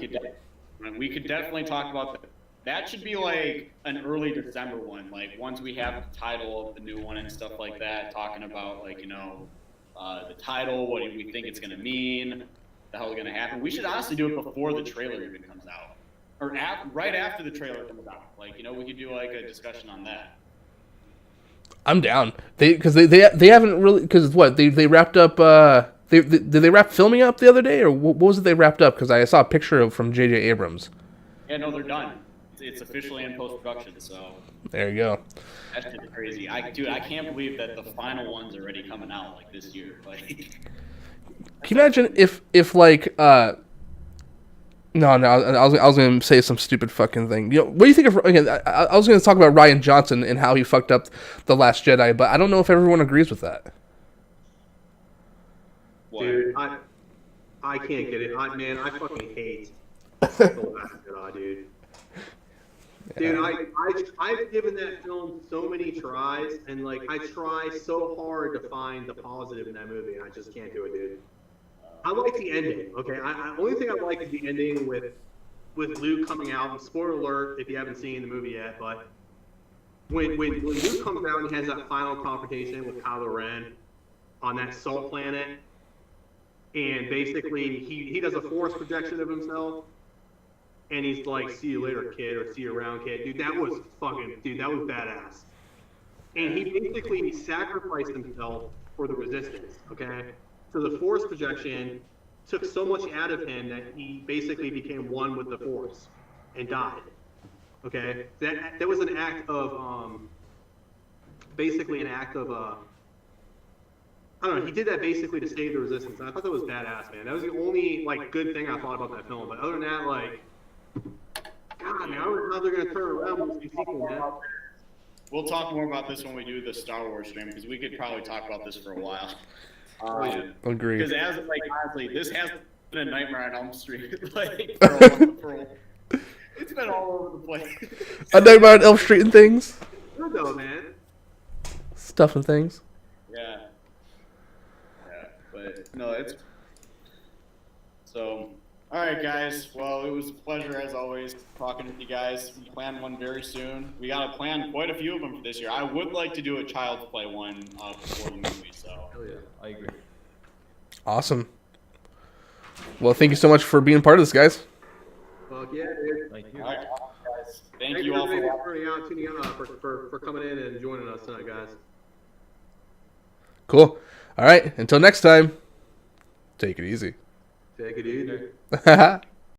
We could definitely talk about that. That should be like an early December one. Like once we have the title of the new one and stuff like that, talking about like, the title, what do we think it's going to mean, the hell's going to happen. We should honestly do it before the trailer even comes out. Or right after the trailer comes out. Like, we could do like a discussion on that. I'm down. Because they haven't really, because what they wrapped up. Did they wrap filming up the other day, or what was it they wrapped up? Because I saw a picture from J.J. Abrams. Yeah, no, they're done. It's officially in post production. So there you go. That's just crazy. I can't believe that the final one's already coming out like this year. Like, can you imagine if like no, I was gonna say some stupid fucking thing. What do you think of? Again, I was gonna talk about Rian Johnson and how he fucked up The Last Jedi, but I don't know if everyone agrees with that. what? Dude, I can't get it. I fucking hate The Last Jedi, dude. Dude, I've given that film so many tries, and like I try so hard to find the positive in that movie, and I just can't do it, dude. I like the ending. Okay, only thing I like is the ending with Luke coming out. And spoiler alert if you haven't seen the movie yet, but when Luke comes out and he has that final confrontation with Kylo Ren on that salt planet, and basically he does a force projection of himself. And he's like, "See you later, kid," or "See you around, kid." Dude, that was badass. And he basically sacrificed himself for the resistance, okay? So the force projection took so much out of him that he basically became one with the force and died, okay? That was an act of, basically an act of, I don't know, he did that basically to save the resistance. And I thought that was badass, man. That was the only, like, good thing I thought about that film. But other than that, like, God, man, I don't know how they're going to turn around with the sequel, man. We'll talk more about this when we do the Star Wars stream, because we could probably talk about this for a while. Agreed. Because honestly, this has been a Nightmare on Elm Street. Like, it's been all over the place. A Nightmare on Elm Street and things. Good though, man. Stuff and things. Yeah. But no, it's so. All right, guys. Well, it was a pleasure as always talking with you guys. We plan one very soon. We got to plan quite a few of them for this year. I would like to do a Child's Play one before the movie. So. Hell yeah, I agree. Awesome. Well, thank you so much for being part of this, guys. Fuck yeah, dude. Thank you. All right, guys. Thank Thank you all for tuning out, for coming in and joining us tonight, guys. Cool. All right. Until next time, take it easy. Take it easy. Haha.